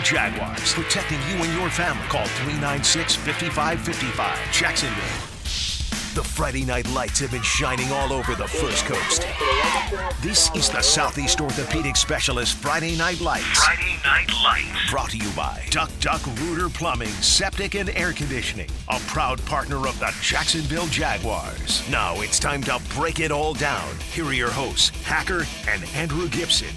Jaguars, protecting you and your family. Call 396-5555. Jacksonville. The Friday Night Lights have been shining all over the First Coast. This is the Southeast Orthopedic Specialist Friday Night Lights. Friday Night Lights. Brought to you by Duck Duck Rooter Plumbing, Septic and Air Conditioning, a proud partner of the Jacksonville Jaguars. Now it's time to break it all down. Here are your hosts, Hacker and Andrew Gibson.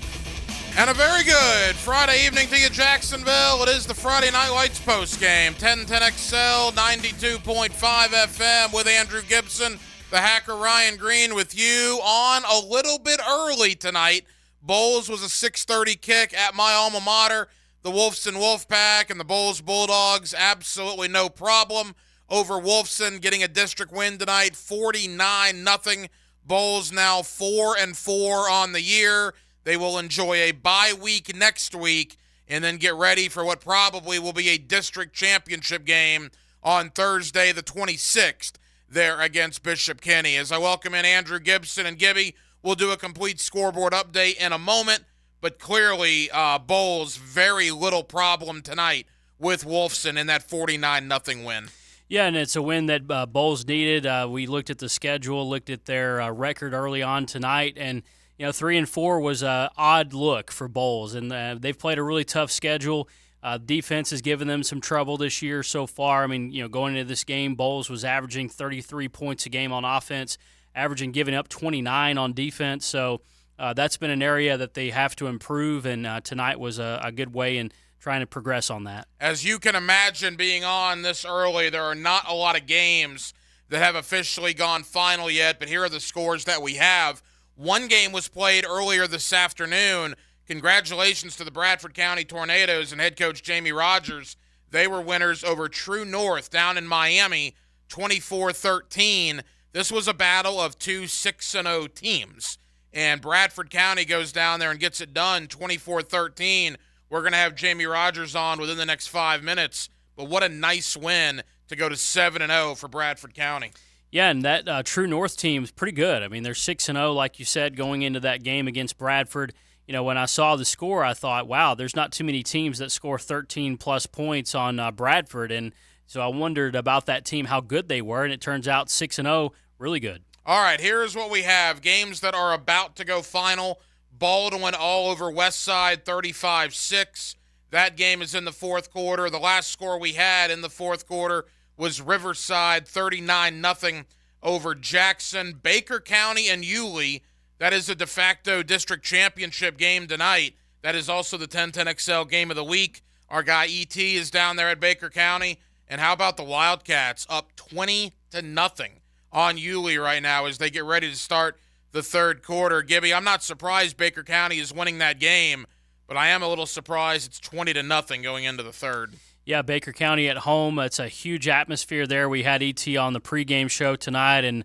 And a very good Friday evening to you, Jacksonville. It is the Friday Night Lights postgame. 1010XL, 92.5 FM with Andrew Gibson, the Hacker Ryan Green with you on a little bit early tonight. Bowls was a 6:30 kick at my alma mater. The Wolfson Wolfpack and the Bowls Bulldogs, absolutely no problem over Wolfson, getting a district win tonight, 49-0. Bowls now 4-4 on the year. They will enjoy a bye week next week and then get ready for what probably will be a district championship game on Thursday the 26th there against Bishop Kenny. As I welcome in Andrew Gibson and Gibby, we'll do a complete scoreboard update in a moment, but clearly Bowls very little problem tonight with Wolfson in that 49-0 win. Yeah, and it's a win that Bowls needed. We looked at the schedule, looked at their record early on tonight, and 3-4 was an odd look for Bowls, and they've played a really tough schedule. Defense has given them some trouble this year so far. I mean, going into this game, Bowls was averaging 33 points a game on offense, giving up 29 on defense. So that's been an area that they have to improve, and tonight was a good way in trying to progress on that. As you can imagine, being on this early, there are not a lot of games that have officially gone final yet, but here are the scores that we have. One game was played earlier this afternoon. Congratulations to the Bradford County Tornadoes and head coach Jamie Rogers. They were winners over True North down in Miami, 24-13. This was a battle of two 6-0 teams, and Bradford County goes down there and gets it done, 24-13. We're going to have Jamie Rogers on within the next 5 minutes, but what a nice win to go to 7-0 for Bradford County. Yeah, and that True North team is pretty good. I mean, they're 6-0, like you said, going into that game against Bradford. When I saw the score, I thought, wow, there's not too many teams that score 13-plus points on Bradford. And so I wondered about that team, how good they were, and it turns out 6-0, really good. All right, here's what we have. Games that are about to go final. Baldwin all over Westside, 35-6. That game is in the fourth quarter. The last score we had in the fourth quarter was Riverside 39-0 over Jackson. Baker County and Yulee, that is a de facto district championship game tonight. That is also the 1010XL game of the week. Our guy E.T. is down there at Baker County. And how about the Wildcats up 20-0 on Yulee right now as they get ready to start the third quarter. Gibby, I'm not surprised Baker County is winning that game, but I am a little surprised it's 20-0 going into the third. Yeah, Baker County at home. It's a huge atmosphere there. We had E.T. on the pregame show tonight, and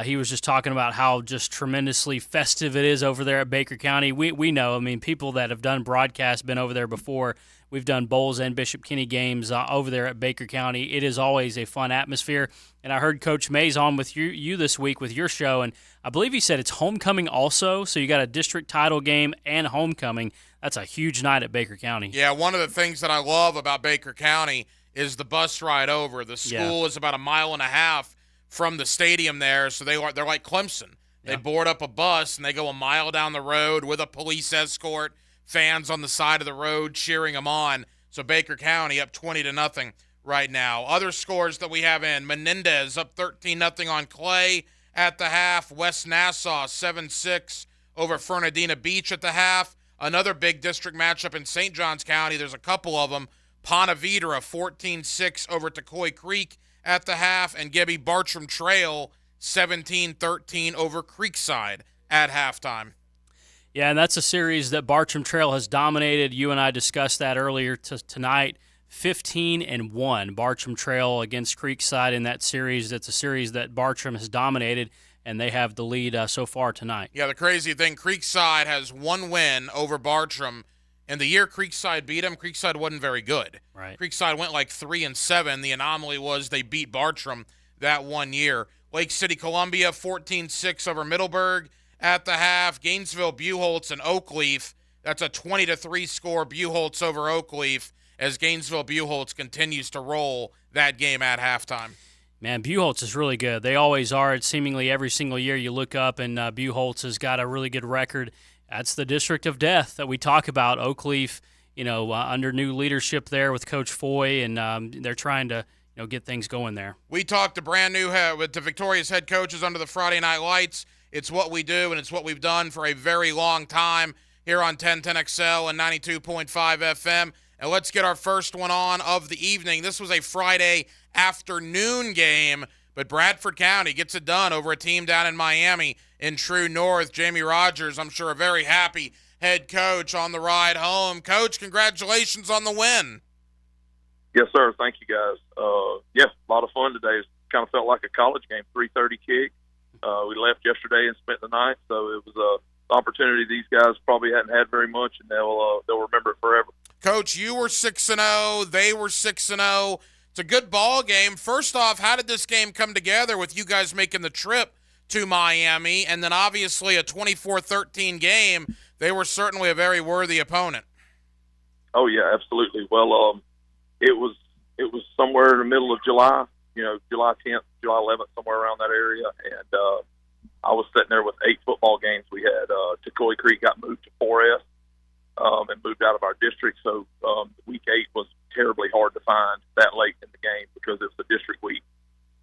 he was just talking about how just tremendously festive it is over there at Baker County. We know, I mean, people that have done broadcasts, been over there before. We've done Bowls and Bishop Kenny games over there at Baker County. It is always a fun atmosphere. And I heard Coach Mays on with you this week with your show, and I believe he said it's homecoming also, so you got a district title game and homecoming. That's a huge night at Baker County. Yeah, one of the things that I love about Baker County is the bus ride over. The school is about a mile and a half from the stadium there, so they're like Clemson. They board up a bus, and they go a mile down the road with a police escort, fans on the side of the road cheering them on. So Baker County up 20-0 right now. Other scores that we have in, Menendez up 13-0 on Clay at the half. West Nassau 7-6 over Fernandina Beach at the half. Another big district matchup in St. Johns County. There's a couple of them. Ponte Vedra 14-6 over Tecoy Creek at the half. And Gibby, Bartram Trail 17-13 over Creekside at halftime. Yeah, and that's a series that Bartram Trail has dominated. You and I discussed that earlier tonight. 15-1, Bartram Trail against Creekside in that series. That's a series that Bartram has dominated, and they have the lead so far tonight. Yeah, the crazy thing, Creekside has one win over Bartram, and the year Creekside beat them, Creekside wasn't very good. Right. Creekside went like 3-7. The anomaly was they beat Bartram that one year. Lake City, Columbia, 14-6 over Middleburg at the half. Gainesville, Buchholz, and Oakleaf. That's a 20-3 score, Buchholz over Oakleaf. as Gainesville-Buchholz continues to roll that game at halftime. Man, Buchholz is really good. They always are. It's seemingly every single year you look up, and Buchholz has got a really good record. That's the district of death that we talk about. Oakleaf, under new leadership there with Coach Foy, and they're trying to get things going there. We talked to brand new with the Victorious head coaches under the Friday Night Lights. It's what we do, and it's what we've done for a very long time here on 1010XL and 92.5 FM. And let's get our first one on of the evening. This was a Friday afternoon game, but Bradford County gets it done over a team down in Miami in True North. Jamie Rogers, I'm sure, a very happy head coach on the ride home. Coach, congratulations on the win. Yes, sir. Thank you, guys. Yes, a lot of fun today. It kind of felt like a college game, 3:30 kick. We left yesterday and spent the night, so it was an opportunity these guys probably hadn't had very much, and they'll remember it forever. Coach, you were 6-0. They were 6-0. It's a good ball game. First off, how did this game come together with you guys making the trip to Miami? And then obviously a 24-13 game. They were certainly a very worthy opponent. Oh, yeah, absolutely. Well, it was somewhere in the middle of July, July 10th, July 11th, somewhere around that area. And I was sitting there with 8 football games. We had Toccoa Creek got moved to 4S. And moved out of our district, so week 8 was terribly hard to find that late in the game because it was a district week.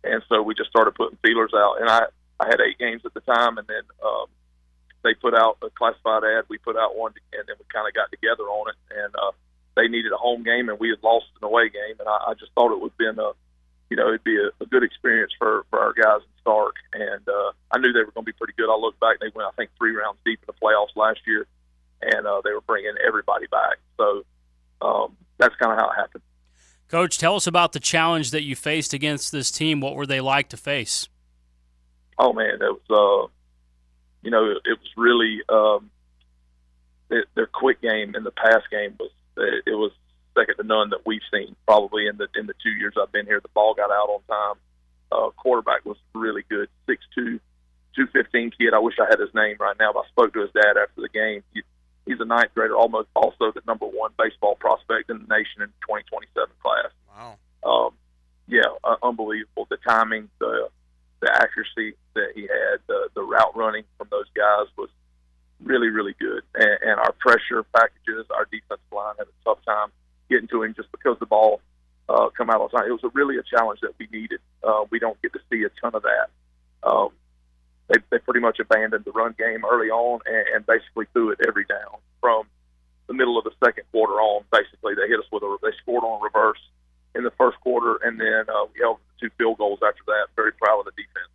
And so we just started putting feelers out. And I had 8 games at the time, and then they put out a classified ad. We put out one, and then we kind of got together on it. And they needed a home game, and we had lost an away game. And I just thought it would have been it'd be a good experience for our guys in Stark. And I knew they were going to be pretty good. I looked back, they went, I think, 3 rounds deep in the playoffs last year. And they were bringing everybody back. So that's kind of how it happened. Coach, tell us about the challenge that you faced against this team. What were they like to face? Oh, man, it was, it was really their quick game and the pass game was second to none that we've seen probably in the 2 years I've been here. The ball got out on time. Quarterback was really good, 6'2", 215 kid. I wish I had his name right now, but I spoke to his dad after the game. He's a 9th grader, almost also the number 1 baseball prospect in the nation in the 2027 class. Wow. Unbelievable. The timing, the accuracy that he had, the route running from those guys was really, really good. And our pressure packages, our defensive line had a tough time getting to him just because the ball come out all the time. It was really a challenge that we needed. We don't get to see a ton of that. They pretty much abandoned the run game early on and basically threw it every down from the middle of the second quarter on. Basically, they hit us they scored on reverse in the first quarter, and then we held 2 field goals after that. Very proud of the defense.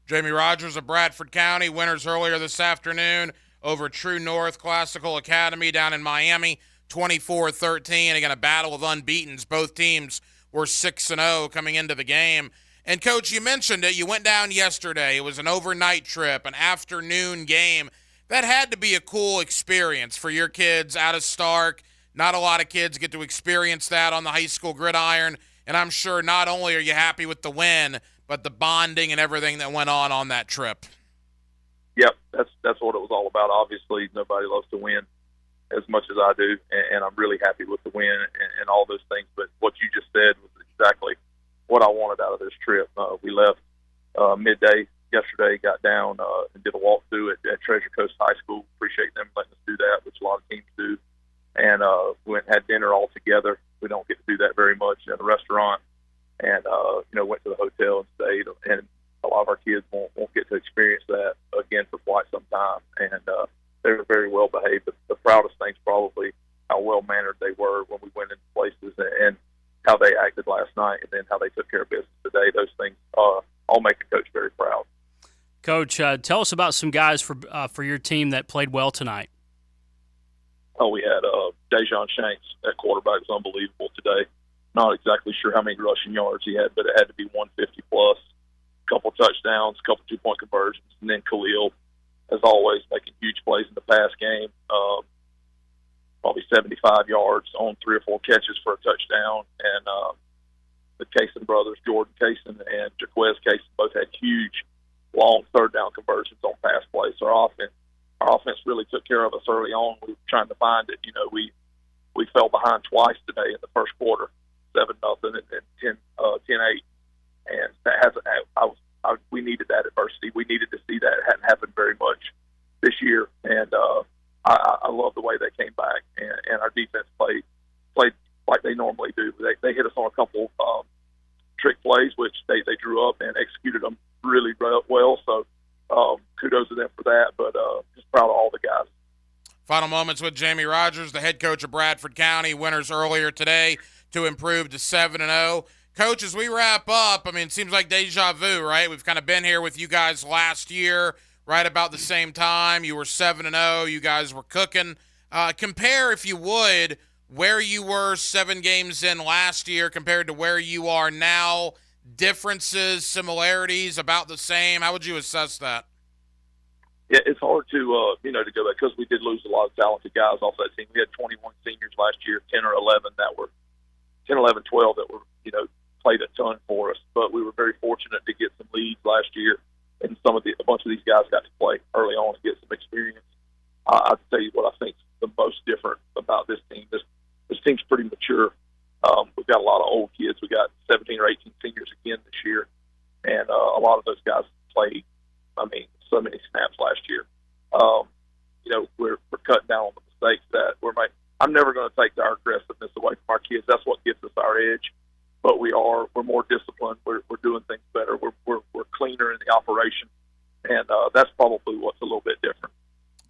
Jamie Rogers of Bradford County, winners earlier this afternoon over True North Classical Academy down in Miami, 24-13. Again, a battle of unbeatens. Both teams were 6-0 coming into the game. And, Coach, you mentioned it. You went down yesterday. It was an overnight trip, an afternoon game. That had to be a cool experience for your kids out of Stark. Not a lot of kids get to experience that on the high school gridiron. And I'm sure not only are you happy with the win, but the bonding and everything that went on that trip. Yep, that's what it was all about. Obviously, nobody loves to win as much as I do, and I'm really happy with the win and all those things. But what you just said was exactly what I wanted out of this trip. We left midday yesterday, got down and did a walkthrough at Treasure Coast High School. Appreciate them letting us do that, which a lot of teams do. And went and had dinner all together. We don't get to do that very much at a restaurant. And, went to the hotel and stayed. And a lot of our kids won't get to experience that again for quite some time. And they were very well behaved. The proudest thing's probably how well mannered they were when we went into places and how they acted last night, and then how they took care of business today. Those things all make a coach very proud. Coach, tell us about some guys for your team that played well tonight. Oh, we had Dejon Shanks at quarterback. Was unbelievable today. Not exactly sure how many rushing yards he had, but it had to be 150 plus. A couple touchdowns, a couple 2-point conversions, and then Khalil, as always, making huge plays in the pass game. Probably 75 yards on 3 or 4 catches for a touchdown. And the Kaysen brothers, Jordan Kaysen and Jaquez Kaysen, both had huge, long third-down conversions on pass plays. So our offense really took care of us early on. We were trying to find it. We we fell behind twice today in the first quarter, 7-0 and 10-8, and that hasn't. We needed that adversity. We needed to see that. It hadn't happened very much this year, and I love the way they came back, and our defense played like they normally do. They hit us on a couple trick plays, which they drew up and executed them really well. So kudos to them for that. But just proud of all the guys. Final moments with Jamie Rogers, the head coach of Bradford County. Winners earlier today to improve to 7-0. Coach, as we wrap up, I mean, it seems like deja vu, right? We've kind of been here with you guys last year, right about the same time. You were 7-0. You guys were cooking. Compare, if you would, where you were 7 games in last year compared to where you are now. Differences, similarities, about the same. How would you assess that? Yeah, it's hard to to go back because we did lose a lot of talented guys off that team. We had 21 seniors last year, 10 or 11 that were 10, 11, 12 that were played a ton for us. But we were very fortunate to get some leads last year, and a bunch of these guys got to play early on and get some experience. I'll tell you what I think is the most different about this team. This team's pretty mature. We've got a lot of old kids. We got 17 or 18 seniors again this year, and a lot of those guys played. So many snaps last year. We're cutting down on the mistakes that we're making. I'm never going to take our aggressiveness away from our kids. That's what gives us our edge. But we're more disciplined. We're doing things better. We're cleaner in the operation, and that's probably what's a little bit different.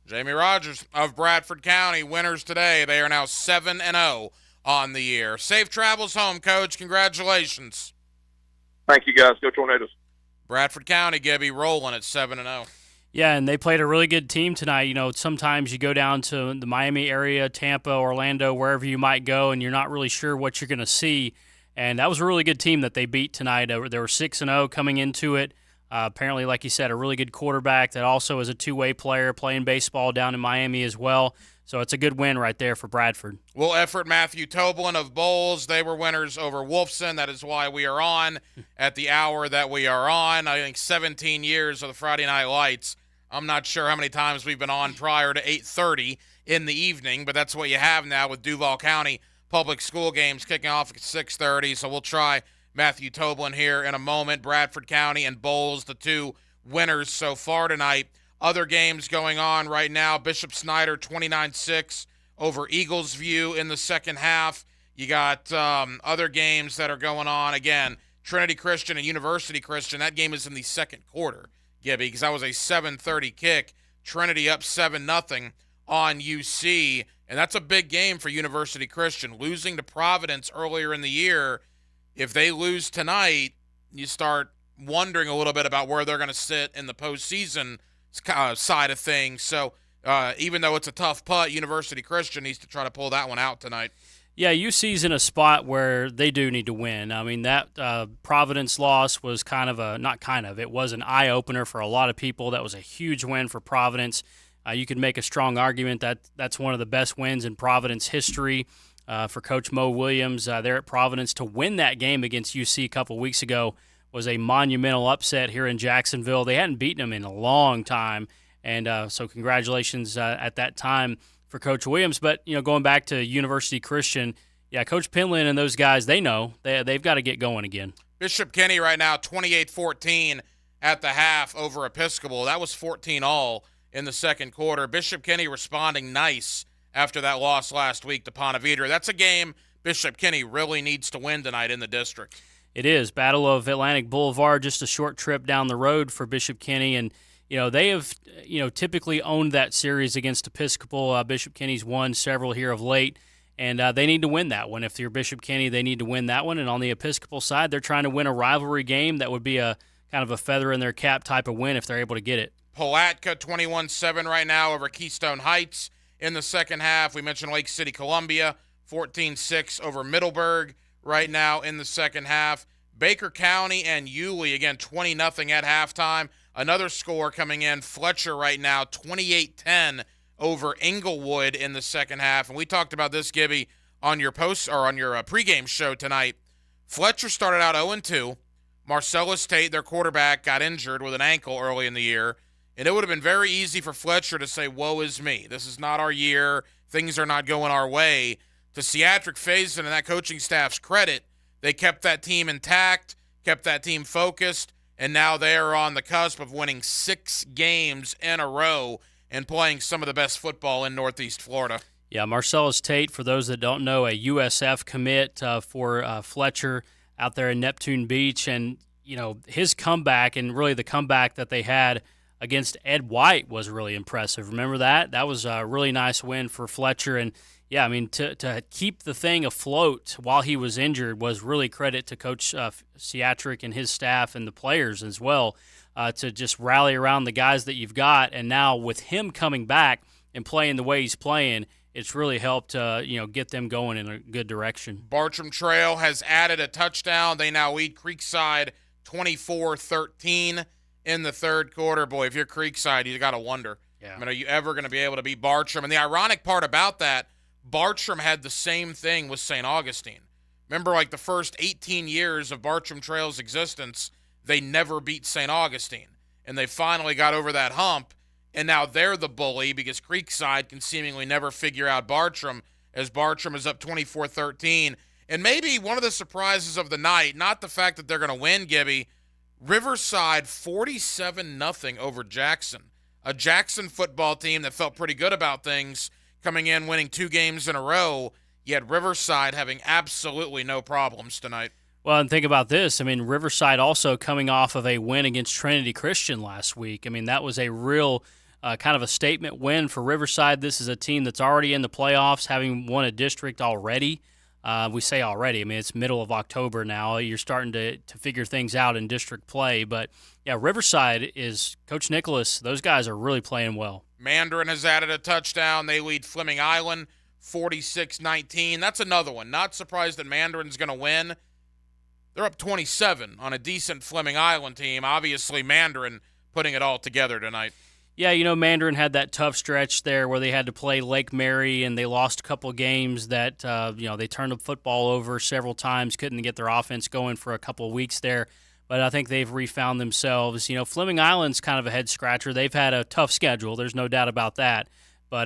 Jamie Rogers of Bradford County, winners today. They are now 7-0 on the year. Safe travels home, Coach. Congratulations. Thank you, guys. Go Tornadoes. Bradford County, Gibby, rolling at 7-0. Yeah, and they played a really good team tonight. Sometimes you go down to the Miami area, Tampa, Orlando, wherever you might go, and you're not really sure what you're going to see. And that was a really good team that they beat tonight. They were 6-0 coming into it. Apparently, like you said, a really good quarterback that also is a two-way player playing baseball down in Miami as well. So it's a good win right there for Bradford. Will effort Matthew Toblin of Bowles. They were winners over Wolfson. That is why we are on at the hour that we are on. I think 17 years of the Friday Night Lights. I'm not sure how many times we've been on prior to 8:30 in the evening, but that's what you have now with Duval County public school games kicking off at 6:30. So we'll try Matthew Toblin here in a moment. Bradford County and Bowles, the two winners so far tonight. Other games going on right now. Bishop Snyder 29-6 over Eagles View in the second half. You got other games that are going on. Again, Trinity Christian and University Christian. That game is in the second quarter, Gibby, because that was a 7:30 kick. Trinity up 7-0 on UC, and that's a big game for University Christian. Losing to Providence earlier in the year, if they lose tonight, you start wondering a little bit about where they're going to sit in the postseason side of things. So even though it's a tough putt, University Christian needs to try to pull that one out tonight. Yeah, UC's in a spot where they do need to win. I mean, that Providence loss was it was an eye-opener for a lot of people. That was a huge win for Providence. You could make a strong argument that that's one of the best wins in Providence history for Coach Mo Williams there at Providence. To win that game against UC a couple weeks ago was a monumental upset here in Jacksonville. They hadn't beaten them in a long time, and so congratulations at that time for Coach Williams. But, going back to University Christian, yeah, Coach Penland and those guys, they know they've got to get going again. Bishop Kenny right now 28-14 at the half over Episcopal. That was 14-all in the second quarter. Bishop Kenny responding nice after that loss last week to Ponte Vedra. That's a game Bishop Kenny really needs to win tonight in the district. It is. Battle of Atlantic Boulevard, just a short trip down the road for Bishop Kenny. And, they have, typically owned that series against Episcopal. Bishop Kenny's won several here of late, and they need to win that one. If you're Bishop Kenny, they need to win that one. And on the Episcopal side, they're trying to win a rivalry game. That would be a kind of a feather in their cap type of win if they're able to get it. Palatka 21-7 right now over Keystone Heights in the second half. We mentioned Lake City, Columbia, 14-6 over Middleburg right now in the second half. Baker County and Yulee, again, 20-0 at halftime. Another score coming in, Fletcher right now, 28-10 over Inglewood in the second half. And we talked about this, Gibby, on your pregame show tonight. Fletcher started out 0-2. Marcellus Tate, their quarterback, got injured with an ankle early in the year. And it would have been very easy for Fletcher to say, woe is me. This is not our year. Things are not going our way. to Seatric Faison and that coaching staff's credit, they kept that team intact, kept that team focused, and now they are on the cusp of winning 6 games in a row and playing some of the best football in Northeast Florida. Yeah, Marcellus Tate, for those that don't know, a USF commit for Fletcher out there in Neptune Beach. And, his comeback and really the comeback that they had against Ed White was really impressive. Remember that? That was a really nice win for Fletcher. And, yeah, I mean, to keep the thing afloat while he was injured was really credit to Coach Seatric and his staff and the players as well to just rally around the guys that you've got. And now with him coming back and playing the way he's playing, it's really helped get them going in a good direction. Bartram Trail has added a touchdown. They now lead Creekside 24-13 in the third quarter. Boy, if you're Creekside, you got to wonder. Yeah. I mean, are you ever going to be able to beat Bartram? And the ironic part about that, Bartram had the same thing with St. Augustine. Remember, like the first 18 years of Bartram Trail's existence, they never beat St. Augustine. And they finally got over that hump, and now they're the bully because Creekside can seemingly never figure out Bartram, as Bartram is up 24-13. And maybe one of the surprises of the night, not the fact that they're going to win, Gibby, Riverside 47-0 over Jackson. A Jackson football team that felt pretty good about things coming in, winning 2 games in a row, yet Riverside having absolutely no problems tonight. Well, and think about this. I mean, Riverside also coming off of a win against Trinity Christian last week. I mean, that was a real kind of a statement win for Riverside. This is a team that's already in the playoffs, having won a district already. We say already. I mean, it's middle of October now. You're starting to figure things out in district play. But, yeah, Riverside is – Coach Nicholas, those guys are really playing well. Mandarin has added a touchdown. They lead Fleming Island 46-19. That's another one. Not surprised that Mandarin's going to win. They're up 27 on a decent Fleming Island team. Obviously, Mandarin putting it all together tonight. Yeah, Mandarin had that tough stretch there where they had to play Lake Mary, and they lost a couple of games that, they turned the football over several times, couldn't get their offense going for a couple of weeks there. But I think they've refound themselves. Fleming Island's kind of a head-scratcher. They've had a tough schedule. There's no doubt about that. But,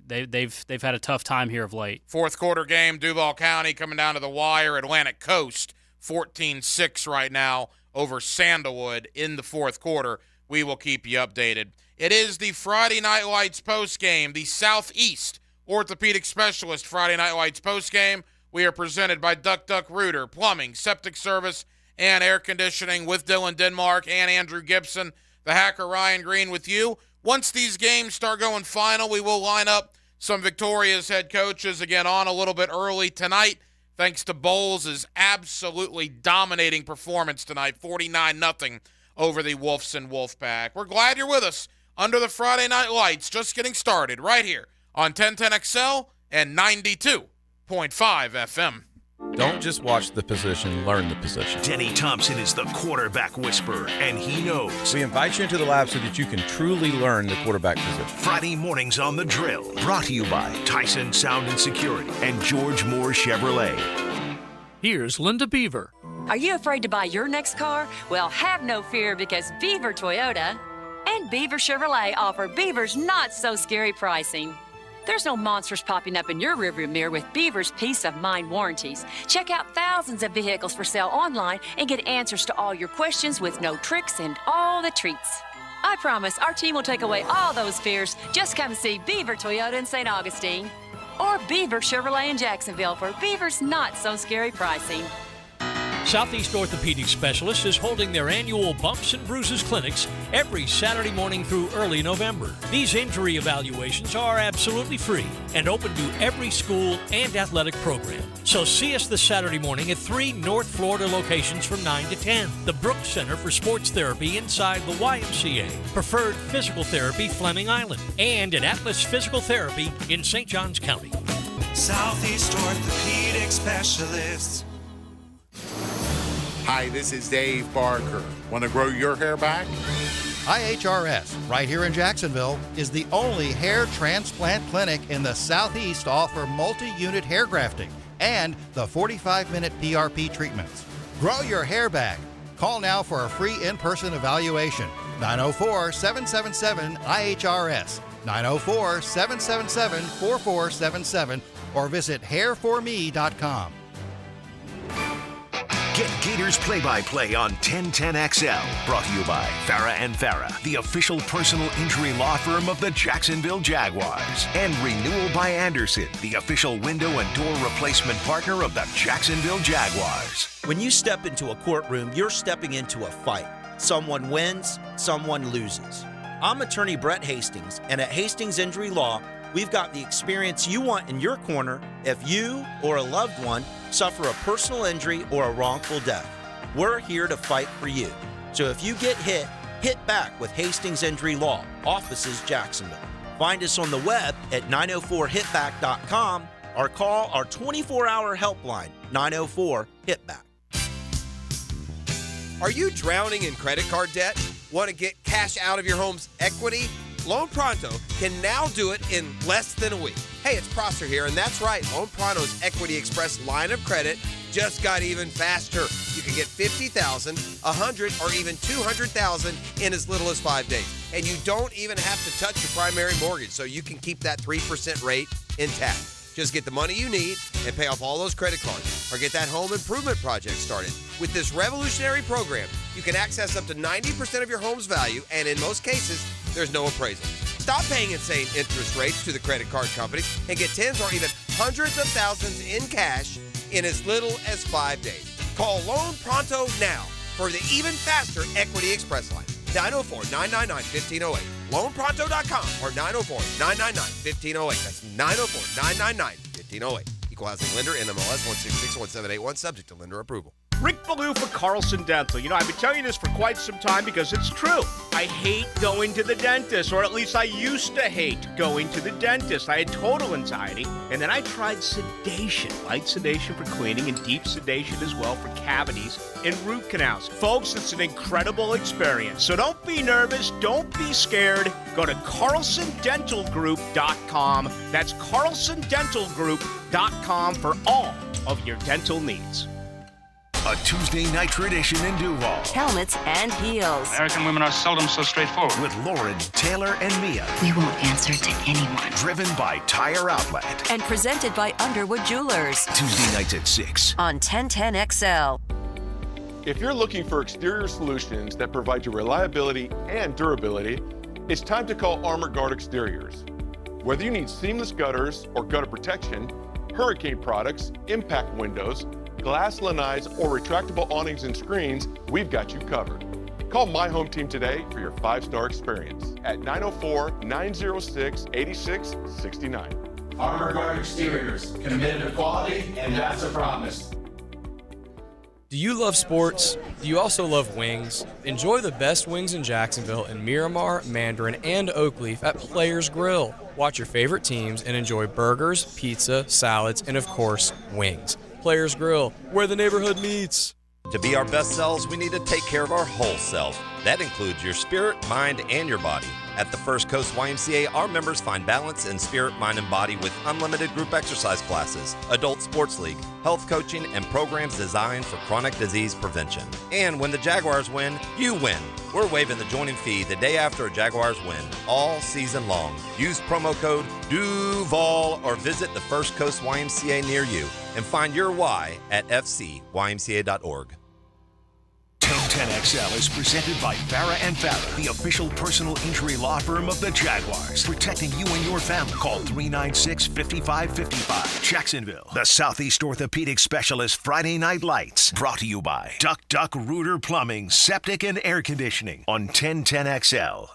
they've had a tough time here of late. Fourth quarter game, Duval County coming down to the wire. Atlantic Coast 14-6 right now over Sandalwood in the fourth quarter. We will keep you updated. It is the Friday Night Lights postgame, the Southeast Orthopedic Specialist Friday Night Lights postgame. We are presented by Duck Duck Rooter, Plumbing, Septic Service, and Air Conditioning with Dylan Denmark and Andrew Gibson. The Hacker Ryan Green with you. Once these games start going final, we will line up some Victoria's head coaches again on a little bit early tonight, thanks to Bowles' absolutely dominating performance tonight, 49-0 over the Wolfson Wolfpack. We're glad you're with us under the Friday Night Lights, just getting started right here on 1010XL and 92.5 FM. Don't just watch the position, learn the position. Denny Thompson is the quarterback whisperer, and he knows. We invite you into the lab so that you can truly learn the quarterback position. Friday mornings on The Drill, brought to you by Tyson Sound and Security and George Moore Chevrolet. Here's Linda Beaver. Are you afraid to buy your next car? Well, have no fear because Beaver Toyota and Beaver Chevrolet offer Beaver's not-so-scary pricing. There's no monsters popping up in your rearview mirror with Beaver's peace of mind warranties. Check out thousands of vehicles for sale online and get answers to all your questions with no tricks and all the treats. I promise our team will take away all those fears. Just come see Beaver Toyota in St. Augustine or Beaver Chevrolet in Jacksonville for Beaver's not-so-scary pricing. Southeast Orthopedic Specialists is holding their annual Bumps and Bruises clinics every Saturday morning through early November. These injury evaluations are absolutely free and open to every school and athletic program. So see us this Saturday morning at 3 North Florida locations from 9 to 10. The Brooks Center for Sports Therapy inside the YMCA. Preferred Physical Therapy, Fleming Island. And at Atlas Physical Therapy in St. Johns County. Southeast Orthopedic Specialists. Hi, this is Dave Barker. Want to grow your hair back? IHRS, right here in Jacksonville, is the only hair transplant clinic in the Southeast to offer multi-unit hair grafting and the 45-minute PRP treatments. Grow your hair back. Call now for a free in-person evaluation. 904-777-IHRS, 904-777-4477, or visit hairforme.com. Get Gators play-by-play on 1010XL. Brought to you by Farah and Farah, the official personal injury law firm of the Jacksonville Jaguars. And Renewal by Anderson, the official window and door replacement partner of the Jacksonville Jaguars. When you step into a courtroom, you're stepping into a fight. Someone wins, someone loses. I'm attorney Brett Hastings, and at Hastings Injury Law, we've got the experience you want in your corner if you or a loved one suffer a personal injury or a wrongful death. We're here to fight for you. So if you get hit, hit back with Hastings Injury Law, offices Jacksonville. Find us on the web at 904hitback.com or call our 24-hour helpline, 904-HITBACK. Are you drowning in credit card debt? Want to get cash out of your home's equity? Loan Pronto can now do it in less than a week. Hey, it's Prosser here, and that's right. Loan Pronto's Equity Express line of credit just got even faster. You can get $50,000, $100,000, or even $200,000 in as little as 5 days. And you don't even have to touch your primary mortgage, so you can keep that 3% rate intact. Just get the money you need and pay off all those credit cards, or get that home improvement project started. With this revolutionary program, you can access up to 90% of your home's value, and in most cases, there's no appraisal. Stop paying insane interest rates to the credit card companies and get tens or even hundreds of thousands in cash in as little as 5 days. Call Loan Pronto now for the even faster Equity Express line. 904-999-1508. LoanPronto.com or 904-999-1508. That's 904-999-1508. Equal housing lender, NMLS 1661781, subject to lender approval. Rick Ballou for Carlson Dental. You know, I've been telling you this for quite some time because it's true. I hate going to the dentist, or at least I used to hate going to the dentist. I had total anxiety, and then I tried sedation, light sedation for cleaning and deep sedation as well for cavities and root canals. Folks, it's an incredible experience. So don't be nervous. Don't be scared. Go to CarlsonDentalGroup.com. That's CarlsonDentalGroup.com for all of your dental needs. A Tuesday night tradition in Duval. Helmets and heels. American women are seldom so straightforward. With Lauren, Taylor, and Mia. We won't answer to anyone. Driven by Tire Outlet. And presented by Underwood Jewelers. Tuesday nights at 6. On 1010XL. If you're looking for exterior solutions that provide you reliability and durability, it's time to call Armor Guard Exteriors. Whether you need seamless gutters or gutter protection, hurricane products, impact windows, glass lanais, or retractable awnings and screens, we've got you covered. Call My Home Team today for your 5-star experience at 904-906-8669. Armor Guard Exteriors, committed to quality, and that's a promise. Do you love sports? Do you also love wings? Enjoy the best wings in Jacksonville in Miramar, Mandarin, and Oakleaf at Players Grill. Watch your favorite teams and enjoy burgers, pizza, salads, and of course, wings. Players Grill, where the neighborhood meets. To be our best selves, we need to take care of our whole self. That includes your spirit, mind, and your body. At the First Coast YMCA, our members find balance in spirit, mind, and body with unlimited group exercise classes, adult sports league, health coaching, and programs designed for chronic disease prevention. And when the Jaguars win, you win. We're waiving the joining fee the day after a Jaguars win, all season long. Use promo code DUVAL or visit the First Coast YMCA near you and find your why at fcymca.org. 1010XL is presented by Farah and Farah, the official personal injury law firm of the Jaguars. Protecting you and your family. Call 396-5555. Jacksonville, the Southeast Orthopedic Specialist Friday Night Lights. Brought to you by Duck Duck Rooter Plumbing, Septic and Air Conditioning on 1010XL.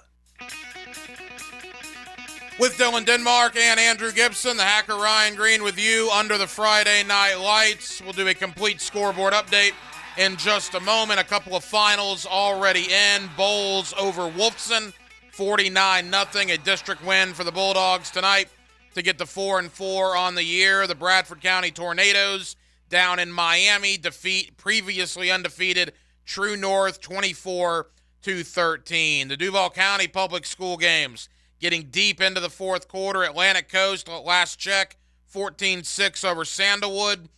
With Dylan Denmark and Andrew Gibson, the hacker Ryan Green with you under the Friday Night Lights. We'll do a complete scoreboard update in just a moment. A couple of finals already in. Bowles over Wolfson, 49-0. A district win for the Bulldogs tonight to get to 4-4 on the year. The Bradford County Tornadoes down in Miami defeat previously undefeated True North 24-13. The Duval County Public School games getting deep into the fourth quarter. Atlantic Coast, last check, 14-6 over Sandalwood.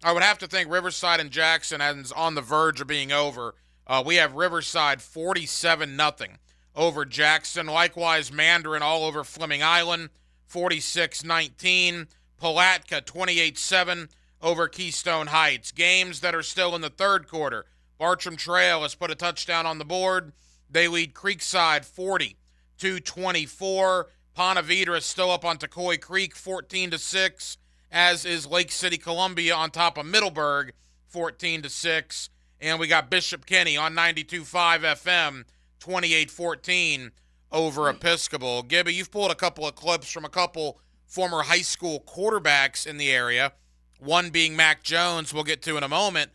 I would have to think Riverside and Jackson is on the verge of being over. We have Riverside 47-0 over Jackson. Likewise, Mandarin all over Fleming Island, 46-19. Palatka 28-7 over Keystone Heights. Games that are still in the third quarter. Bartram Trail has put a touchdown on the board. They lead Creekside 40-24. Ponte Vedra is still up on Tocoi Creek 14-6, as is Lake City Columbia on top of Middleburg 14-6. And we got Bishop Kenny on 92.5 FM 28-14 over Episcopal. Gibby, you've pulled a couple of clips from a couple former high school quarterbacks in the area, one being Mac Jones, we'll get to in a moment.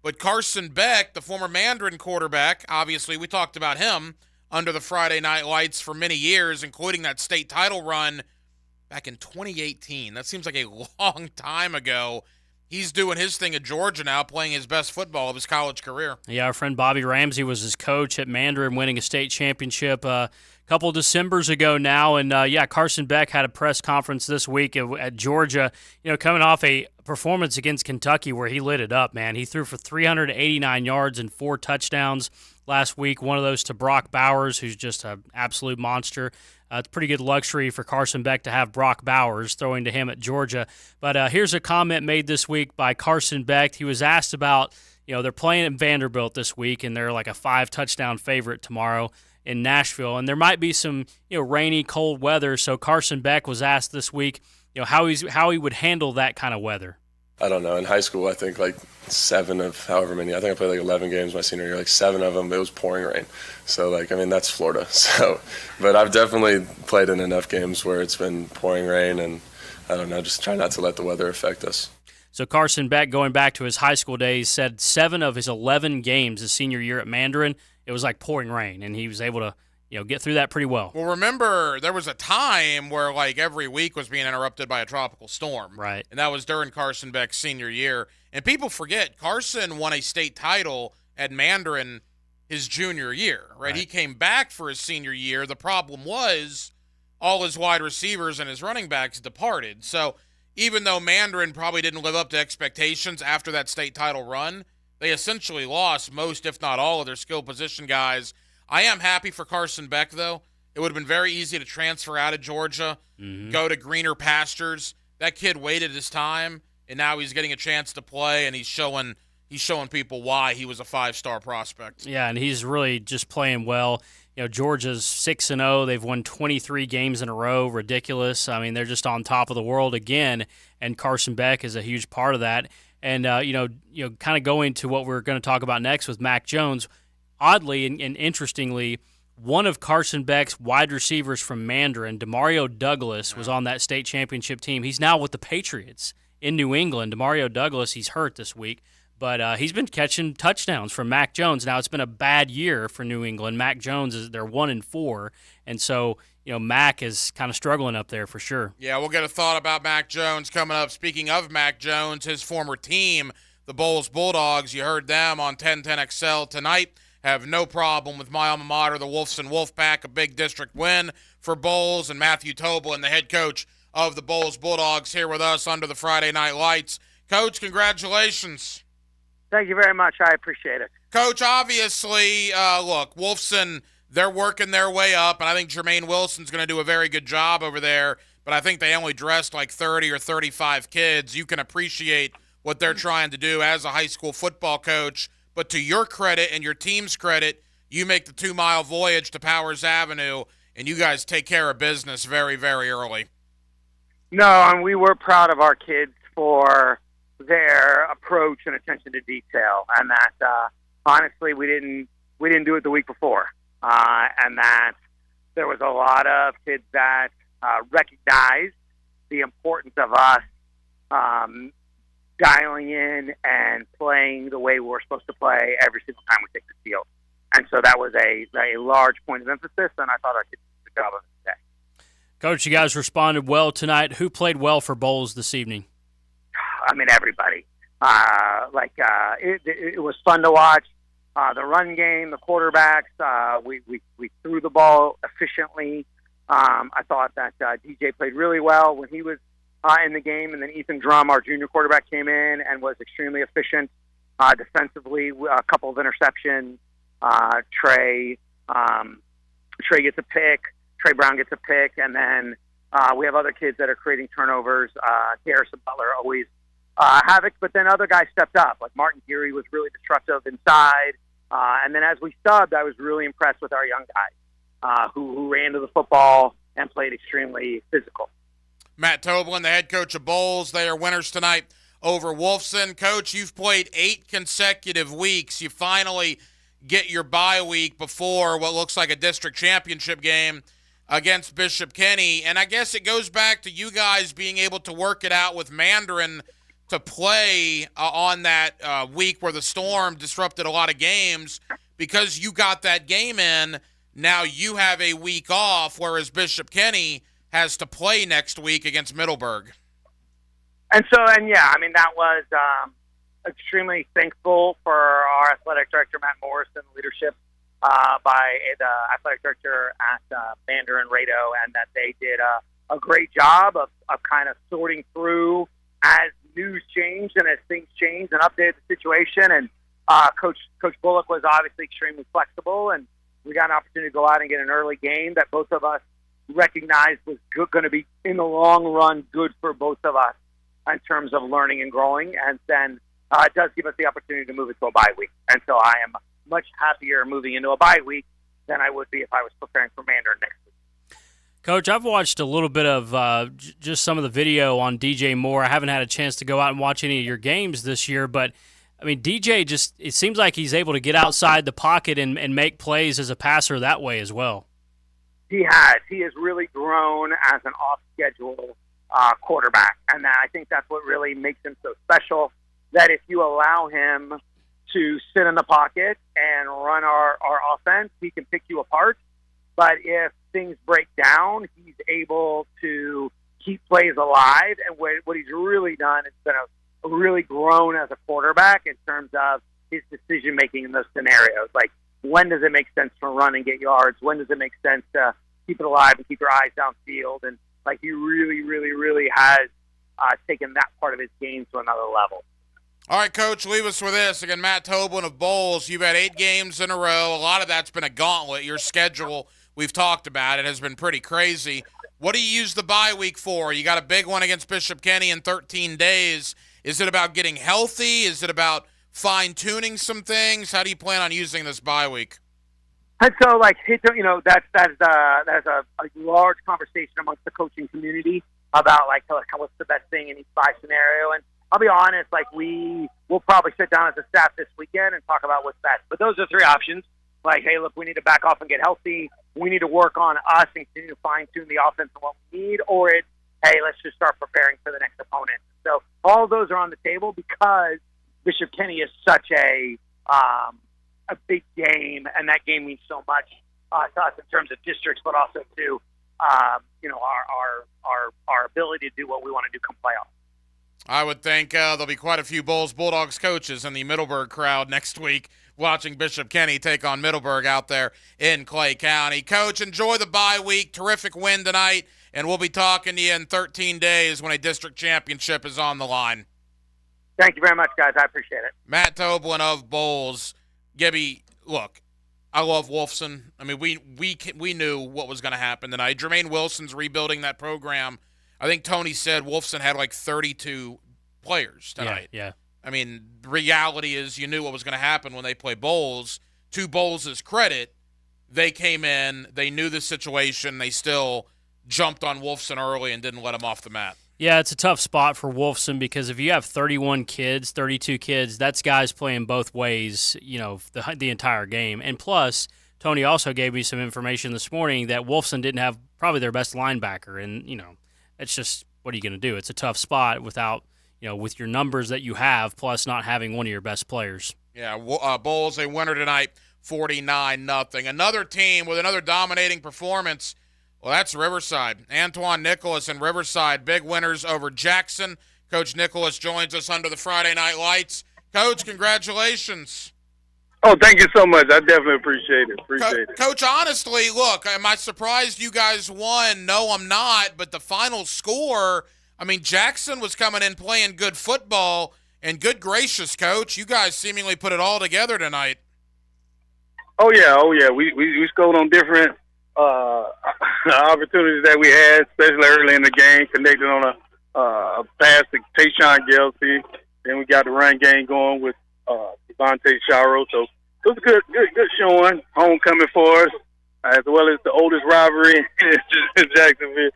But Carson Beck, the former Mandarin quarterback, obviously we talked about him under the Friday Night Lights for many years, including that state title run back in 2018. That seems like a long time ago. He's doing his thing at Georgia now, playing his best football of his college career. Yeah, our friend Bobby Ramsey was his coach at Mandarin, winning a state championship a couple of Decembers ago now. And, Carson Beck had a press conference this week at Georgia, coming off a performance against Kentucky where he lit it up, man. He threw for 389 yards and 4 touchdowns last week, one of those to Brock Bowers, who's just an absolute monster. It's pretty good luxury for Carson Beck to have Brock Bowers throwing to him at Georgia. But here's a comment made this week by Carson Beck. He was asked about, they're playing at Vanderbilt this week, and they're like a 5-touchdown favorite tomorrow in Nashville. And there might be some, rainy, cold weather. So Carson Beck was asked this week, how he would handle that kind of weather. I don't know. In high school, I think like 7 of however many. I think I played like 11 games my senior year. Like 7 of them, it was pouring rain. So that's Florida. So, but I've definitely played in enough games where it's been pouring rain, and I don't know, just try not to let the weather affect us. So Carson Beck, going back to his high school days, said 7 of his 11 games his senior year at Mandarin, it was like pouring rain, and he was able to get through that pretty well. Well, remember, there was a time where, every week was being interrupted by a tropical storm. Right. And that was during Carson Beck's senior year. And people forget, Carson won a state title at Mandarin his junior year, right? He came back for his senior year. The problem was all his wide receivers and his running backs departed. So even though Mandarin probably didn't live up to expectations after that state title run, they essentially lost most, if not all, of their skill position guys. I am happy for Carson Beck, though. It would have been very easy to transfer out of Georgia, go to greener pastures. That kid waited his time, and now he's getting a chance to play, and he's showing people why he was a 5-star prospect. Yeah, and he's really just playing well. Georgia's 6-0. They've won 23 games in a row. Ridiculous. I mean, they're just on top of the world again, and Carson Beck is a huge part of that. And, kind of going to what we're going to talk about next with Mac Jones, oddly and interestingly, one of Carson Beck's wide receivers from Mandarin, Demario Douglas, was on that state championship team. He's now with the Patriots in New England. Demario Douglas, he's hurt this week, but he's been catching touchdowns from Mac Jones. Now, it's been a bad year for New England. Mac Jones, they're 1-4, and so Mac is kind of struggling up there for sure. Yeah, we'll get a thought about Mac Jones coming up. Speaking of Mac Jones, his former team, the Bowles Bulldogs, you heard them on 1010XL tonight. Have no problem with my alma mater, the Wolfson Wolfpack, a big district win for Bowles, and Matthew Tobin, the head coach of the Bowles Bulldogs, here with us under the Friday Night Lights. Coach, congratulations. Thank you very much. I appreciate it. Coach, obviously, look, Wolfson, they're working their way up, and I think Jermaine Wilson's going to do a very good job over there, but I think they only dressed like 30 or 35 kids. You can appreciate what they're trying to do as a high school football coach. But to your credit and your team's credit, you make the 2-mile voyage to Powers Avenue, and you guys take care of business very, very early. No, and we were proud of our kids for their approach and attention to detail, and that honestly we didn't do it the week before, and that there was a lot of kids that recognized the importance of us dialing in and playing the way we're supposed to play every single time we take the field. And so that was a large point of emphasis, and I thought our kids did a good job of it today. Coach, you guys responded well tonight. Who played well for Bowles this evening? I mean, everybody. It was fun to watch. The run game, the quarterbacks, we threw the ball efficiently. I thought that DJ played really well when he was in the game, and then Ethan Drum, our junior quarterback, came in and was extremely efficient defensively. A couple of interceptions. Trey gets a pick. Trey Brown gets a pick, and then We have other kids that are creating turnovers. Harrison Butler always havoc, but then other guys stepped up. Like Martin Geary was really disruptive inside. And then as we subbed, I was really impressed with our young guys who ran to the football and played extremely physical. Matt Toblin, the head coach of Bowles, they are winners tonight over Wolfson. Coach, you've played 8 consecutive weeks. You finally get your bye week before what looks like a district championship game against Bishop Kenny. And I guess it goes back to you guys being able to work it out with Mandarin to play on that week where the storm disrupted a lot of games. Because you got that game in, now you have a week off, whereas Bishop Kenny has to play next week against Middleburg. And yeah, I mean, that was extremely thankful for our athletic director, Matt Morrison, leadership by the athletic director at Mandarin Radio, and that they did a great job of kind of sorting through as news changed and as things changed and updated the situation. And Coach Bullock was obviously extremely flexible, and we got an opportunity to go out and get an early game that both of us recognized was going to be, in the long run, good for both of us in terms of learning and growing. And then it does give us the opportunity to move into a bye week. And so I am much happier moving into a bye week than I would be if I was preparing for Mandarin next week. Coach, I've watched a little bit of just some of the video on DJ Moore. I haven't had a chance to go out and watch any of your games this year, but I mean, DJ it seems like he's able to get outside the pocket and make plays as a passer that way as well. He has. He has really grown as an off-schedule quarterback, and I think that's what really makes him so special, that if you allow him to sit in the pocket and run our offense, he can pick you apart. But if things break down, he's able to keep plays alive, and what he's really done is been really grown as a quarterback in terms of his decision-making in those scenarios. Like, when does it make sense to run and get yards? When does it make sense to keep it alive and keep your eyes downfield? And, like, he really, really, really has taken that part of his game to another level. All right, Coach, leave us with this. Again, Matt Toblin of Bowles, you've had 8 games in a row. A lot of that's been a gauntlet. Your schedule, we've talked about it, has been pretty crazy. What do you use the bye week for? You got a big one against Bishop Kenny in 13 days. Is it about getting healthy? Is it about fine-tuning some things? How do you plan on using this bye week? And so, like, that's a large conversation amongst the coaching community about, like, what's the best thing in each bye scenario. And I'll be honest, like, we'll probably sit down as a staff this weekend and talk about what's best. But those are 3 options. Like, hey, look, we need to back off and get healthy. We need to work on us and continue to fine-tune the offense and what we need. Or it's, hey, let's just start preparing for the next opponent. So all of those are on the table because Bishop Kenny is such a big game, and that game means so much to us in terms of districts, but also to our ability to do what we want to do come playoffs. I would think there'll be quite a few Bulls Bulldogs coaches in the Middleburg crowd next week watching Bishop Kenny take on Middleburg out there in Clay County. Coach, enjoy the bye week. Terrific win tonight, and we'll be talking to you in 13 days when a district championship is on the line. Thank you very much, guys. I appreciate it. Matt Toblin of Bowles. Gibby, look, I love Wolfson. I mean, we knew what was going to happen tonight. Jermaine Wilson's rebuilding that program. I think Tony said Wolfson had like 32 players tonight. Yeah. I mean, the reality is you knew what was going to happen when they play Bowles. To Bowles' credit, they came in, they knew the situation, they still jumped on Wolfson early and didn't let him off the mat. Yeah, it's a tough spot for Wolfson because if you have 31 kids, 32 kids, that's guys playing both ways, the entire game. And plus, Tony also gave me some information this morning that Wolfson didn't have probably their best linebacker. And, it's just, what are you going to do? It's a tough spot without, with your numbers that you have, plus not having one of your best players. Yeah, Bowles, a winner tonight, 49-0. Another team with another dominating performance. Well, that's Riverside. Antoine Nicholas and Riverside, big winners over Jackson. Coach Nicholas joins us under the Friday Night Lights. Coach, congratulations. Oh, thank you so much. I definitely appreciate it. Coach, honestly, look, am I surprised you guys won? No, I'm not. But the final score, I mean, Jackson was coming in playing good football, and good gracious, Coach, you guys seemingly put it all together tonight. Oh, yeah. We scored on different opportunities that we had, especially early in the game, connected on a pass to Tayshawn Gelsey. Then we got the run game going with Devontae Charo. So it was a good showing, homecoming for us, as well as the oldest rivalry in Jacksonville.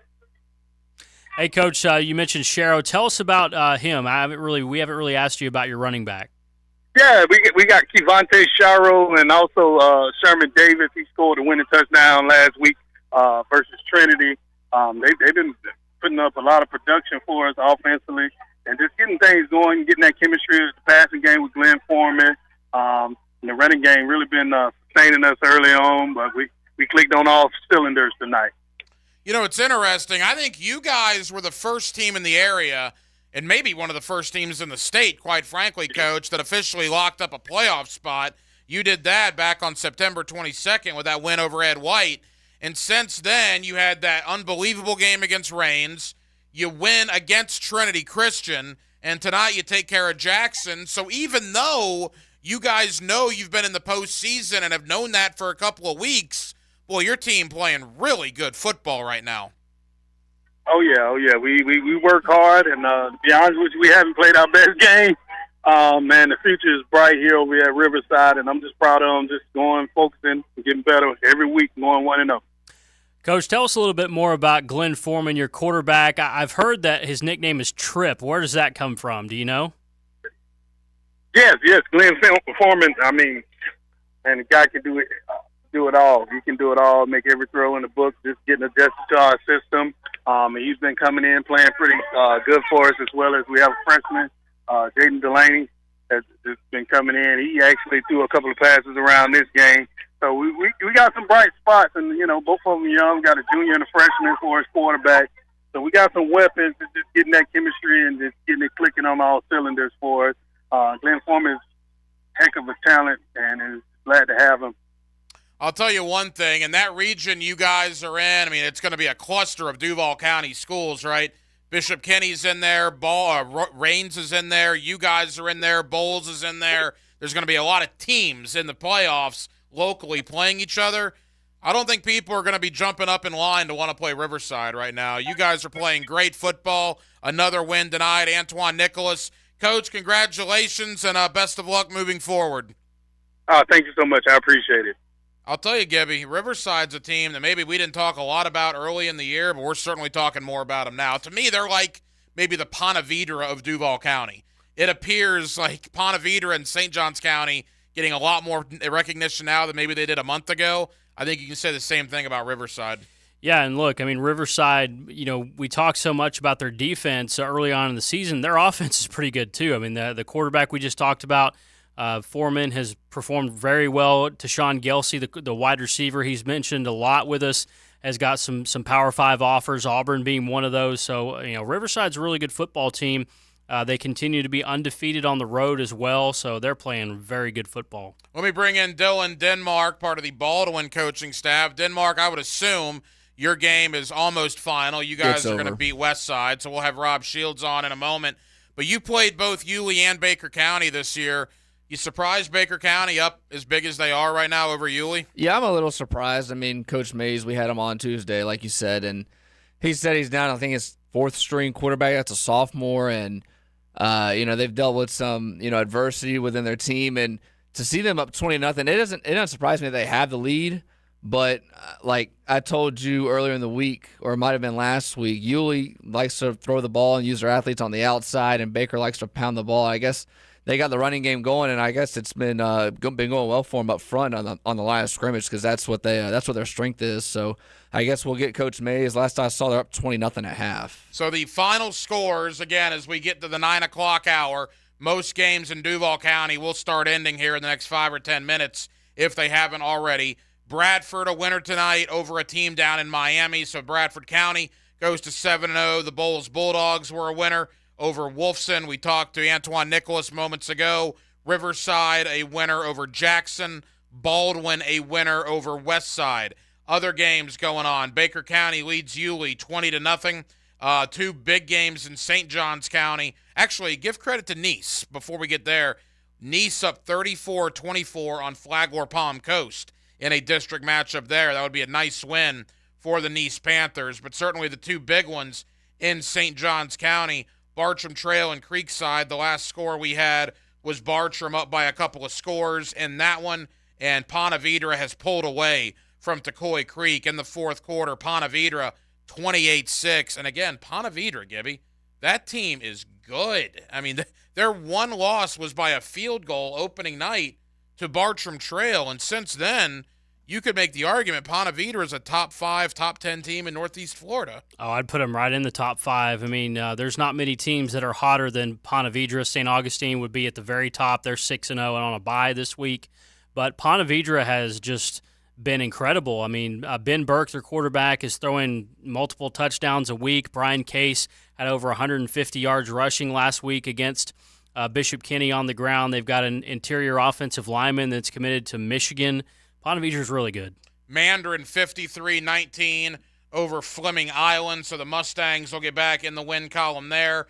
Hey, Coach, you mentioned Charo. Tell us about him. We haven't really asked you about your running back. Yeah, we got Kevontae Charo and also Sherman Davis. He scored a winning touchdown last week versus Trinity. They've been putting up a lot of production for us offensively and just getting things going, getting that chemistry of the passing game with Glenn Foreman. And the running game really been sustaining us early on, but we clicked on all cylinders tonight. You know, it's interesting. I think you guys were the first team in the area, and maybe one of the first teams in the state, quite frankly, Coach, that officially locked up a playoff spot. You did that back on September 22nd with that win over Ed White. And since then, you had that unbelievable game against Raines. You win against Trinity Christian, and tonight you take care of Jackson. So even though you guys know you've been in the postseason and have known that for a couple of weeks, boy, your team playing really good football right now. Oh yeah. We work hard, and to be honest with you, we haven't played our best game. Man, the future is bright here over at Riverside, and I'm just proud of them, just going, focusing, and getting better every week, going 1-0. Coach, tell us a little bit more about Glenn Foreman, your quarterback. I've heard that his nickname is Trip. Where does that come from? Do you know? Yes, Glenn Foreman. I mean, and the guy can do it all. He can do it all, make every throw in the book, just getting adjusted to our system. And he's been coming in, playing pretty good for us, as well as we have a freshman, Jaden Delaney, that's been coming in. He actually threw a couple of passes around this game. So we got some bright spots, and, you know, both of them young. Got a junior and a freshman for his quarterback. So we got some weapons, just getting that chemistry and just getting it clicking on all cylinders for us. Glenn Foreman is a heck of a talent, and is glad to have him. I'll tell you one thing, in that region you guys are in, I mean, it's going to be a cluster of Duval County schools, right? Bishop Kenny's in there, Raines is in there, you guys are in there, Bowles is in there. There's going to be a lot of teams in the playoffs locally playing each other. I don't think people are going to be jumping up in line to want to play Riverside right now. You guys are playing great football. Another win tonight, Antoine Nicholas. Coach, congratulations, and best of luck moving forward. Thank you so much. I appreciate it. I'll tell you, Gibby, Riverside's a team that maybe we didn't talk a lot about early in the year, but we're certainly talking more about them now. To me, they're like maybe the Ponte Vedra of Duval County. It appears like Ponte Vedra and St. Johns County getting a lot more recognition now than maybe they did a month ago. I think you can say the same thing about Riverside. Yeah, and look, I mean, Riverside, you know, we talk so much about their defense early on in the season. Their offense is pretty good, too. I mean, the quarterback we just talked about, Foreman, has performed very well. Tayshawn Gelsey, the wide receiver he's mentioned a lot with us, has got some Power 5 offers, Auburn being one of those. So, you know, Riverside's a really good football team. They continue to be undefeated on the road as well, so they're playing very good football. Let me bring in Dylan Denmark, part of the Baldwin coaching staff. Denmark, I would assume your game is almost final. You guys are going to beat Westside, so we'll have Rob Shields on in a moment. But you played both Yulee and Baker County this year. You surprised Baker County up as big as they are right now over Yulee? Yeah, I'm a little surprised. I mean, Coach Mays, we had him on Tuesday, like you said, and he said he's down, I think, his fourth-string quarterback. That's a sophomore, and you know, they've dealt with some, you know, adversity within their team, and to see them up 20-0, it doesn't surprise me that they have the lead. But like I told you earlier in the week, or it might have been last week, Yulee likes to throw the ball and use their athletes on the outside, and Baker likes to pound the ball. I guess they got the running game going, and I guess it's been going well for them up front on the line of scrimmage, because that's what their strength is. So I guess we'll get Coach Mays. Last I saw, they're up 20-0 at half. So the final scores, again, as we get to the 9 o'clock hour, most games in Duval County will start ending here in the next 5 or 10 minutes if they haven't already. Bradford, a winner tonight over a team down in Miami, so Bradford County goes to 7-0. The Bowles Bulldogs were a winner over Wolfson. We talked to Antoine Nicholas moments ago. Riverside, a winner over Jackson. Baldwin, a winner over Westside. Other games going on. Baker County leads Yulee 20-0. Two big games in St. Johns County. Actually, give credit to Nice before we get there. Nice up 34-24 on Flagler Palm Coast in a district matchup there. That would be a nice win for the Nice Panthers. But certainly the two big ones in St. Johns County, Bartram Trail and Creekside. The last score we had was Bartram up by a couple of scores in that one, and Ponte Vedra has pulled away from Tocoi Creek in the fourth quarter. Ponte Vedra 28-6. And again, Ponte Vedra, Gibby, that team is good. I mean, their one loss was by a field goal opening night to Bartram Trail, and since then, you could make the argument Ponte Vedra is a top 5, top 10 team in Northeast Florida. Oh, I'd put them right in the top 5. I mean, there's not many teams that are hotter than Ponte Vedra. St. Augustine would be at the very top. They're 6-0 and on a bye this week. But Ponte Vedra has just been incredible. I mean, Ben Burke, their quarterback, is throwing multiple touchdowns a week. Brian Case had over 150 yards rushing last week against Bishop Kenny on the ground. They've got an interior offensive lineman that's committed to Michigan. Ponte Vedra is really good. Mandarin 53-19 over Fleming Island, so the Mustangs will get back in the win column there.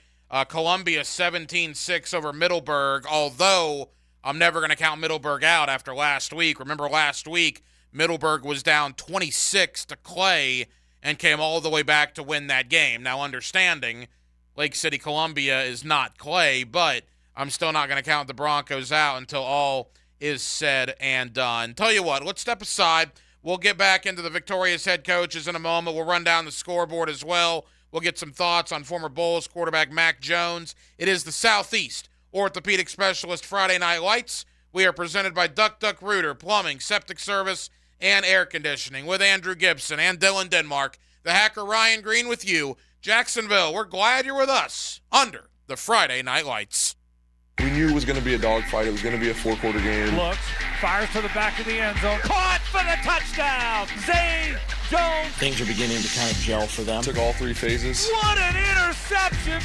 Columbia 17-6 over Middleburg, although I'm never going to count Middleburg out after last week. Remember last week, Middleburg was down 26 to Clay and came all the way back to win that game. Now, understanding Lake City Columbia is not Clay, but I'm still not going to count the Broncos out until all is said and done. Tell you what, let's step aside. We'll get back into the victorious head coaches in a moment. We'll run down the scoreboard as well. We'll get some thoughts on former Bulls quarterback Mac Jones. It is the Southeast Orthopedic Specialist Friday Night Lights. We are presented by Duck Duck Rooter, Plumbing, Septic Service, and Air Conditioning with Andrew Gibson and Dylan Denmark. The Hacker Ryan Green with you. Jacksonville, we're glad you're with us under the Friday Night Lights. We knew it was going to be a dogfight. It was going to be a 4-quarter game. Looks, fires to the back of the end zone. Caught for the touchdown! Zay Jones! Things are beginning to kind of gel for them. Took all 3 phases. What an interception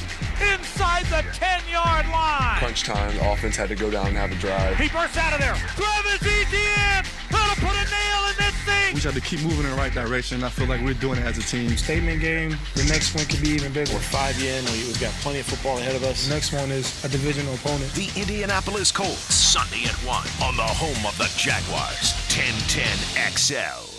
inside the 10-yard line! Crunch time. The offense had to go down and have a drive. He bursts out of there. Travis Etienne! Gonna put a nail in this thing! We just have to keep moving in the right direction. I feel like we're doing it as a team. Statement game. The next one could be even bigger. We're 5 in. We've got plenty of football ahead of us. The next one is a divisional opponent. The Indianapolis Colts, Sunday at 1 on the home of the Jaguars, 1010XL.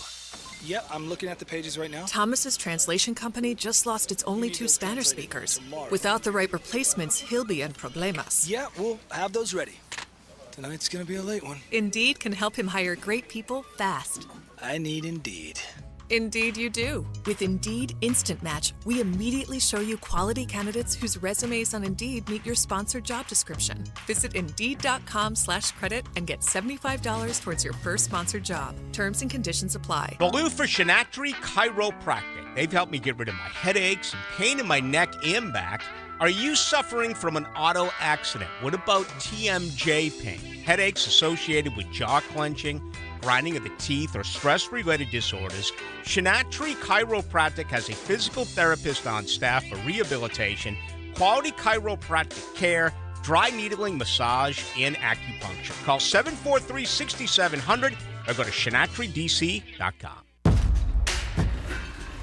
Yep, I'm looking at the pages right now. Thomas's Translation Company just lost its only 2 Spanish speakers. Without the right replacements, he'll be in problemas. Yeah, we'll have those ready. Tonight's gonna be a late one. Indeed can help him hire great people fast. I need Indeed. Indeed you do. With Indeed Instant Match, we immediately show you quality candidates whose resumes on Indeed meet your sponsored job description. Visit Indeed.com/credit and get $75 towards your first sponsored job. Terms and conditions apply. Baloo for Shinatri Chiropractic. They've helped me get rid of my headaches and pain in my neck and back. Are you suffering from an auto accident? What about TMJ pain? Headaches associated with jaw clenching, grinding of the teeth, or stress-related disorders? Shinatri Chiropractic has a physical therapist on staff for rehabilitation, quality chiropractic care, dry needling, massage, and acupuncture. Call 743-6700 or go to ShinatriDC.com.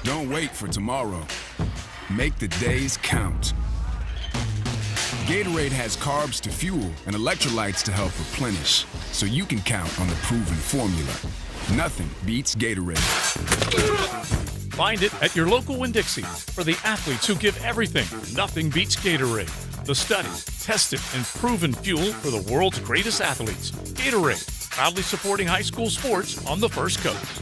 Don't wait for tomorrow. Make the days count. Gatorade has carbs to fuel and electrolytes to help replenish, so you can count on the proven formula. Nothing beats Gatorade. Find it at your local Winn-Dixie. For the athletes who give everything, nothing beats Gatorade. The studied, tested, and proven fuel for the world's greatest athletes. Gatorade, proudly supporting high school sports on the First Coast.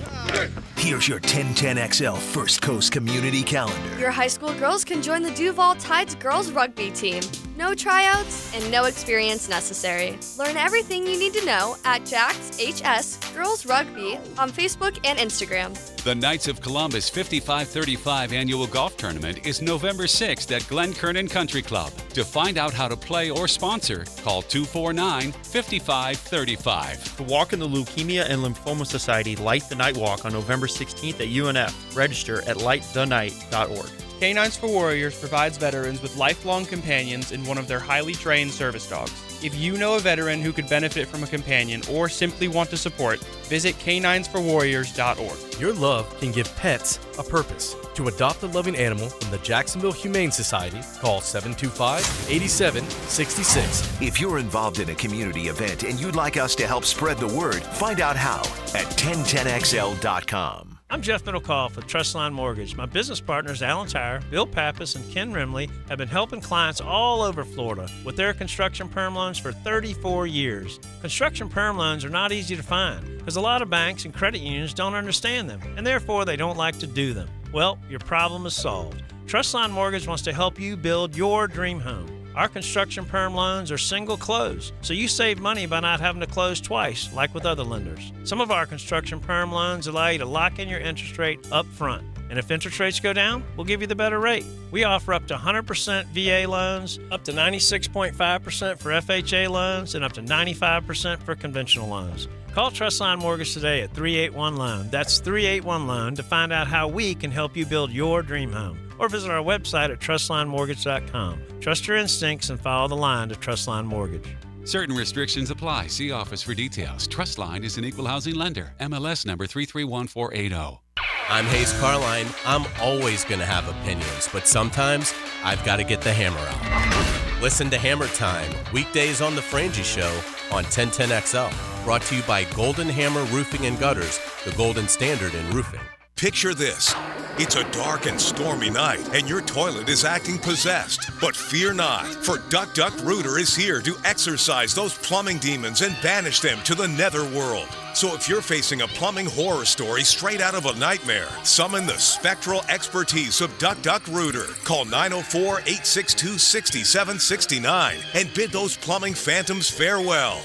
Here's your 1010XL First Coast Community Calendar. Your high school girls can join the Duval Tides girls rugby team. No tryouts and no experience necessary. Learn everything you need to know at Jack's HS Girls Rugby on Facebook and Instagram. The Knights of Columbus 5535 Annual Golf Tournament is November 6th at Glen Kernan Country Club. To find out how to play or sponsor, call 249-5535. The Walk in the Leukemia and Lymphoma Society Light the Night Walk on November 16th at UNF. Register at lightthenight.org. Canines for Warriors provides veterans with lifelong companions in one of their highly trained service dogs. If you know a veteran who could benefit from a companion or simply want to support, visit caninesforwarriors.org. Your love can give pets a purpose. To adopt a loving animal from the Jacksonville Humane Society, call 725-8766. If you're involved in a community event and you'd like us to help spread the word, find out how at 1010XL.com. I'm Jeff Middlecoff with Trustline Mortgage. My business partners, Alan Tyre, Bill Pappas, and Ken Rimley, have been helping clients all over Florida with their construction perm loans for 34 years. Construction perm loans are not easy to find because a lot of banks and credit unions don't understand them, and therefore they don't like to do them. Well, your problem is solved. Trustline Mortgage wants to help you build your dream home. Our construction perm loans are single close, so you save money by not having to close twice, like with other lenders. Some of our construction perm loans allow you to lock in your interest rate up front. And if interest rates go down, we'll give you the better rate. We offer up to 100% VA loans, up to 96.5% for FHA loans, and up to 95% for conventional loans. Call Trustline Mortgage today at 381-LOAN. That's 381-LOAN to find out how we can help you build your dream home. Or visit our website at trustlinemortgage.com. Trust your instincts and follow the line to Trustline Mortgage. Certain restrictions apply. See office for details. Trustline is an equal housing lender. MLS number 331480. I'm Hayes Carline. I'm always going to have opinions, but sometimes I've got to get the hammer out. Listen to Hammer Time, weekdays on The Frangie Show on 1010XL. Brought to you by Golden Hammer Roofing and Gutters, the golden standard in roofing. Picture this. It's a dark and stormy night, and your toilet is acting possessed. But fear not, for Duck Duck Rooter is here to exorcise those plumbing demons and banish them to the netherworld. So if you're facing a plumbing horror story straight out of a nightmare, summon the spectral expertise of Duck Duck Rooter. Call 904-862-6769 and bid those plumbing phantoms farewell.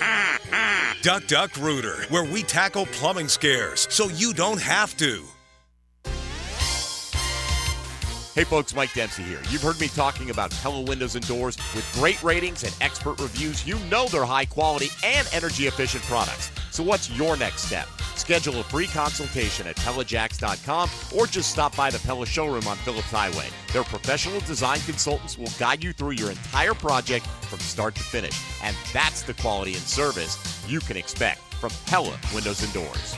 Duck Duck Rooter, where we tackle plumbing scares so you don't have to. Hey folks, Mike Dempsey here. You've heard me talking about Pella Windows and Doors. With great ratings and expert reviews, you know they're high quality and energy efficient products. So what's your next step? Schedule a free consultation at PellaJacks.com or just stop by the Pella showroom on Phillips Highway. Their professional design consultants will guide you through your entire project from start to finish. And that's the quality and service you can expect from Pella Windows and Doors.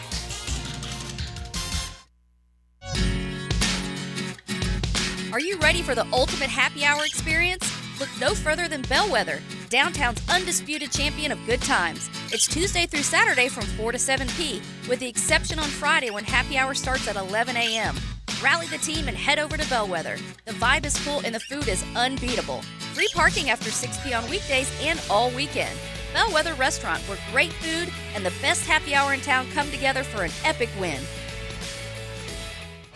Are you ready for the ultimate happy hour experience? Look no further than Bellwether, downtown's undisputed champion of good times. It's Tuesday through Saturday from 4 to 7 p, with the exception on Friday when happy hour starts at 11 a.m. Rally the team and head over to Bellwether. The vibe is full and the food is unbeatable. Free parking after 6 p on weekdays and all weekend. Bellwether Restaurant, where great food and the best happy hour in town come together for an epic win.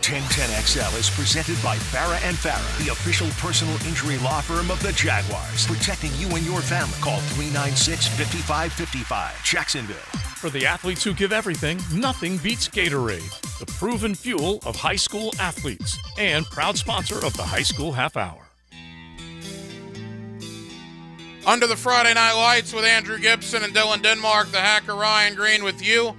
1010XL is presented by Farah and Farah, the official personal injury law firm of the Jaguars, protecting you and your family. Call 396-5555, Jacksonville. For the athletes who give everything, nothing beats Gatorade, the proven fuel of high school athletes, and proud sponsor of the High School Half Hour. Under the Friday Night Lights with Andrew Gibson and Dylan Denmark, the hacker Ryan Green with you.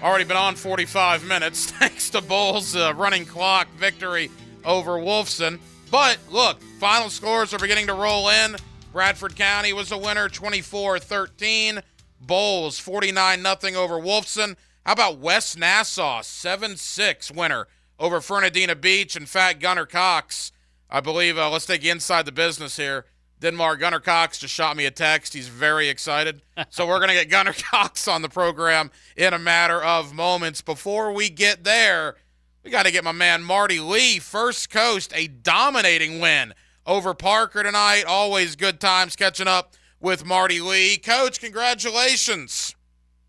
Already been on 45 minutes, thanks to Bulls' running clock victory over Wolfson. But, look, final scores are beginning to roll in. Bradford County was a winner, 24-13. Bulls, 49-0 over Wolfson. How about West Nassau, 7-6 winner over Fernandina Beach. In fact, Gunnar Cox, I believe, let's take you inside the business here. Denmark, Gunnar Cox just shot me a text. He's very excited. So we're going to get Gunnar Cox on the program in a matter of moments. Before we get there, we got to get my man Marty Lee, First Coast, a dominating win over Parker tonight. Always good times catching up with Marty Lee. Coach, congratulations.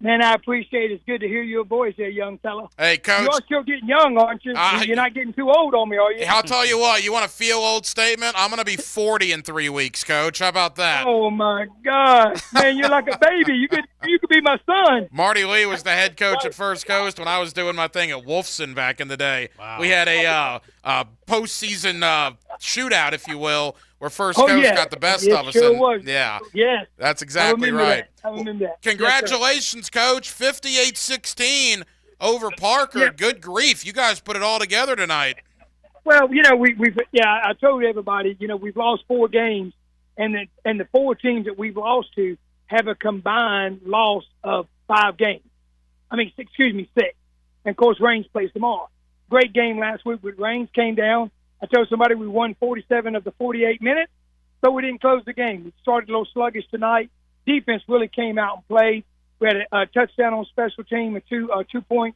Man, I appreciate it. It's good to hear your voice there, young fella. Hey, Coach. You're still getting young, aren't you? You're not getting too old on me, are you? I'll tell you what. You want a feel-old statement? I'm going to be 40 in 3 weeks, Coach. How about that? Oh, my God. Man, you're like a baby. You could be my son. Marty Lee was the head coach at First Coast when I was doing my thing at Wolfson back in the day. Wow. We had a postseason shootout, if you will, where First Coast got the best of us. Sure was. Yeah. Yes. That's exactly right. I remember that. Congratulations, Coach. 58-16 over Parker. Yeah. Good grief. You guys put it all together tonight. Well, I told everybody, we've lost 4 games, and the 4 teams that we've lost to have a combined loss of 5 games. 6. And, of course, Reigns plays tomorrow. Great game last week with Reigns. Came down. I told somebody we won 47 of the 48 minutes, so we didn't close the game. We started a little sluggish tonight. Defense really came out and played. We had a touchdown on special team, a two-point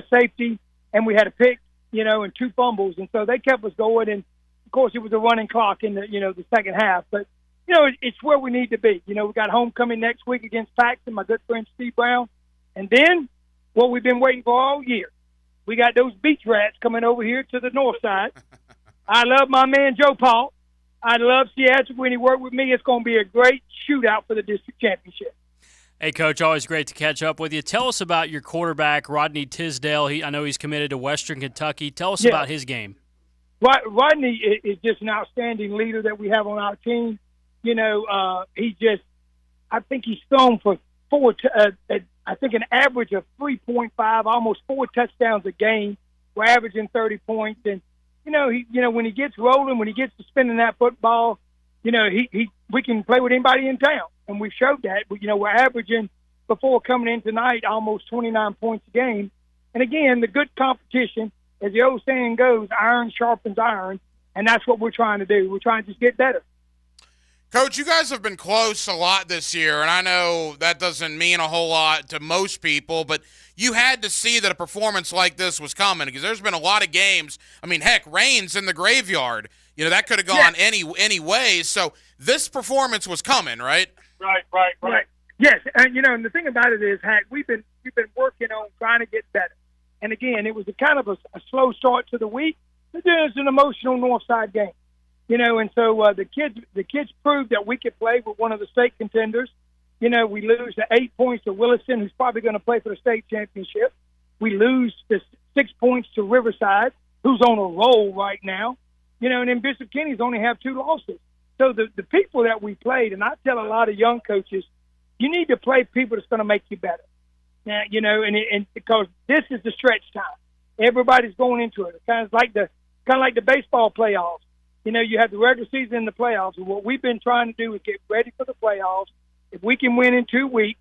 safety, and we had a pick, and 2 fumbles. And so they kept us going. And, of course, it was a running clock in the second half. But, it's where we need to be. We got homecoming next week against Paxton, my good friend Steve Brown. And then what we've been waiting for all year, we got those beach rats coming over here to the north side. I love my man Joe Paul. I love Seattle when he worked with me. It's going to be a great shootout for the district championship. Hey, Coach, always great to catch up with you. Tell us about your quarterback, Rodney Tisdale. I know he's committed to Western Kentucky. Tell us about his game. Rodney is just an outstanding leader that we have on our team. I think he's thrown for an average of 3.5, almost 4 touchdowns a game. We're averaging 30 points. And, when he gets rolling, when he gets to spinning that football, we can play with anybody in town. And we've showed that. We're averaging, before coming in tonight, almost 29 points a game. And, again, the good competition, as the old saying goes, iron sharpens iron, and that's what we're trying to do. We're trying to just get better. Coach, you guys have been close a lot this year, and I know that doesn't mean a whole lot to most people, but you had to see that a performance like this was coming because there's been a lot of games. I mean, heck, rain's in the graveyard. That could have gone any way. So this performance was coming, right? Right. Yes, and and the thing about it is, Hack, we've been working on trying to get better. And again, it was a kind of a slow start to the week. But then it's an emotional Northside game. And so the kids proved that we could play with one of the state contenders. We lose the 8 points to Williston, who's probably going to play for the state championship. We lose the 6 points to Riverside, who's on a roll right now. And then Bishop Kenny's only have 2 losses. So the people that we played, and I tell a lot of young coaches, you need to play people that's going to make you better. Now, and because this is the stretch time. Everybody's going into it. It's kind of like the baseball playoffs. You have the regular season and the playoffs. And what we've been trying to do is get ready for the playoffs. If we can win in 2 weeks,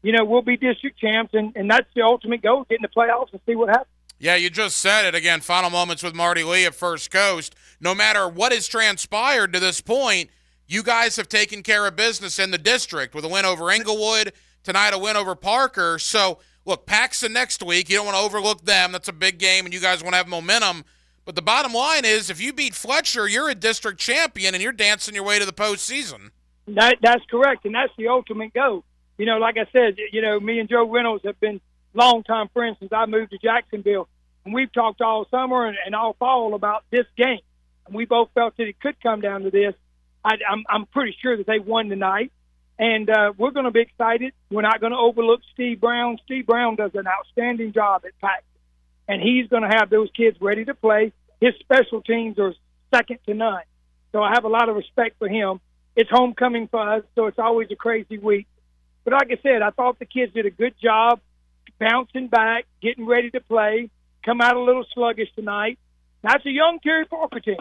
we'll be district champs, and that's the ultimate goal, get in the playoffs and see what happens. Yeah, you just said it. Again, final moments with Marty Lee at First Coast. No matter what has transpired to this point, you guys have taken care of business in the district with a win over Englewood, tonight a win over Parker. So, look, Paxton next week, you don't want to overlook them. That's a big game, and you guys want to have momentum. But the bottom line is, if you beat Fletcher, you're a district champion, and you're dancing your way to the postseason. That's correct, and that's the ultimate goal. Like I said, me and Joe Reynolds have been longtime friends since I moved to Jacksonville, and we've talked all summer and all fall about this game. And we both felt that it could come down to this. I'm pretty sure that they won tonight, and we're going to be excited. We're not going to overlook Steve Brown. Steve Brown does an outstanding job at Paxton. And he's going to have those kids ready to play. His special teams are second to none. So I have a lot of respect for him. It's homecoming for us, so it's always a crazy week. But like I said, I thought the kids did a good job bouncing back, getting ready to play, come out a little sluggish tonight. That's a young Terry Parker team,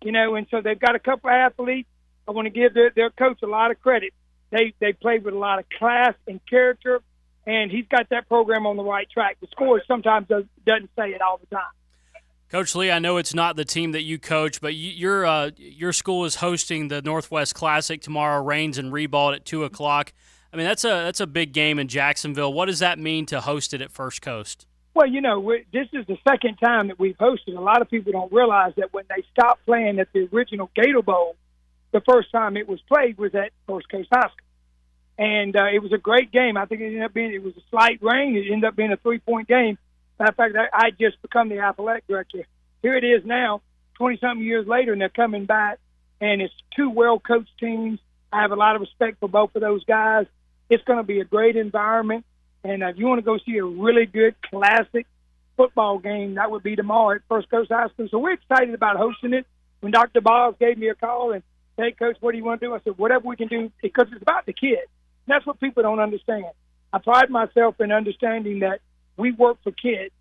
and so they've got a couple of athletes. I want to give their coach a lot of credit. They played with a lot of class and character, and he's got that program on the right track. The score sometimes doesn't say it all the time. Coach Lee, I know it's not the team that you coach, but your school is hosting the Northwest Classic tomorrow, Rains and Reball at 2 o'clock. I mean, that's a big game in Jacksonville. What does that mean to host it at First Coast? Well, this is the second time that we've hosted. A lot of people don't realize that when they stopped playing at the original Gator Bowl, the first time it was played was at First Coast High School. And it was a great game. I think it was a slight rain. It ended up being a 3-point game. Matter of fact, I just become the athletic director. Here it is now, 20-something years later, and they're coming back. And it's 2 well-coached teams. I have a lot of respect for both of those guys. It's going to be a great environment. And if you want to go see a really good classic football game, that would be tomorrow at First Coast High School. So we're excited about hosting it. When Dr. Boggs gave me a call and said, "Hey, Coach, what do you want to do?" I said, whatever we can do, because it's about the kids. That's what people don't understand. I pride myself in understanding that we work for kids.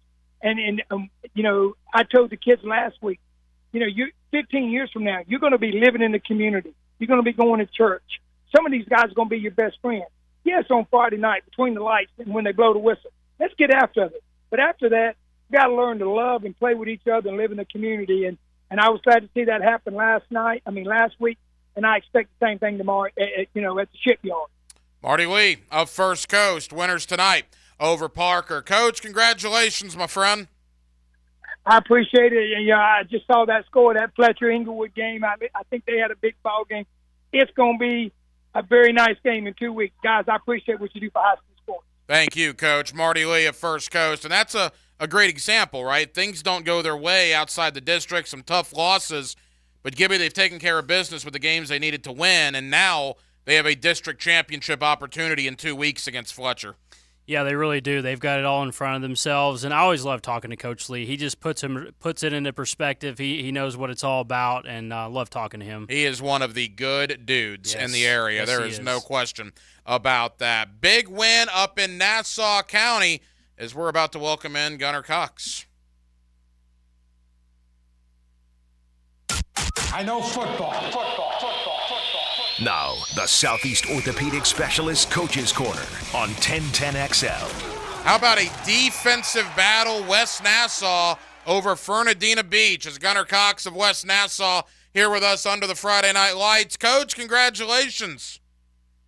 And I told the kids last week, you 15 years from now, you're going to be living in the community. You're going to be going to church. Some of these guys are going to be your best friends. Yes, on Friday night between the lights and when they blow the whistle. Let's get after it. But after that, you got to learn to love and play with each other and live in the community. And I was glad to see that happen last week, and I expect the same thing tomorrow at the Shipyard. Marty Lee of First Coast, winners tonight over Parker. Coach, congratulations, my friend. I appreciate it. And, I just saw that score, that Fletcher Inglewood game. I think they had a big ball game. It's going to be a very nice game in 2 weeks. Guys, I appreciate what you do for high school sports. Thank you, Coach. Marty Lee of First Coast. And that's a great example, right? Things don't go their way outside the district, some tough losses. But Gibby, they've taken care of business with the games they needed to win, and now they have a district championship opportunity in 2 weeks against Fletcher. Yeah, they really do. They've got it all in front of themselves, and I always love talking to Coach Lee. He just puts it into perspective. He knows what it's all about, and I love talking to him. He is one of the good dudes in the area. Yes, there is no question about that. Big win up in Nassau County as we're about to welcome in Gunnar Cox. I know football. Now, the Southeast Orthopedic Specialist Coaches Corner on 1010XL. How about a defensive battle, West Nassau over Fernandina Beach, as Gunnar Cox of West Nassau here with us under the Friday Night Lights. Coach, congratulations.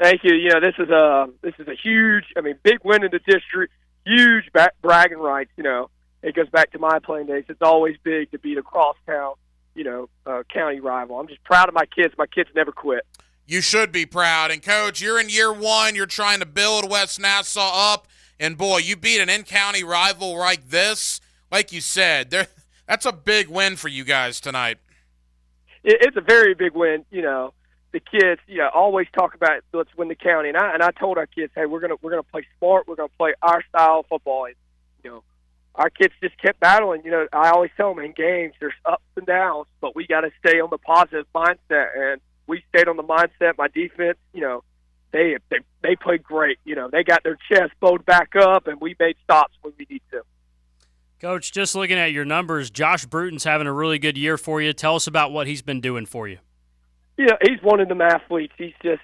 Thank you. This is a huge, big win in the district, huge bragging rights. It goes back to my playing days. It's always big to beat a crosstown, county rival. I'm just proud of my kids. My kids never quit. You should be proud. And, Coach, you're in year one. You're trying to build West Nassau up. And, boy, you beat an in-county rival like this. Like you said, that's a big win for you guys tonight. It's a very big win. The kids, always talk about let's win the county. And I told our kids, hey, we're gonna play smart. We're gonna play our style of football. And, our kids just kept battling. I always tell them in games there's ups and downs, but we got to stay on the positive mindset. And we stayed on the mindset. My defense, they played great. They got their chest bowed back up, and we made stops when we need to. Coach, just looking at your numbers, Josh Bruton's having a really good year for you. Tell us about what he's been doing for you. Yeah, he's one of them athletes. He's just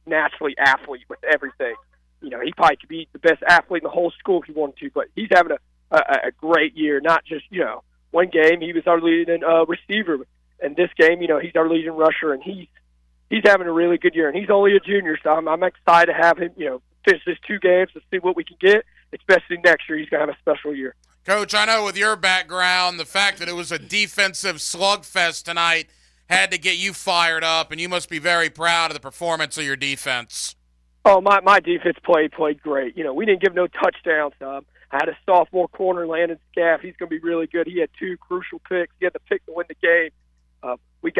naturally athlete with everything. He probably could be the best athlete in the whole school if he wanted to, but he's having a great year. Not just, one game he was our leading receiver, and this game, he's our leading rusher, and he's having a really good year. And he's only a junior, so I'm excited to have him, finish his 2 games and see what we can get, especially next year. He's going to have a special year. Coach, I know with your background, the fact that it was a defensive slugfest tonight had to get you fired up, and you must be very proud of the performance of your defense. Oh, my defense played great. We didn't give no touchdowns. I had a sophomore corner, Landon Scaff. He's going to be really good. He had 2 crucial picks. He had the pick to win the game. We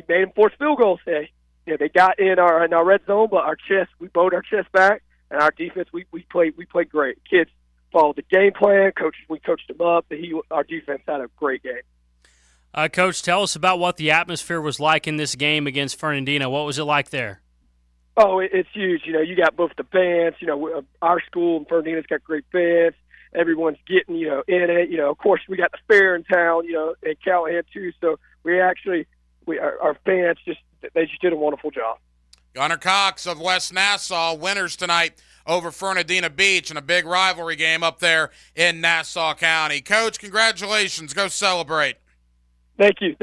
made him force field goals today. They got in our red zone, but we bowed our chest back, and our defense we played great. Kids followed the game plan. We coached them up. Our defense had a great game. Coach, tell us about what the atmosphere was like in this game against Fernandina. What was it like there? Oh, it's huge. You got both the bands. Our school and Fernandina's got great bands. Everyone's getting, in it. Of course, we got the fair in town, in Callahan too. So our fans they just did a wonderful job. Gunnar Cox of West Nassau, winners tonight over Fernandina Beach in a big rivalry game up there in Nassau County. Coach, congratulations. Go celebrate. Thank you.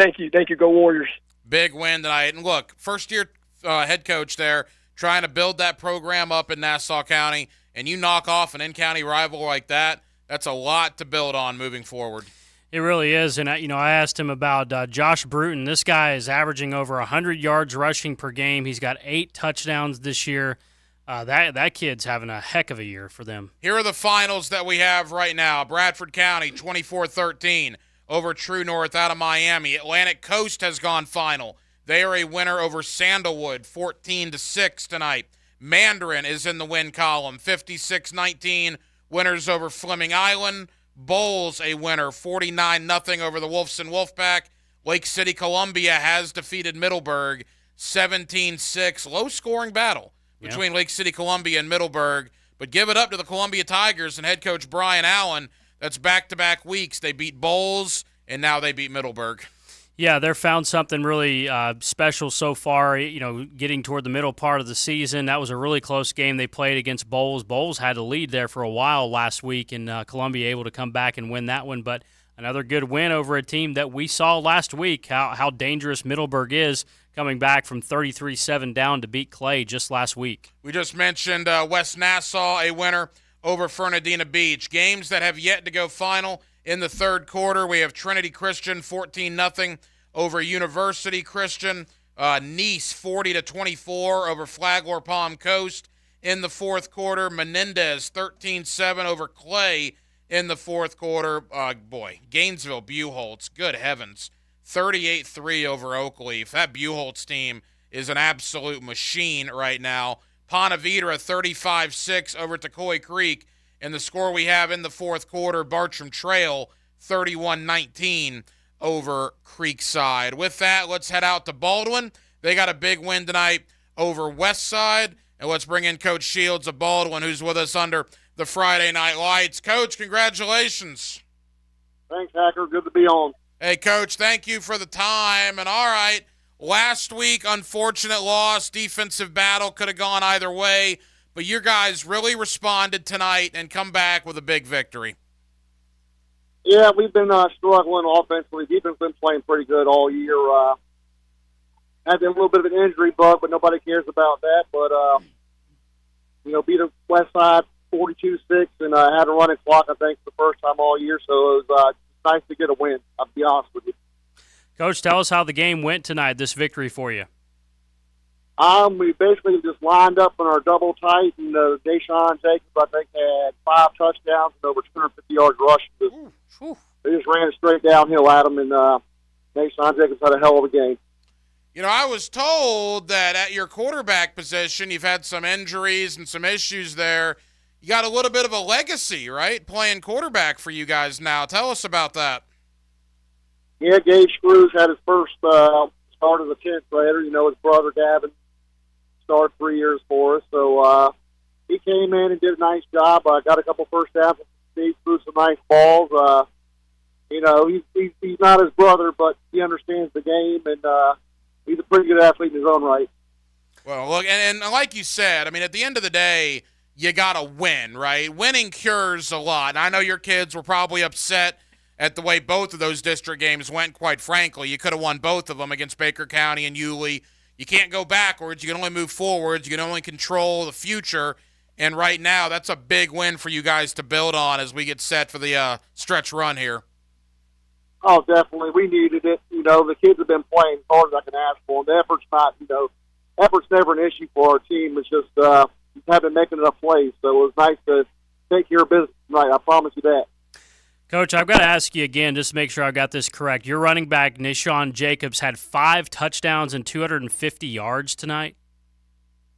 Go Warriors. Big win tonight. And look, first-year head coach there, trying to build that program up in Nassau County, and you knock off an in-county rival like that, that's a lot to build on moving forward. It really is, and I asked him about Josh Bruton. This guy is averaging over 100 yards rushing per game. He's got 8 touchdowns this year. That kid's having a heck of a year for them. Here are the finals that we have right now. Bradford County, 24-13 over True North out of Miami. Atlantic Coast has gone final. They are a winner over Sandalwood, 14-6 tonight. Mandarin is in the win column, 56-19, winners over Fleming Island. Bowles a winner, 49-0 over the Wolfson Wolfpack. Lake City Columbia has defeated Middleburg, 17-6. Low-scoring battle between Lake City Columbia and Middleburg. But give it up to the Columbia Tigers and head coach Brian Allen. That's back-to-back weeks. They beat Bowles, and now they beat Middleburg. Yeah, they've found something really special so far, getting toward the middle part of the season. That was a really close game they played against Bowles. Bowles had a lead there for a while last week, and Columbia able to come back and win that one. But another good win over a team that we saw last week, how dangerous Middleburg is, coming back from 33-7 down to beat Clay just last week. We just mentioned West Nassau, a winner over Fernandina Beach. Games that have yet to go final In the third quarter, we have Trinity Christian 14-0 over University Christian. Nice 40-24 over Flagler Palm Coast. In the fourth quarter, Menendez 13-7 over Clay. In the fourth quarter, Gainesville Buchholz, good heavens, 38-3 over Oakleaf. That Buchholz team is an absolute machine right now. Ponte Vedra 35-6 over Toccoa Creek. And the score we have in the fourth quarter, Bartram Trail 31-19 over Creekside. With that, let's head out to Baldwin. They got a big win tonight over Westside. And let's bring in Coach Shields of Baldwin, who's with us under the Friday Night Lights. Coach, congratulations. Thanks, Hacker. Good to be on. Hey, Coach, thank you for the time. And all right, last week, unfortunate loss, defensive battle, could have gone either way. But your guys really responded tonight and come back with a big victory. Yeah, we've been struggling offensively. Defense been playing pretty good all year. Had a little bit of an injury bug, but nobody cares about that. But, beat a West Side 42-6 and had a running clock, I think, for the first time all year. So it was nice to get a win, I'll be honest with you. Coach, tell us how the game went tonight, this victory for you. We basically just lined up in our double tight, and Deshaun Jacobs, I think, had 5 touchdowns and over 250 yards rushing. They just ran it straight downhill at him, and Deshaun Jacobs had a hell of a game. You know, I was told that at your quarterback position, you've had some injuries and some issues there. You got a little bit of a legacy, right, playing quarterback for you guys now. Tell us about that. Yeah, Gage Screws had his first start as a 10th grader. His brother Gavin started 3 years for us. So he came in and did a nice job. Got a couple first downs. He threw some nice balls. He's not his brother, but he understands the game, and he's a pretty good athlete in his own right. Well, look, and like you said, I mean, at the end of the day, you got to win, right? Winning cures a lot. And I know your kids were probably upset at the way both of those district games went, quite frankly. You could have won both of them against Baker County and Yulee. You can't go backwards. You can only move forwards. You can only control the future. And right now, that's a big win for you guys to build on as we get set for the stretch run here. Oh, definitely. We needed it. The kids have been playing as hard as I can ask for them. The effort's never an issue for our team. It's just haven't making enough plays. So it was nice to take care of business tonight. I promise you that. Coach, I've got to ask you again just to make sure I got this correct. Your running back, Deshaun Jacobs, had 5 touchdowns and 250 yards tonight?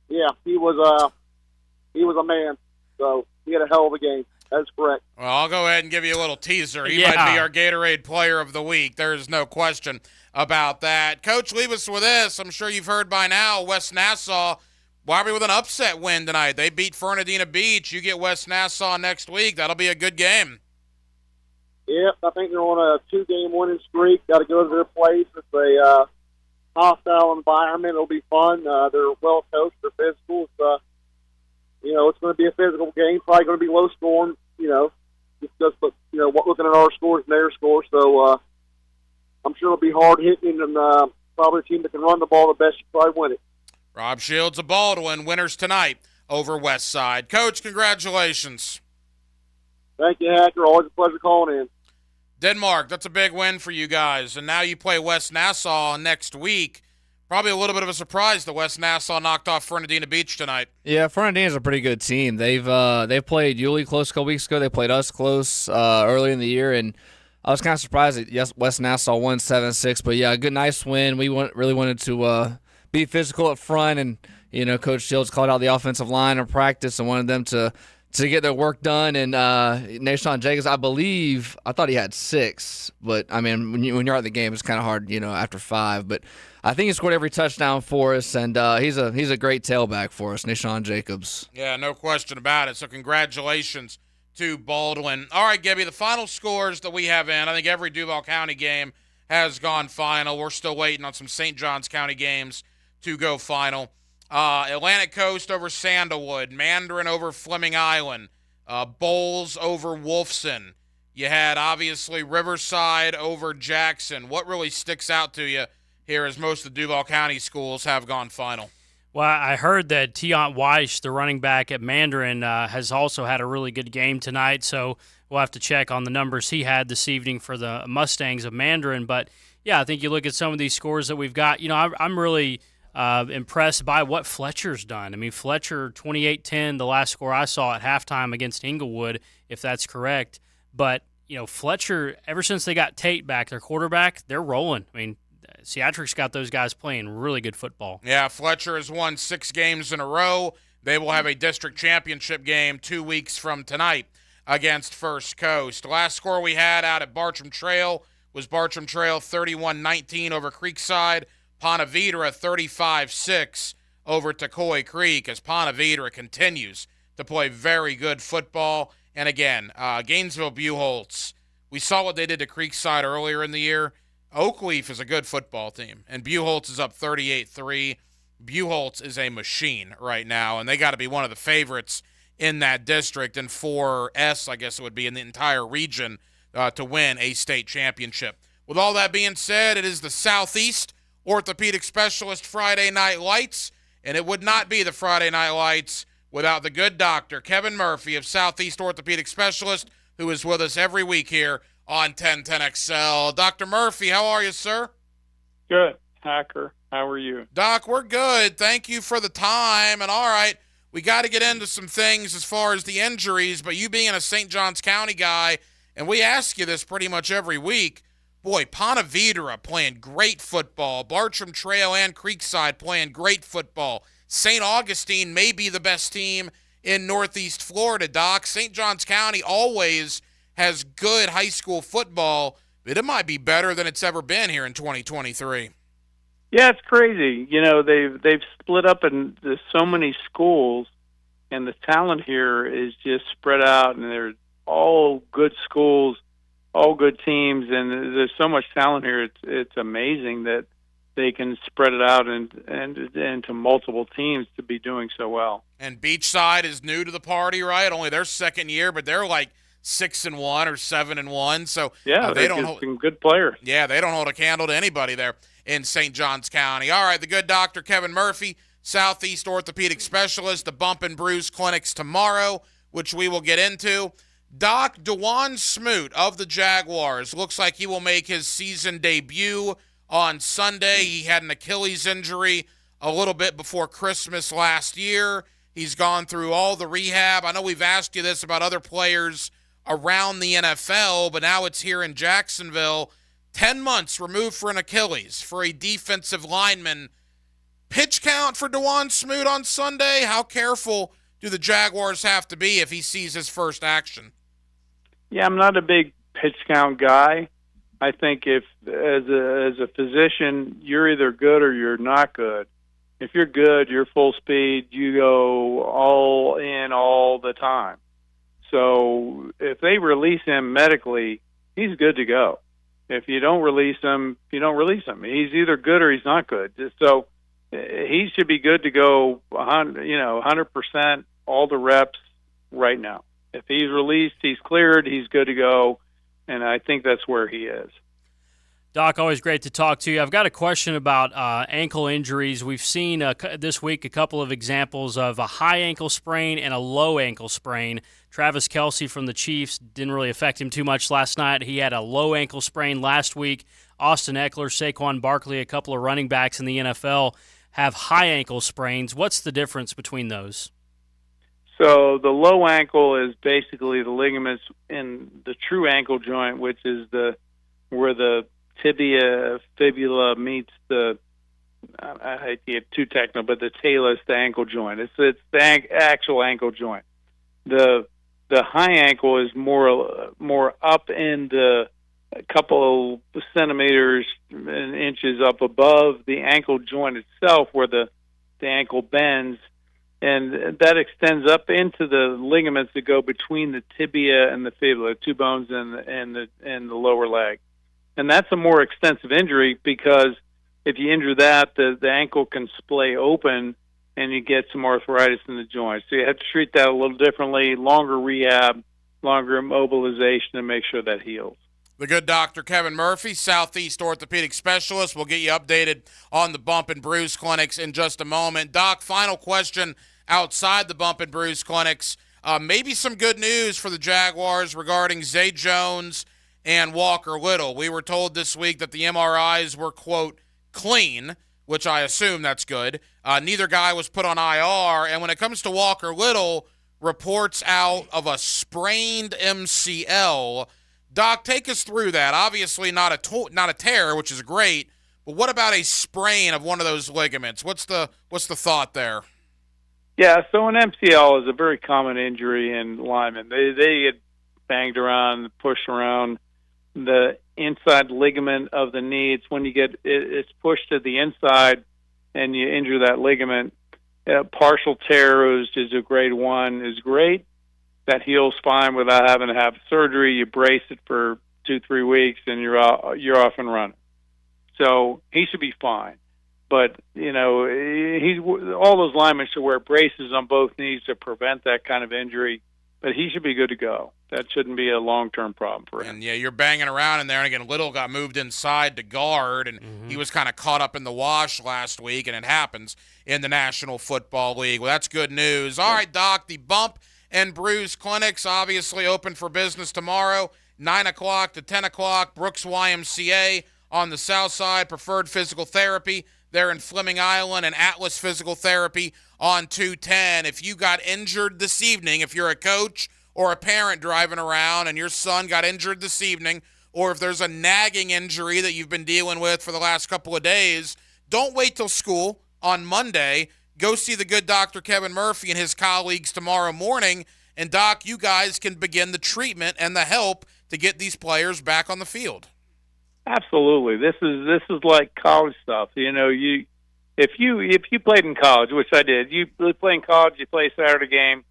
Yeah, he was a man. So he had a hell of a game. That's correct. Well, I'll go ahead and give you a little teaser. He might be our Gatorade Player of the Week. There's no question about that. Coach, leave us with this. I'm sure you've heard by now, West Nassau, Wobby with an upset win tonight. They beat Fernandina Beach. You get West Nassau next week. That'll be a good game. Yep, I think they're on a 2-game winning streak. Got to go to their place. It's a hostile environment. It'll be fun. They're well coached. They're physical. It's going to be a physical game. Probably going to be low scoring. Just looking at our scores and their scores. So I'm sure it'll be hard hitting, and probably a team that can run the ball the best. You probably win it. Rob Shields of Baldwin, winners tonight over West Side. Coach, congratulations. Thank you, Hacker. Always a pleasure calling in. Denmark, that's a big win for you guys. And now you play West Nassau next week. Probably a little bit of a surprise that West Nassau knocked off Fernandina Beach tonight. Yeah, Fernandina's a pretty good team. They've played Yulee close a couple weeks ago. They played us close early in the year, and I was kind of surprised that West Nassau won 7-6. But yeah, a good, nice win. We really wanted to be physical up front, and Coach Shields called out the offensive line in practice and wanted them to get their work done. And Deshaun Jacobs, I thought he had 6, but I mean when you're at the game, it's kind of hard, after 5. But I think he scored every touchdown for us, and he's a great tailback for us, Deshaun Jacobs. Yeah, no question about it. So congratulations to Baldwin. All right, Gibby, the final scores that we have in, I think every Duval County game has gone final. We're still waiting on some St. Johns County games to go final. Atlantic Coast over Sandalwood, Mandarin over Fleming Island, Bowles over Wolfson. You had, obviously, Riverside over Jackson. What really sticks out to you here as most of the Duval County schools have gone final? Well, I heard that Tiant Weish, the running back at Mandarin, has also had a really good game tonight, so we'll have to check on the numbers he had this evening for the Mustangs of Mandarin. But, yeah, I think you look at some of these scores that we've got. I'm really impressed by what Fletcher's done. I mean, Fletcher, 28-10, the last score I saw at halftime against Inglewood, if that's correct. But, Fletcher, ever since they got Tate back, their quarterback, they're rolling. I mean, Seatric's got those guys playing really good football. Yeah, Fletcher has won 6 games in a row. They will have a district championship game 2 weeks from tonight against First Coast. Last score we had out at Bartram Trail was Bartram Trail 31-19 over Creekside. Ponte Vedra 35-6 over Tocoi Creek as Ponte Vedra continues to play very good football. And again, Gainesville-Buchholz, we saw what they did to Creekside earlier in the year. Oakleaf is a good football team, and Buchholz is up 38-3. Buchholz is a machine right now, and they got to be one of the favorites in that district, and 4S, I guess it would be, in the entire region to win a state championship. With all that being said, it is the Southeast Orthopedic Specialist Friday Night Lights, and it would not be the Friday Night Lights without the good doctor, Kevin Murphy of Southeast Orthopedic Specialist, who is with us every week here on 1010XL. Dr. Murphy, how are you, sir? Good. Hacker, how are you? Doc, we're good. Thank you for the time. And all right, we got to get into some things as far as the injuries, but you being a St. Johns County guy, and we ask you this pretty much every week, boy, Ponte Vedra playing great football. Bartram Trail and Creekside playing great football. St. Augustine may be the best team in Northeast Florida, Doc. St. Johns County always has good high school football, but it might be better than it's ever been here in 2023. Yeah, it's crazy. They've split up into so many schools, and the talent here is just spread out, and they're all good schools, all good teams, and there's so much talent here. It's amazing that they can spread it out and into multiple teams to be doing so well. And Beachside is new to the party, right? Only their second year, but they're like 6-1 or 7-1. So yeah, they don't hold some good players. Yeah, they don't hold a candle to anybody there in St. Johns County. All right, the good doctor Kevin Murphy, Southeast Orthopedic Specialist, the Bump and Bruise Clinics tomorrow, which we will get into. Doc, DeJuan Smoot of the Jaguars looks like he will make his season debut on Sunday. He had an Achilles injury a little bit before Christmas last year. He's gone through all the rehab. I know we've asked you this about other players around the NFL, but now it's here in Jacksonville. 10 months removed for an Achilles for a defensive lineman. Pitch count for DeJuan Smoot on Sunday? How careful do the Jaguars have to be if he sees his first action? Yeah, I'm not a big pitch count guy. I think if, as a physician, you're either good or you're not good. If you're good, you're full speed, you go all in all the time. So if they release him medically, he's good to go. If you don't release him, you don't release him. He's either good or he's not good. So he should be good to go 100%, all the reps right now. If he's released, he's cleared, he's good to go, and I think that's where he is. Doc, always great to talk to you. I've got a question about ankle injuries. We've seen this week a couple of examples of a high ankle sprain and a low ankle sprain. Travis Kelce from the Chiefs didn't really affect him too much last night. He had a low ankle sprain last week. Austin Eckler, Saquon Barkley, a couple of running backs in the NFL have high ankle sprains. What's the difference between those? So the low ankle is basically the ligaments in the true ankle joint, which is where the tibia, fibula meets the, I hate to get too technical, but the talus, the ankle joint. It's the actual ankle joint. The high ankle is more up in the a couple of centimeters and inches up above the ankle joint itself, where the ankle bends, and that extends up into the ligaments that go between the tibia and the fibula, two bones and the lower leg. And that's a more extensive injury because if you injure that, the ankle can splay open and you get some arthritis in the joint. So you have to treat that a little differently, longer rehab, longer immobilization to make sure that heals. The good Dr. Kevin Murphy, Southeast Orthopedic Specialist. We'll get you updated on the Bump and Bruise Clinics in just a moment. Doc, final question outside the Bump and Bruise Clinics. Maybe some good news for the Jaguars regarding Zay Jones and Walker Little. We were told this week that the MRIs were, quote, clean, which I assume that's good. Neither guy was put on IR. And when it comes to Walker Little, reports out of a sprained MCL. Doc, take us through that. Obviously not a tear, which is great, but what about a sprain of one of those ligaments? What's the thought there? Yeah, so an MCL is a very common injury in linemen. They get banged around, pushed around. The inside ligament of the knee, it's when you get it's pushed to the inside and you injure that ligament. Partial tear is a grade 1, is great. That heals fine without having to have surgery. You brace it for 2-3 weeks, and you're off and running. So he should be fine. But all those linemen should wear braces on both knees to prevent that kind of injury. But he should be good to go. That shouldn't be a long-term problem for him. And yeah, you're banging around in there, and again, Little got moved inside to guard, and he was kind of caught up in the wash last week, and it happens in the National Football League. Well, that's good news. All right, Doc, the Bump and Bruise Clinics obviously open for business tomorrow, 9 o'clock to 10 o'clock. Brooks YMCA on the south side, Preferred Physical Therapy there in Fleming Island, and Atlas Physical Therapy on 210. If you got injured this evening, if you're a coach or a parent driving around and your son got injured this evening, or if there's a nagging injury that you've been dealing with for the last couple of days, don't wait till school on Monday. Go see the good Dr. Kevin Murphy and his colleagues tomorrow morning. And, Doc, you guys can begin the treatment and the help to get these players back on the field. Absolutely. This is like college stuff. If you played in college, which I did, you play in college, you play a Saturday game.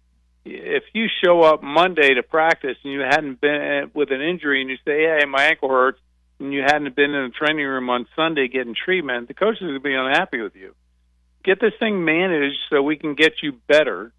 If you show up Monday to practice and you hadn't been with an injury and you say, hey, my ankle hurts, and you hadn't been in the training room on Sunday getting treatment, the coaches would be unhappy with you. Get this thing managed so we can get you better.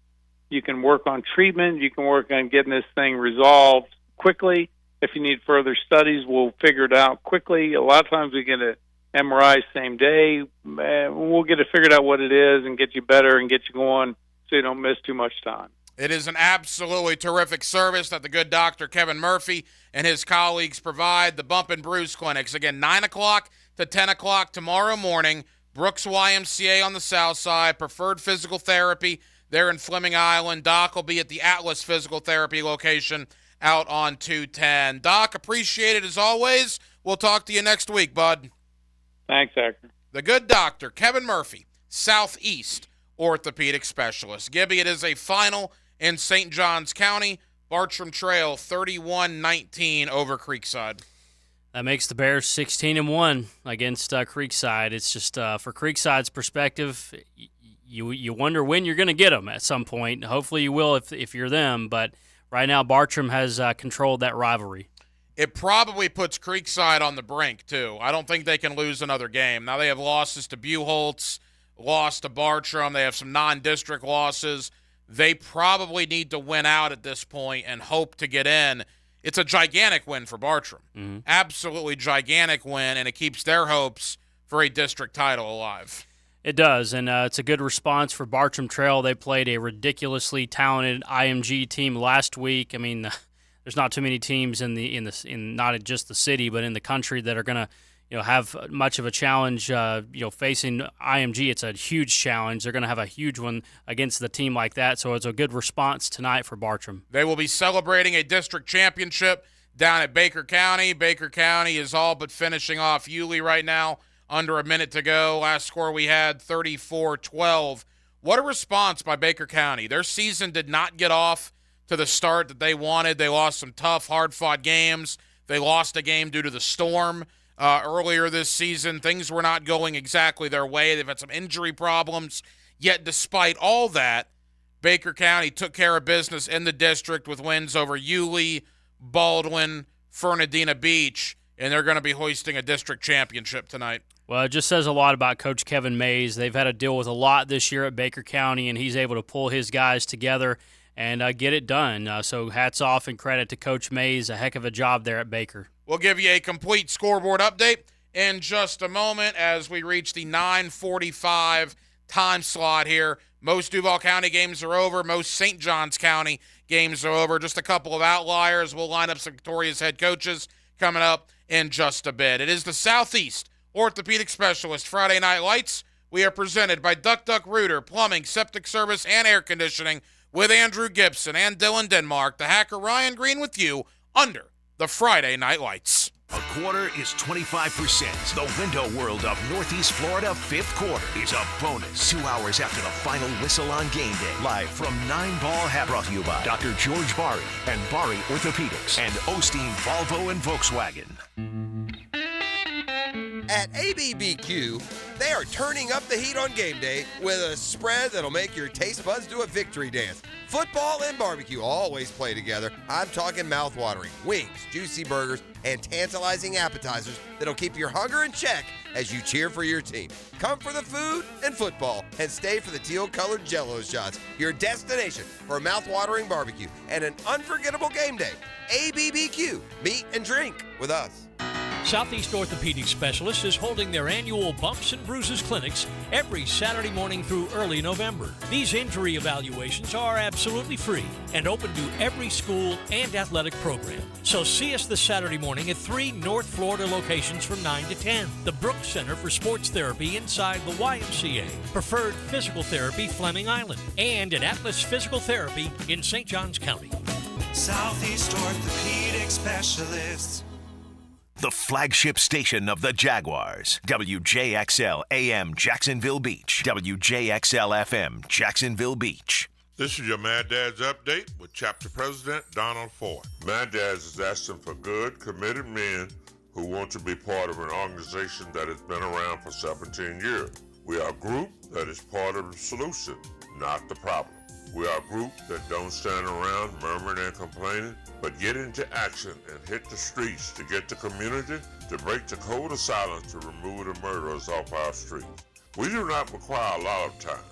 You can work on treatment. You can work on getting this thing resolved quickly. If you need further studies, we'll figure it out quickly. A lot of times we get an MRI same day. We'll get it figured out what it is and get you better and get you going so you don't miss too much time. It is an absolutely terrific service that the good Dr. Kevin Murphy and his colleagues provide. The Bump and Bruise Clinics, again, 9 o'clock to 10 o'clock tomorrow morning. Brooks YMCA on the south side, Preferred Physical Therapy there in Fleming Island. Doc will be at the Atlas Physical Therapy location out on 210. Doc, appreciate it as always. We'll talk to you next week, bud. Thanks, Hector. The good Dr. Kevin Murphy, Southeast Orthopedic Specialist. Gibby, it is a final in St. Johns County. Bartram Trail 31-19 over Creekside. That makes the Bears 16-1 against Creekside. It's just for Creekside's perspective, you wonder when you're going to get them at some point. Hopefully you will if you're them, but right now Bartram has controlled that rivalry. It probably puts Creekside on the brink, too. I don't think they can lose another game. Now they have losses to Buchholz, lost to Bartram. They have some non-district losses. They probably need to win out at this point and hope to get in. It's a gigantic win for Bartram. Mm-hmm. Absolutely gigantic win, and it keeps their hopes for a district title alive. It does, and it's a good response for Bartram Trail. They played a ridiculously talented IMG team last week. I mean, there's not too many teams in not just the city, but in the country that are going to have much of a challenge. Facing IMG, it's a huge challenge. They're going to have a huge one against the team like that. So it's a good response tonight for Bartram. They will be celebrating a district championship down at Baker County. Baker County is all but finishing off Yulee right now. Under a minute to go. Last score we had 34-12. What a response by Baker County. Their season did not get off to the start that they wanted. They lost some tough, hard-fought games. They lost a game due to the storm. Earlier this season, things were not going exactly their way. They've had some injury problems. Yet, despite all that, Baker County took care of business in the district with wins over Yulee, Baldwin, Fernandina Beach, and they're going to be hoisting a district championship tonight. Well, it just says a lot about Coach Kevin Mays. They've had to deal with a lot this year at Baker County, and he's able to pull his guys together and get it done. So hats off and credit to Coach Mays. A heck of a job there at Baker. We'll give you a complete scoreboard update in just a moment as we reach the 9:45 time slot here. Most Duval County games are over. Most St. Johns County games are over. Just a couple of outliers. We'll line up some Victoria's head coaches coming up in just a bit. It is the Southeast Orthopedic Specialist Friday Night Lights. We are presented by Duck Duck Rooter, Plumbing, Septic Service, and Air Conditioning with Andrew Gibson and Dylan Denmark. The Hacker Ryan Green with you under the Friday Night Lights. A quarter is 25%. The Window World of Northeast Florida fifth quarter is a bonus. 2 hours after the final whistle on game day. Live from 9 Ball Hat, brought to you by Dr. George Bari and Bari Orthopedics and Osteen Volvo and Volkswagen. At ABBQ, they are turning up the heat on game day with a spread that'll make your taste buds do a victory dance. Football and barbecue always play together. I'm talking mouth-watering wings, juicy burgers, and tantalizing appetizers that'll keep your hunger in check as you cheer for your team. Come for the food and football, and stay for the teal-colored Jell-O shots, your destination for mouth-watering barbecue and an unforgettable game day. ABBQ, meet and drink with us. Southeast Orthopedic Specialist is holding their annual Bumps and Bruises clinics every Saturday morning through early November. These injury evaluations are absolutely free and open to every school and athletic program. So see us this Saturday morning at 3 North Florida locations from 9 to 10. The Brooks Center for Sports Therapy inside the YMCA. Preferred Physical Therapy, Fleming Island. And at Atlas Physical Therapy in St. Johns County. Southeast Orthopedic Specialists. The flagship station of the Jaguars. WJXL AM Jacksonville Beach. WJXL FM Jacksonville Beach. This is your Mad Dad's Update with Chapter President Donald Ford. Mad Dad's is asking for good, committed men who want to be part of an organization that has been around for 17 years. We are a group that is part of the solution, not the problem. We are a group that don't stand around murmuring and complaining, but get into action and hit the streets to get the community to break the code of silence to remove the murderers off our streets. We do not require a lot of time,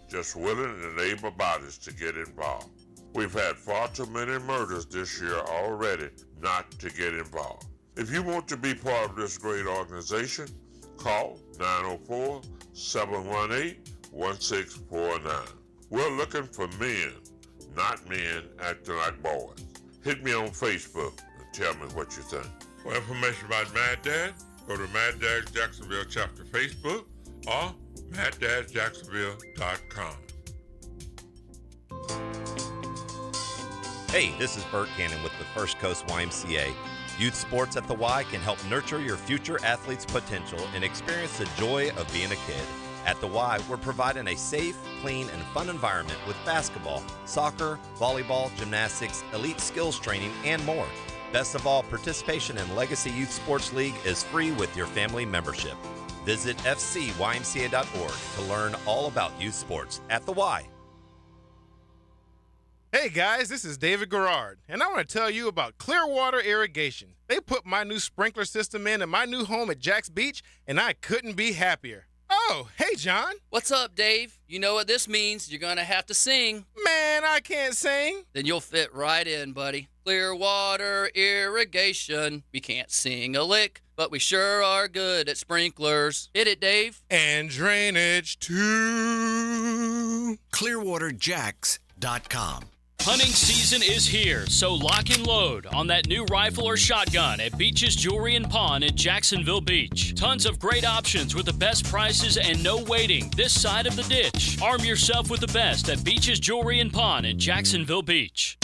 just willing and able bodies to get involved. We've had far too many murders this year already not to get involved. If you want to be part of this great organization, call 904-718-1649. We're looking for men, not men acting like boys. Hit me on Facebook and tell me what you think. For information about Mad Dad, go to Mad Dad's Jacksonville Chapter Facebook or MadDadJacksonville.com. Hey, this is Bert Cannon with the First Coast YMCA. Youth sports at the Y can help nurture your future athlete's potential and experience the joy of being a kid. At the Y, we're providing a safe, clean, and fun environment with basketball, soccer, volleyball, gymnastics, elite skills training, and more. Best of all, participation in Legacy Youth Sports League is free with your family membership. Visit fcymca.org to learn all about youth sports at the Y. Hey guys, this is David Garrard, and I want to tell you about Clearwater Irrigation. They put my new sprinkler system in my new home at Jax Beach, and I couldn't be happier. Oh, hey, John. What's up, Dave? You know what this means. You're going to have to sing. Man, I can't sing. Then you'll fit right in, buddy. Clearwater Irrigation. We can't sing a lick, but we sure are good at sprinklers. Hit it, Dave. And drainage, too. ClearwaterJax.com. Hunting season is here, so lock and load on that new rifle or shotgun at Beach's Jewelry and Pawn in Jacksonville Beach. Tons of great options with the best prices and no waiting this side of the ditch. Arm yourself with the best at Beach's Jewelry and Pawn in Jacksonville Beach.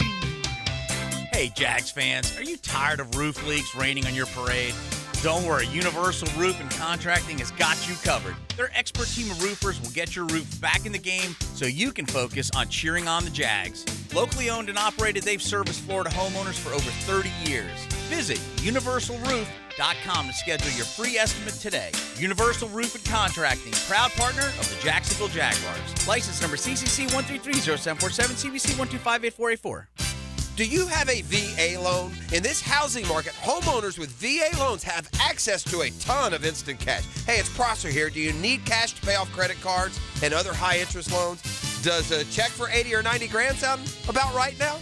Hey, Jags fans, are you tired of roof leaks raining on your parade? Don't worry, Universal Roof and Contracting has got you covered. Their expert team of roofers will get your roof back in the game so you can focus on cheering on the Jags. Locally owned and operated, they've serviced Florida homeowners for over 30 years. Visit universalroof.com to schedule your free estimate today. Universal Roof and Contracting, proud partner of the Jacksonville Jaguars. License number CCC 1330747, CBC 1258484. Do you have a VA loan? In this housing market, homeowners with VA loans have access to a ton of instant cash. Hey, it's Prosser here. Do you need cash to pay off credit cards and other high-interest loans? Does a check for 80 or 90 grand sound about right now?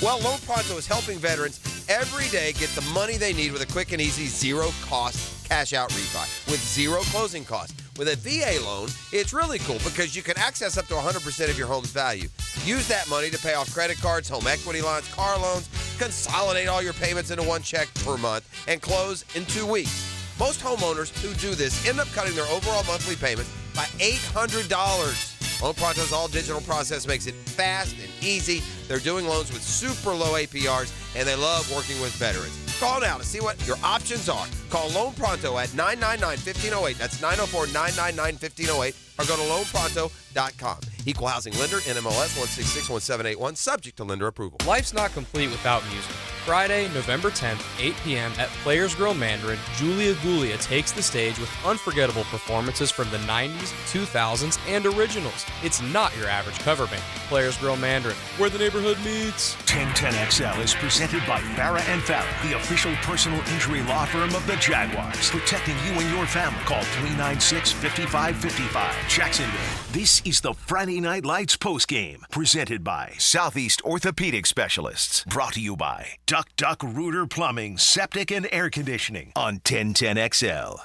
Well, Loan Pronto is helping veterans every day get the money they need with a quick and easy zero-cost cash-out refi with zero closing costs. With a VA loan, it's really cool because you can access up to 100% of your home's value. Use that money to pay off credit cards, home equity lines, car loans, consolidate all your payments into one check per month, and close in 2 weeks. Most homeowners who do this end up cutting their overall monthly payments by $800. Loan Pronto's all-digital process makes it fast and easy. They're doing loans with super low APRs, and they love working with veterans. Call now to see what your options are. Call Loan Pronto at 999-1508. That's 904-999-1508. Or go to loanpronto.com. Equal housing lender, NMLS 1661781, subject to lender approval. Life's not complete without music. Friday, November 10th, 8 p.m. at Players Grill Mandarin, Julia Gulia takes the stage with unforgettable performances from the 90s, 2000s, and originals. It's not your average cover band. Players Grill Mandarin, where the neighborhood meets. 1010XL is presented by Farah & Farah, the official personal injury law firm of the Jaguars. Protecting you and your family. Call 396-5555. Jacksonville. This is the Friday Night Lights postgame, presented by Southeast Orthopedic Specialists. Brought to you by Duck Rooter Plumbing, Septic and Air Conditioning on 1010XL.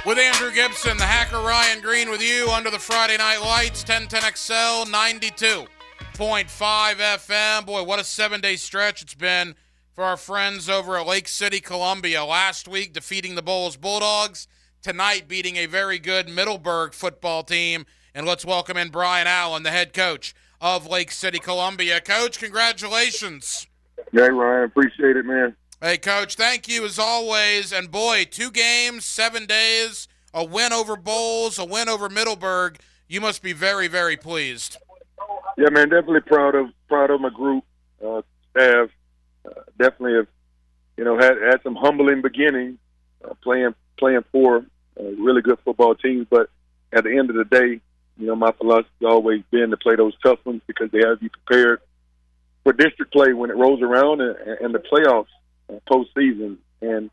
With Andrew Gibson, the hacker Ryan Green with you under the Friday Night Lights, 1010XL, 92.5 FM. Boy, what a 7-day stretch it's been for our friends over at Lake City, Columbia. Last week, defeating the Bowles Bulldogs. Tonight, beating a very good Middleburg football team. And let's welcome in Brian Allen, the head coach of Lake City, Columbia. Coach, congratulations. Hey, Ryan. Appreciate it, man. Hey, Coach, thank you as always. And, boy, 2 games, 7 days, a win over Bowles, a win over Middleburg. You must be very, very pleased. Yeah, man, definitely proud of my group, staff. Definitely have, had some humbling beginnings playing for really good football teams. But at the end of the day, my philosophy has always been to play those tough ones because they have to be prepared for district play when it rolls around and the playoffs postseason. And,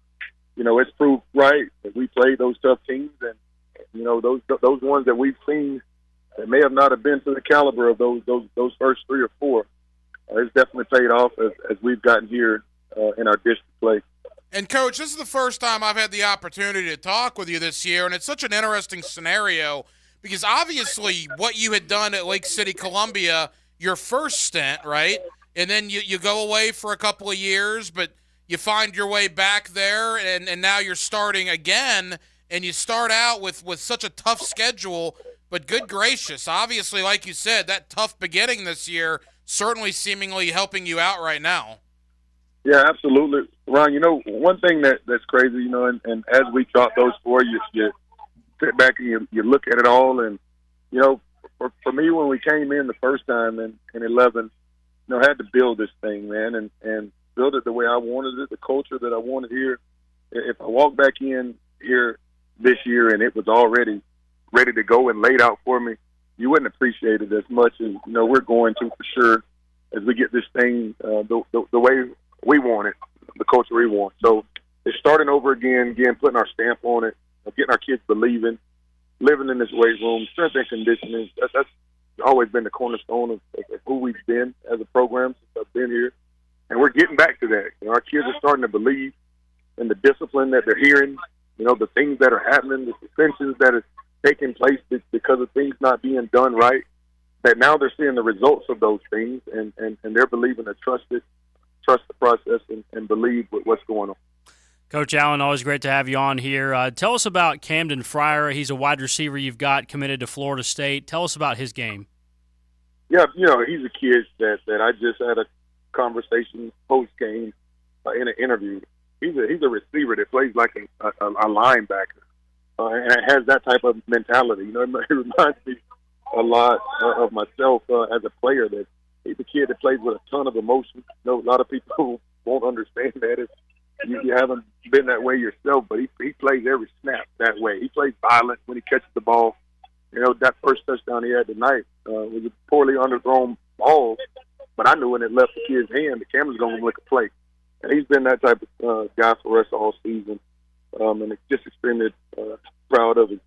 it's proved right that we played those tough teams. And, those ones that we've seen that may have not have been to the caliber of those first 3 or 4, it's definitely paid off as we've gotten here in our district play. And, Coach, this is the first time I've had the opportunity to talk with you this year, and it's such an interesting scenario because obviously what you had done at Lake City, Columbia, your first stint, right? And then you go away for a couple of years, but you find your way back there, and now you're starting again, and you start out with such a tough schedule, but good gracious, obviously, like you said, that tough beginning this year certainly seemingly helping you out right now. Yeah, absolutely. Ron, one thing that's crazy, and as we drop those 4, you sit back and you look at it all. And, for me, when we came in the first time in 11, I had to build this thing, man, and build it the way I wanted it, the culture that I wanted here. If I walk back in here this year and it was already ready to go and laid out for me, you wouldn't appreciate it as much as, we're going to for sure as we get this thing the way we want it, the culture we want. So it's starting over again, putting our stamp on it, getting our kids believing, living in this weight room, strength and conditioning. That's always been the cornerstone of who we've been as a program since I've been here. And we're getting back to that. Our kids are starting to believe in the discipline that they're hearing, the things that are happening, the suspensions that are taking place because of things not being done right, that now they're seeing the results of those things and they're believing to trust the process and believe with what's going on. Coach Allen, always great to have you on here. Tell us about Camden Fryer. He's a wide receiver you've got committed to Florida State. Tell us about his game. Yeah, he's a kid that I just had a conversation post-game in an interview. He's a receiver that plays like a linebacker and has that type of mentality. It reminds me a lot of myself as a player. That he's a kid that plays with a ton of emotion. A lot of people won't understand that if you haven't been that way yourself, but he plays every snap that way. He plays violent when he catches the ball. That first touchdown he had tonight was a poorly underthrown ball, but I knew when it left the kid's hand, the camera's going to look a play. And he's been that type of guy for us all season, and it's just extremely proud of his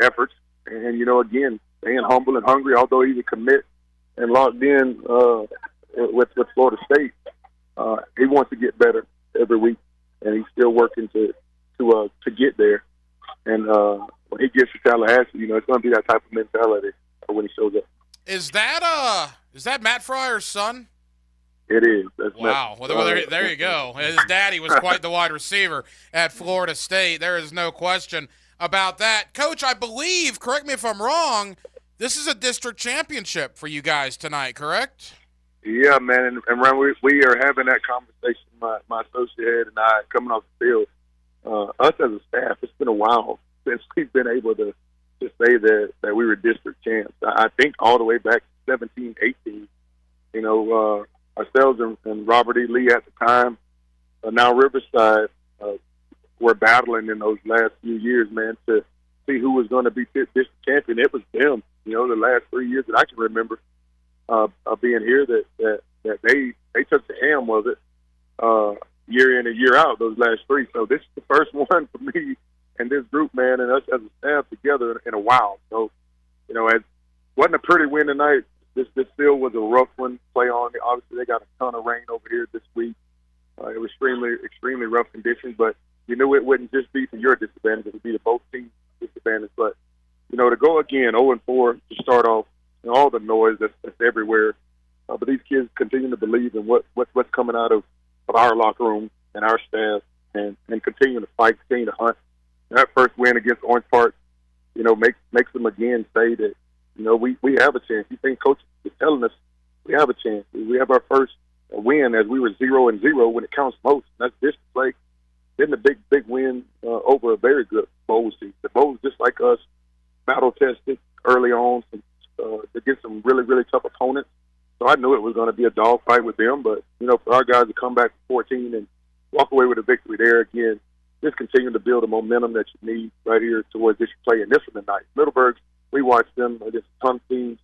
efforts. And, again, staying humble and hungry, although he's a commit and locked in, with Florida State. He wants to get better every week, and he's still working to get there. And when he gets to Tallahassee, it's going to be that type of mentality when he shows up. Is that Matt Fryer's son? It is. That's wow. Matt, Well, there you go. His daddy was quite the wide receiver at Florida State. There is no question about that. Coach, I believe, correct me if I'm wrong, this is a district championship for you guys tonight, correct? Yeah, man. And Ron, we are having that conversation, my associate and I, coming off the field. Us as a staff, it's been a while since we've been able to say that we were district champs. I think all the way back to 17, 18, ourselves and Robert E. Lee at the time, now Riverside, were battling in those last few years, man, to see who was going to be district champion. It was them, the last 3 years that I can remember being here, that they took the ham of it year in and year out, those last three. So this is the first one for me and this group, man, and us as a staff together in a while. So, it wasn't a pretty win tonight. This still was a rough one to play on. Obviously, they got a ton of rain over here this week. It was extremely rough conditions, but you knew it wouldn't just be to your disadvantage. It would be to both teams' disadvantage. But, to go again 0-4 to start off, all the noise that's everywhere. But these kids continue to believe in what's coming out of our locker room and our staff, and continue to fight, continue to hunt. And that first win against Orange Park, makes them again say that, we have a chance. You think Coach is telling us we have a chance. We have our first win as we were 0-0 when it counts most. And that's district play. Getting a big win over a very good Bowls team. The Bowls, just like us, battle tested early on against some really tough opponents. So I knew it was going to be a dogfight with them. But for our guys to come back to 14 and walk away with a victory there again, just continue to build the momentum that you need right here towards district play. And this one tonight, Middleburg, we watched them against a ton of teams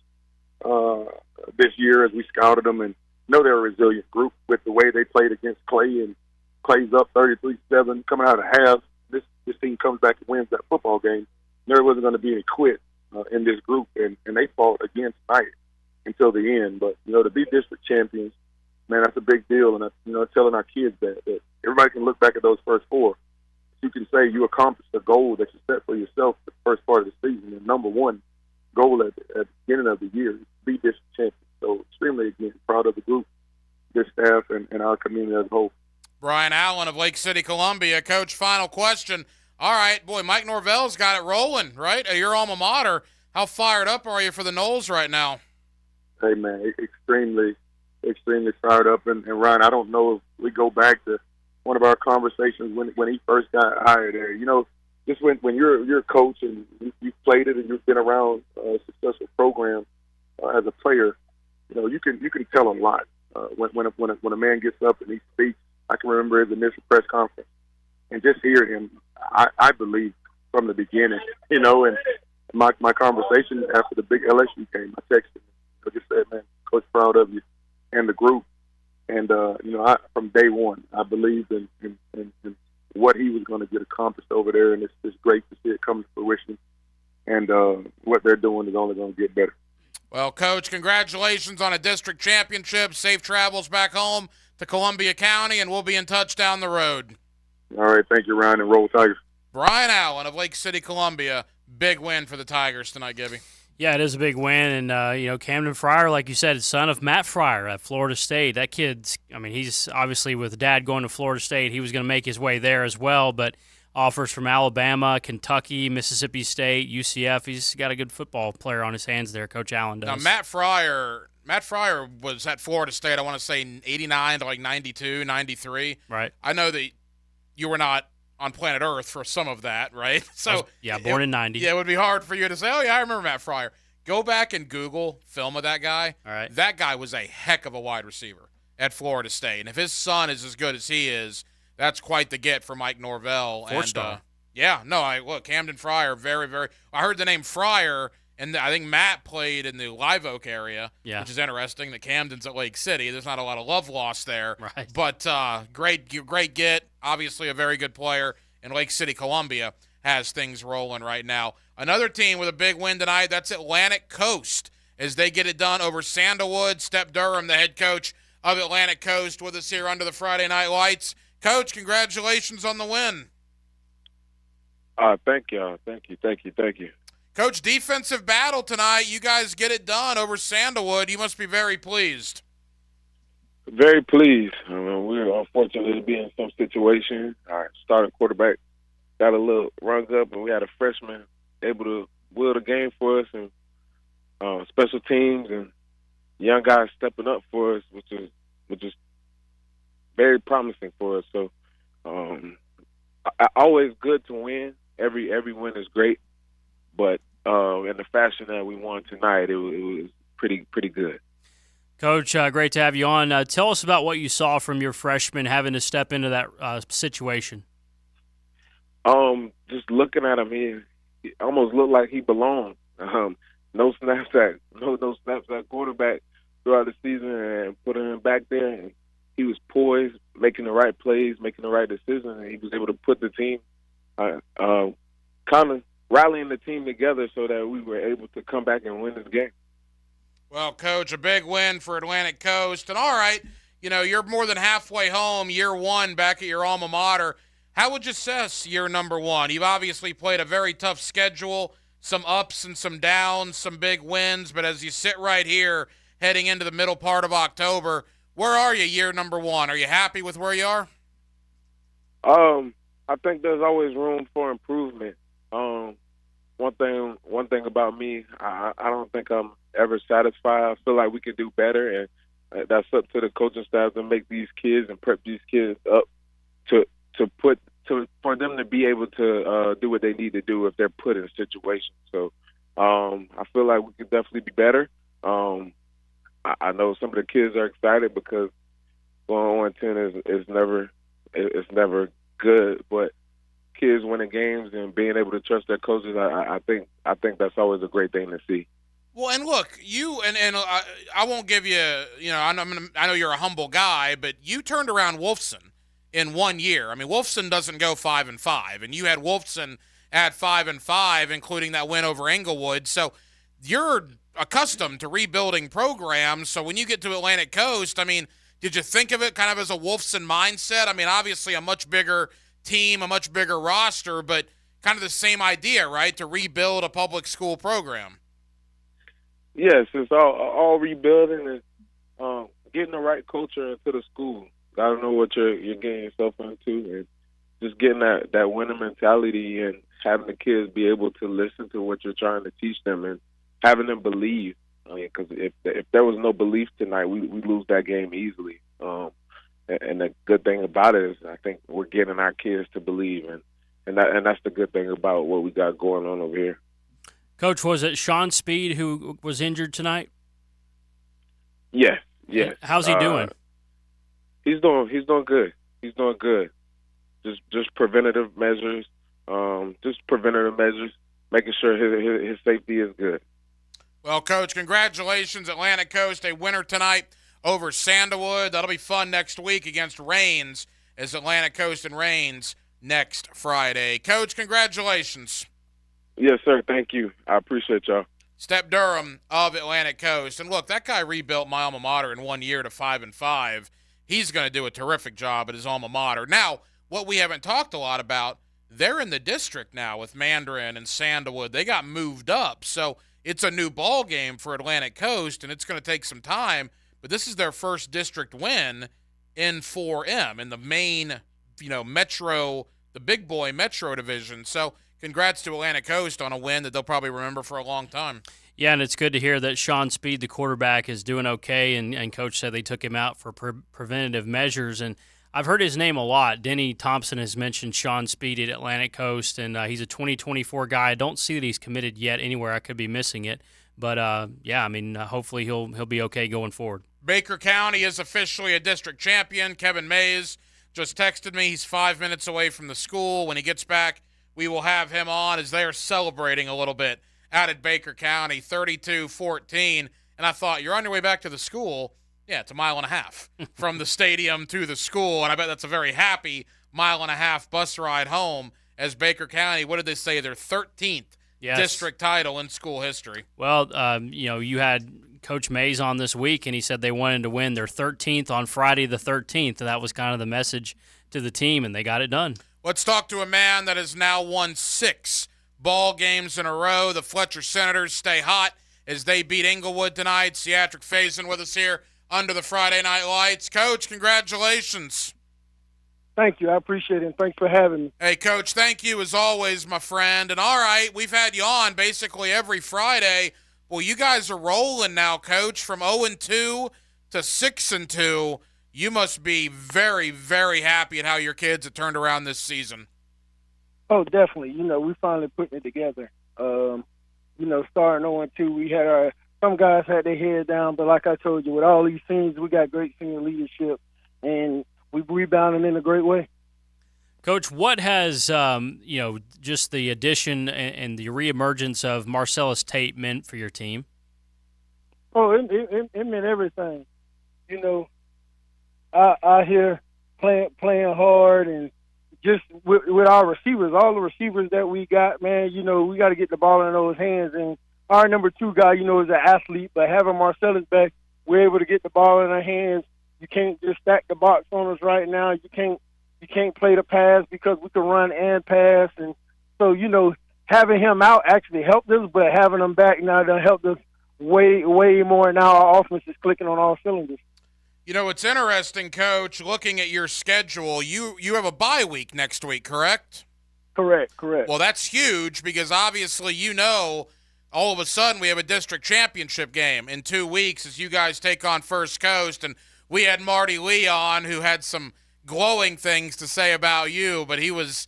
this year as we scouted them, and they're a resilient group with the way they played against Clay, and Clay's up 33-7 coming out of half. This team comes back and wins that football game. There wasn't going to be any quit in this group, and they fought again tonight until the end. But to be district champions, man, that's a big deal. And telling our kids that everybody can look back at those first four. You can say you accomplished the goal that you set for yourself the first part of the season. And number one goal at the beginning of the year is to be district champion. So extremely, again, proud of the group, this staff, and our community as a whole. Brian Allen of Lake City, Columbia. Coach, final question. All right, boy, Mike Norvell's got it rolling, right? Your alma mater. How fired up are you for the Noles right now? Hey, man, extremely fired up. And Ryan, I don't know if we go back to one of our conversations when he first got hired there. Just when you're a coach and you've played it and you've been around a successful program as a player, you can tell a lot. When a man gets up and he speaks, I can remember his initial press conference and just hear him. I believe from the beginning, and my conversation after the big LSU game, I texted him. I just said, man, Coach, proud of you and the group. And, from day one, I believed in what he was going to get accomplished over there, and it's great to see it come to fruition. And what they're doing is only going to get better. Well, Coach, congratulations on a district championship. Safe travels back home to Columbia County, and we'll be in touch down the road. All right, thank you, Ryan, and Roll Tigers. Brian Allen of Lake City, Columbia. Big win for the Tigers tonight, Gibby. Yeah, it is a big win. And, Camden Fryer, like you said, is son of Matt Fryer at Florida State. That kid's, he's obviously with dad going to Florida State. He was going to make his way there as well, but offers from Alabama, Kentucky, Mississippi State, UCF. He's got a good football player on his hands there, Coach Allen does. Now, Matt Fryer was at Florida State, I want to say 89 to 92, 93. Right. I know that you were not on planet Earth for some of that, right? So born in 90. Yeah, it would be hard for you to say, oh, yeah, I remember Matt Fryer. Go back and Google film of that guy. All right. That guy was a heck of a wide receiver at Florida State. And if his son is as good as he is, that's quite the get for Mike Norvell. Four-star. Camden Fryer, very, very – I heard the name Fryer, and I think Matt played in the Live Oak area, which is interesting. The Camden's at Lake City. There's not a lot of love lost there. Right. But great get. Obviously a very good player. And Lake City, Columbia has things rolling right now. Another team with a big win tonight, that's Atlantic Coast, as they get it done over Sandalwood. Step Durham, the head coach, of Atlantic Coast with us here under the Friday Night Lights. Coach, congratulations on the win. Thank y'all. Thank you. Coach, defensive battle tonight. You guys get it done over Sandalwood. You must be very pleased. Very pleased. We're unfortunate to be in some situation. Our starting quarterback got a little rung up, and we had a freshman able to will the game for us, and special teams and young guys stepping up for us, which is very promising for us. So, always good to win. Every win is great, but in the fashion that we won tonight, it was pretty good. Coach, great to have you on. Tell us about what you saw from your freshman having to step into that situation. Just looking at him, he almost looked like he belonged. No snaps at quarterback throughout the season, and putting him back there, and he was poised, making the right plays, making the right decisions, and he was able to put the team, kind of rallying the team together so that we were able to come back and win this game. Well, Coach, a big win for Atlantic Coast. And all right, you're more than halfway home, year one back at your alma mater. How would you assess year number one? You've obviously played a very tough schedule, some ups and some downs, some big wins. But as you sit right here heading into the middle part of October, where are you year number one? Are you happy with where you are? I think there's always room for improvement. One thing about me, I don't think I'm ever satisfied. I feel like we could do better, and that's up to the coaching staff to make these kids and prep these kids up for them to be able to do what they need to do if they're put in situations. So I feel like we could definitely be better. I know some of the kids are excited because going 1-10 is never good, but kids winning games and being able to trust their coaches, I think that's always a great thing to see. Well, and look, you and I won't give you, I know you're a humble guy, but you turned around Wolfson in 1 year. I mean, Wolfson doesn't go 5-5, and you had Wolfson at 5-5, including that win over Englewood. So you're accustomed to rebuilding programs. So when you get to Atlantic Coast, I mean, did you think of it kind of as a Wolfson mindset? I mean, obviously a much bigger team, a much bigger roster, but kind of the same idea, right, to rebuild a public school program. Yes, it's all rebuilding and getting the right culture into the school. Got to know what you're getting yourself into, and just getting that winning mentality and having the kids be able to listen to what you're trying to teach them and having them believe. I mean, because if there was no belief tonight, we lose that game easily. And the good thing about it is I think we're getting our kids to believe, and that's the good thing about what we got going on over here. Coach, was it Sean Speed who was injured tonight? Yes. How's he doing? He's doing good. He's doing good. Just preventative measures. Making sure his safety is good. Well, Coach, congratulations, Atlantic Coast, a winner tonight over Sandalwood. That'll be fun next week against Rains, as Atlantic Coast and Rains next Friday. Coach, congratulations. Yes, sir. Thank you. I appreciate y'all. Step Durham of Atlantic Coast. And look, that guy rebuilt my alma mater in 1 year to 5-5. He's going to do a terrific job at his alma mater. Now, what we haven't talked a lot about, they're in the district now with Mandarin and Sandalwood. They got moved up. So it's a new ball game for Atlantic Coast, and it's going to take some time. But this is their first district win in 4M, in the main, metro, the big boy metro division. So congrats to Atlantic Coast on a win that they'll probably remember for a long time. Yeah, and it's good to hear that Sean Speed, the quarterback, is doing okay, and Coach said they took him out for preventative measures. And I've heard his name a lot. Denny Thompson has mentioned Sean Speed at Atlantic Coast, and he's a 2024 guy. I don't see that he's committed yet anywhere. I could be missing it. But, hopefully he'll be okay going forward. Baker County is officially a district champion. Kevin Mays just texted me. He's 5 minutes away from the school. When he gets back, we will have him on as they're celebrating a little bit out at Baker County, 32-14. And I thought, you're on your way back to the school. Yeah, it's a 1.5 miles from the stadium to the school. And I bet that's a very happy 1.5 mile bus ride home as Baker County, what did they say, their 13th district title in school history. Well, you had Coach Mays on this week, and he said they wanted to win their 13th on Friday the 13th. And that was kind of the message to the team, and they got it done. Let's talk to a man that has now won 6 ball games in a row. The Fletcher Senators stay hot as they beat Inglewood tonight. Seatric Faison with us here under the Friday Night Lights. Coach, congratulations. Thank you. I appreciate it, and thanks for having me. Hey, Coach, thank you as always, my friend. And all right, we've had you on basically every Friday. Well, you guys are rolling now, Coach, from 0-2 to 6-2. You must be very, very happy at how your kids have turned around this season. Oh, definitely. We finally putting it together. Starting 0-2, we had some guys had their head down, but like I told you, with all these seniors, we got great senior leadership, and we rebounded in a great way. Coach, what has just the addition and the reemergence of Marcellus Tate meant for your team? Oh, it meant everything. Out here playing hard, and just with our receivers, all the receivers that we got, man. We got to get the ball in those hands, and our number 2 guy, is an athlete, but having Marcellus back, we're able to get the ball in our hands. You can't just stack the box on us right now. You can't play the pass because we can run and pass. And so, having him out actually helped us, but having him back now done helped us way, way more. Now our offense is clicking on all cylinders. It's interesting, Coach, looking at your schedule. You have a bye week next week, correct? Correct. Well, that's huge because obviously all of a sudden we have a district championship game in 2 weeks as you guys take on First Coast. And we had Marty Lee on, who had some glowing things to say about you, but he was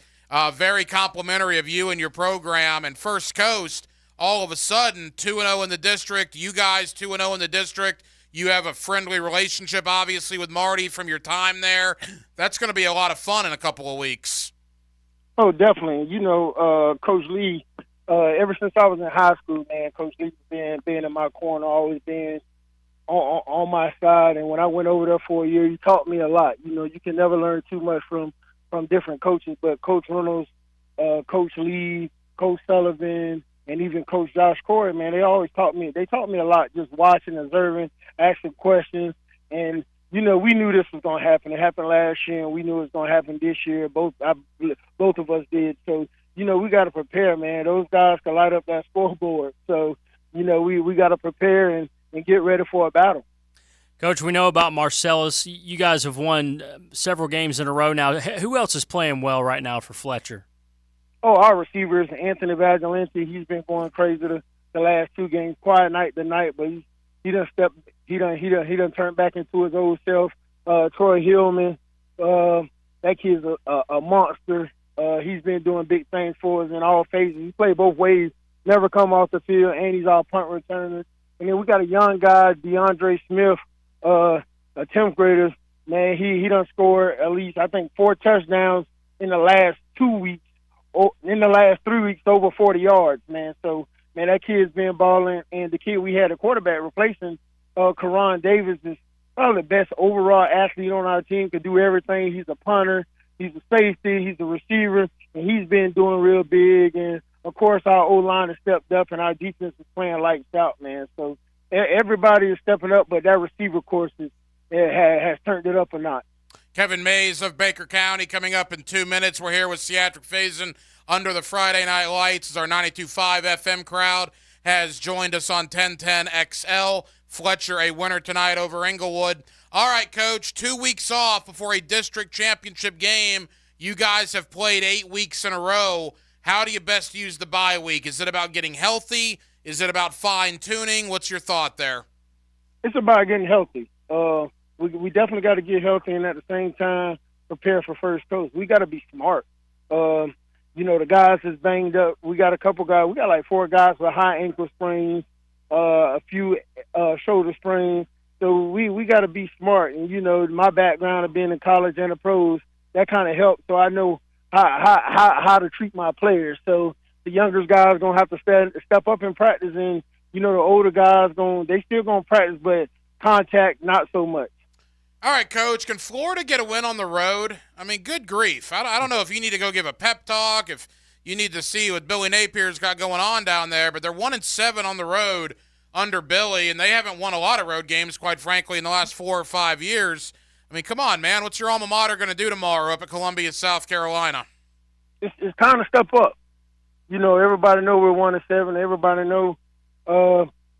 very complimentary of you and your program. And First Coast, all of a sudden, 2-0 in the district. You guys 2-0 in the district. You have a friendly relationship, obviously, with Marty from your time there. That's going to be a lot of fun in a couple of weeks. Oh, definitely. Coach Lee, ever since I was in high school, man, Coach Lee been in my corner, always been on my side. And when I went over there for a year, he taught me a lot. You can never learn too much from different coaches, but Coach Reynolds, Coach Lee, Coach Sullivan, and even Coach Josh Corey, man, they always taught me. They taught me a lot, just watching, observing, asking questions. And, we knew this was going to happen. It happened last year, and we knew it was going to happen this year. Both of us did. So, we got to prepare, man. Those guys can light up that scoreboard. So, we got to prepare and get ready for a battle. Coach, we know about Marcellus. You guys have won several games in a row now. Who else is playing well right now for Fletcher? Oh, our receivers, Anthony Vagilanti, he's been going crazy the last 2 games. Quiet night tonight, but he done turned back into his old self. Troy Hillman, that kid's a monster. He's been doing big things for us in all phases. He played both ways, never come off the field, and he's our punt returner. And then we got a young guy, DeAndre Smith, a 10th grader. Man, he done scored at least, I think, 4 touchdowns in the last 2 weeks. In the last 3 weeks, over 40 yards, man. So, man, that kid's been balling. And the kid we had a quarterback replacing, Karan Davis, is probably the best overall athlete on our team. Could do everything. He's a punter. He's a safety. He's a receiver. And he's been doing real big. And, of course, our O-line has stepped up, and our defense is playing lights out, man. So, everybody is stepping up, but that receiver course has turned it up a notch. Kevin Mays of Baker County coming up in 2 minutes. We're here with Seatric Faison under the Friday Night Lights as our 92.5 FM crowd has joined us on 1010 XL. Fletcher a winner tonight over Inglewood. All right, Coach, 2 weeks off before a district championship game. You guys have played 8 weeks in a row. How do you best use the bye week? Is it about getting healthy? Is it about fine-tuning? What's your thought there? It's about getting healthy. We definitely got to get healthy and at the same time prepare for First Coast. We got to be smart. The guys is banged up. We got a couple guys. We got like 4 guys with high ankle sprains, a few shoulder sprains. So we got to be smart. And, my background of being in college and the pros, that kind of helped. So I know how to treat my players. So the younger guys going to have to step up in practice. And, the older guys, they still going to practice, but contact, not so much. All right, Coach, can Florida get a win on the road? I mean, good grief. I don't know if you need to go give a pep talk, if you need to see what Billy Napier's got going on down there, but they're 1-7 on the road under Billy, and they haven't won a lot of road games, quite frankly, in the last 4 or 5 years. I mean, come on, man. What's your alma mater going to do tomorrow up at Columbia, South Carolina? It's time to step up. You know, everybody know we're 1-7. Everybody know,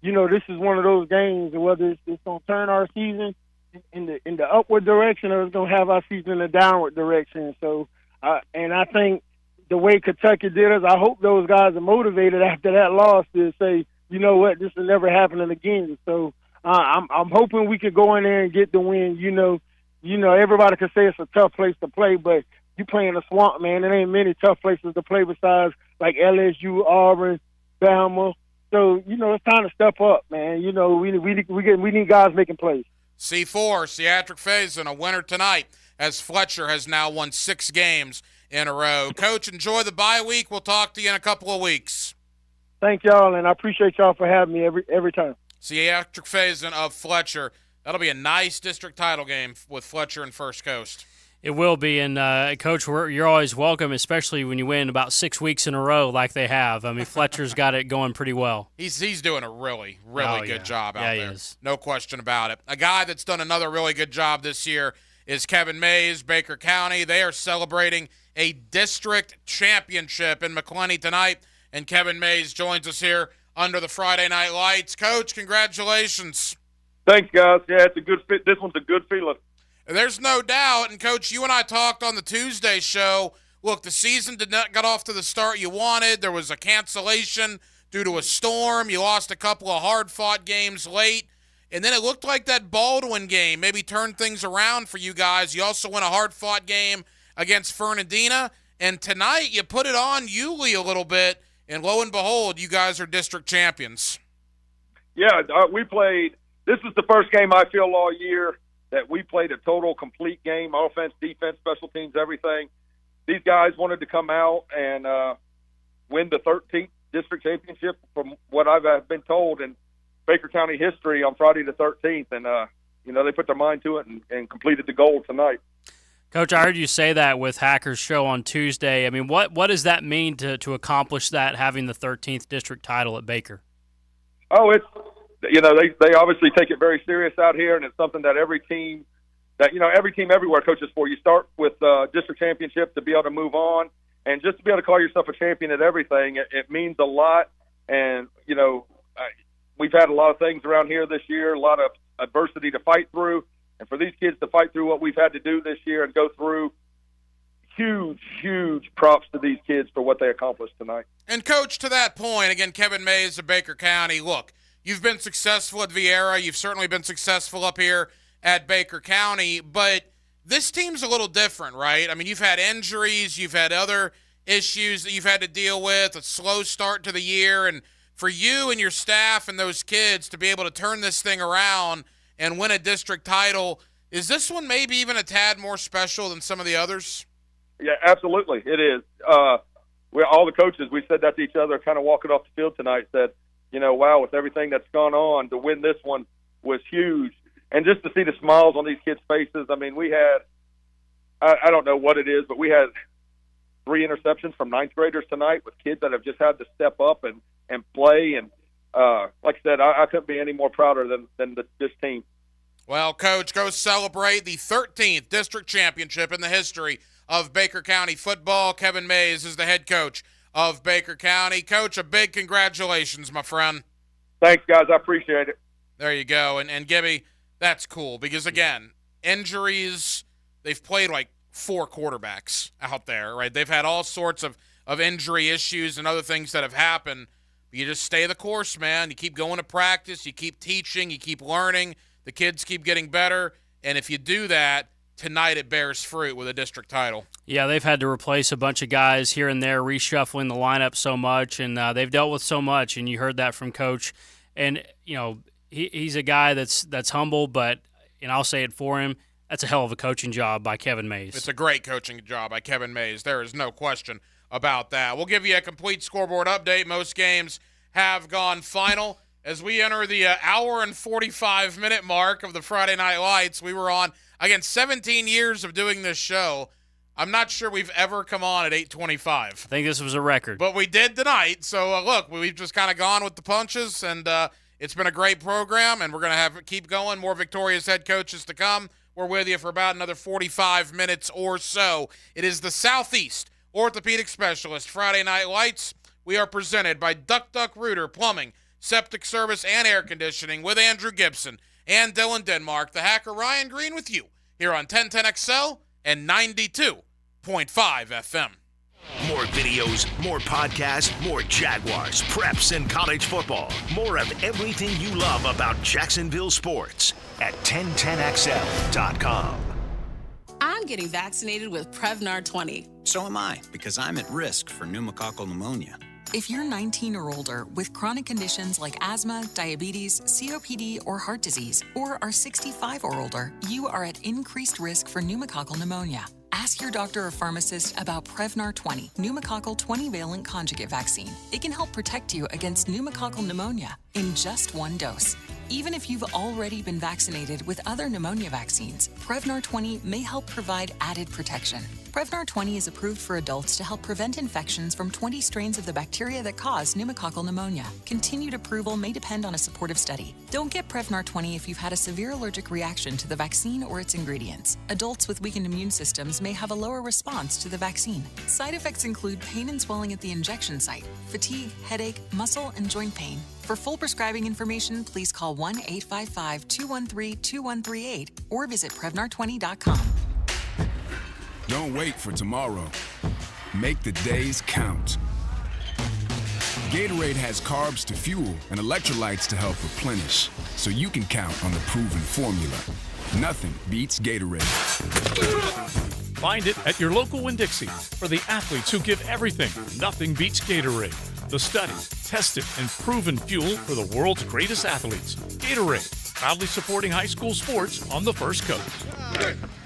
you know, this is one of those games, whether it's going to turn our season in the upward direction or it's going to have our season in the downward direction. So, and I think the way Kentucky did us, I hope those guys are motivated after that loss to say, you know what, this is never happening again. So I'm hoping we can go in there and get the win. You know, everybody can say it's a tough place to play, but you play in a swamp, man. There ain't many tough places to play besides like LSU, Auburn, Bama. So, you know, it's time to step up, man. You know, we need guys making plays. C4, Seatric Faison, a winner tonight as Fletcher has now won 6 games in a row. Coach, enjoy the bye week. We'll talk to you in a couple of weeks. Thank y'all, and I appreciate y'all for having me every time. Seatric Faison of Fletcher. That'll be a nice district title game with Fletcher and First Coast. It will be, and Coach, you're always welcome, especially when you win about 6 weeks in a row like they have. I mean, Fletcher's got it going pretty well. He's doing a really good job out there. He is. No question about it. A guy that's done another really good job this year is Kevin Mays, Baker County. They are celebrating a district championship in McClenny tonight, and Kevin Mays joins us here under the Friday Night Lights. Coach, congratulations. Thanks, guys. Yeah, it's a good fit. This one's a good feeling. There's no doubt. And, Coach, you and I talked on the Tuesday show. Look, the season did not get off to the start you wanted. There was a cancellation due to a storm. You lost a couple of hard-fought games late. And then it looked like that Baldwin game maybe turned things around for you guys. You also won a hard-fought game against Fernandina. And tonight you put it on Yulee a little bit. And lo and behold, you guys are district champions. Yeah, we played. This is the first game I feel all year that we played a total, complete game, offense, defense, special teams, everything. These guys wanted to come out and win the 13th district championship from what I've been told in Baker County history on Friday the 13th. And, you know, they put their mind to it and completed the goal tonight. Coach, I heard you say that with Hacker's show on Tuesday. I mean, what does that mean to accomplish that, having the 13th district title at Baker? Oh, it's, you know, they obviously take it very serious out here, and it's something that every team everywhere coaches for. You start with district championship to be able to move on, and just to be able to call yourself a champion at everything, it means a lot. And, you know, we've had a lot of things around here this year, a lot of adversity to fight through. And for these kids to fight through what we've had to do this year and go through, huge props to these kids for what they accomplished tonight. And, Coach, to that point, again, Kevin Mays of Baker County, look, you've been successful at Viera. You've certainly been successful up here at Baker County. But this team's a little different, right? I mean, you've had injuries. You've had other issues that you've had to deal with, a slow start to the year. And for you and your staff and those kids to be able to turn this thing around and win a district title, is this one maybe even a tad more special than some of the others? Yeah, absolutely. It is. All the coaches, we said that to each other kind of walking off the field tonight, said, you know, wow, with everything that's gone on, to win this one was huge. And just to see the smiles on these kids' faces, I mean, we had, I don't know what it is, but we had 3 interceptions from 9th graders tonight with kids that have just had to step up and play. And like I said, I couldn't be any more prouder than this team. Well, Coach, go celebrate the 13th district championship in the history of Baker County football. Kevin Mays is the head coach of Baker County. Coach, a big congratulations, my friend. Thanks, guys. I appreciate it. There you go. And Gibby, that's cool because, again, injuries, they've played like 4 quarterbacks out there, right? They've had all sorts of injury issues and other things that have happened. You just stay the course, man. You keep going to practice. You keep teaching. You keep learning. The kids keep getting better. And if you do that, tonight it bears fruit with a district title. Yeah, they've had to replace a bunch of guys here and there, reshuffling the lineup so much, and they've dealt with so much, and you heard that from Coach. And, you know, he's a guy that's humble, but, and I'll say it for him, that's a hell of a coaching job by Kevin Mays. It's a great coaching job by Kevin Mays. There is no question about that. We'll give you a complete scoreboard update. Most games have gone final. As we enter the hour and 45-minute mark of the Friday Night Lights, we were on, again, 17 years of doing this show. I'm not sure we've ever come on at 8:25. I think this was a record. But we did tonight. So, look, we've just kind of gone with the punches, and It's been a great program, and we're going to keep going. More victorious head coaches to come. We're with you for about another 45 minutes or so. It is the Southeast Orthopedic Specialist Friday Night Lights. We are presented by Duck Duck Rooter Plumbing, Septic Service, and Air Conditioning with Andrew Gibson and Dylan Denmark. The Hacker Ryan Green with you here on 1010XL and 92.5 FM. More videos, more podcasts, more Jaguars, preps, and college football. More of everything you love about Jacksonville sports at 1010XL.com. I'm getting vaccinated with Prevnar 20. So am I, because I'm at risk for pneumococcal pneumonia. If you're 19 or older with chronic conditions like asthma, diabetes, COPD, or heart disease, or are 65 or older, you are at increased risk for pneumococcal pneumonia. Ask your doctor or pharmacist about Prevnar 20, pneumococcal 20-valent conjugate vaccine. It can help protect you against pneumococcal pneumonia in just one dose. Even if you've already been vaccinated with other pneumonia vaccines, Prevnar 20 may help provide added protection. Prevnar 20 is approved for adults to help prevent infections from 20 strains of the bacteria that cause pneumococcal pneumonia. Continued approval may depend on a supportive study. Don't get Prevnar 20 if you've had a severe allergic reaction to the vaccine or its ingredients. Adults with weakened immune systems may have a lower response to the vaccine. Side effects include pain and swelling at the injection site, fatigue, headache, muscle, and joint pain. For full prescribing information, please call 1-855-213-2138 or visit Prevnar20.com. Don't wait for tomorrow. Make the days count. Gatorade has carbs to fuel and electrolytes to help replenish, so you can count on the proven formula. Nothing beats Gatorade. Find it at your local Winn-Dixie. For the athletes who give everything, nothing beats Gatorade. The studied, tested, and proven fuel for the world's greatest athletes. Gatorade, proudly supporting high school sports on the First Coast.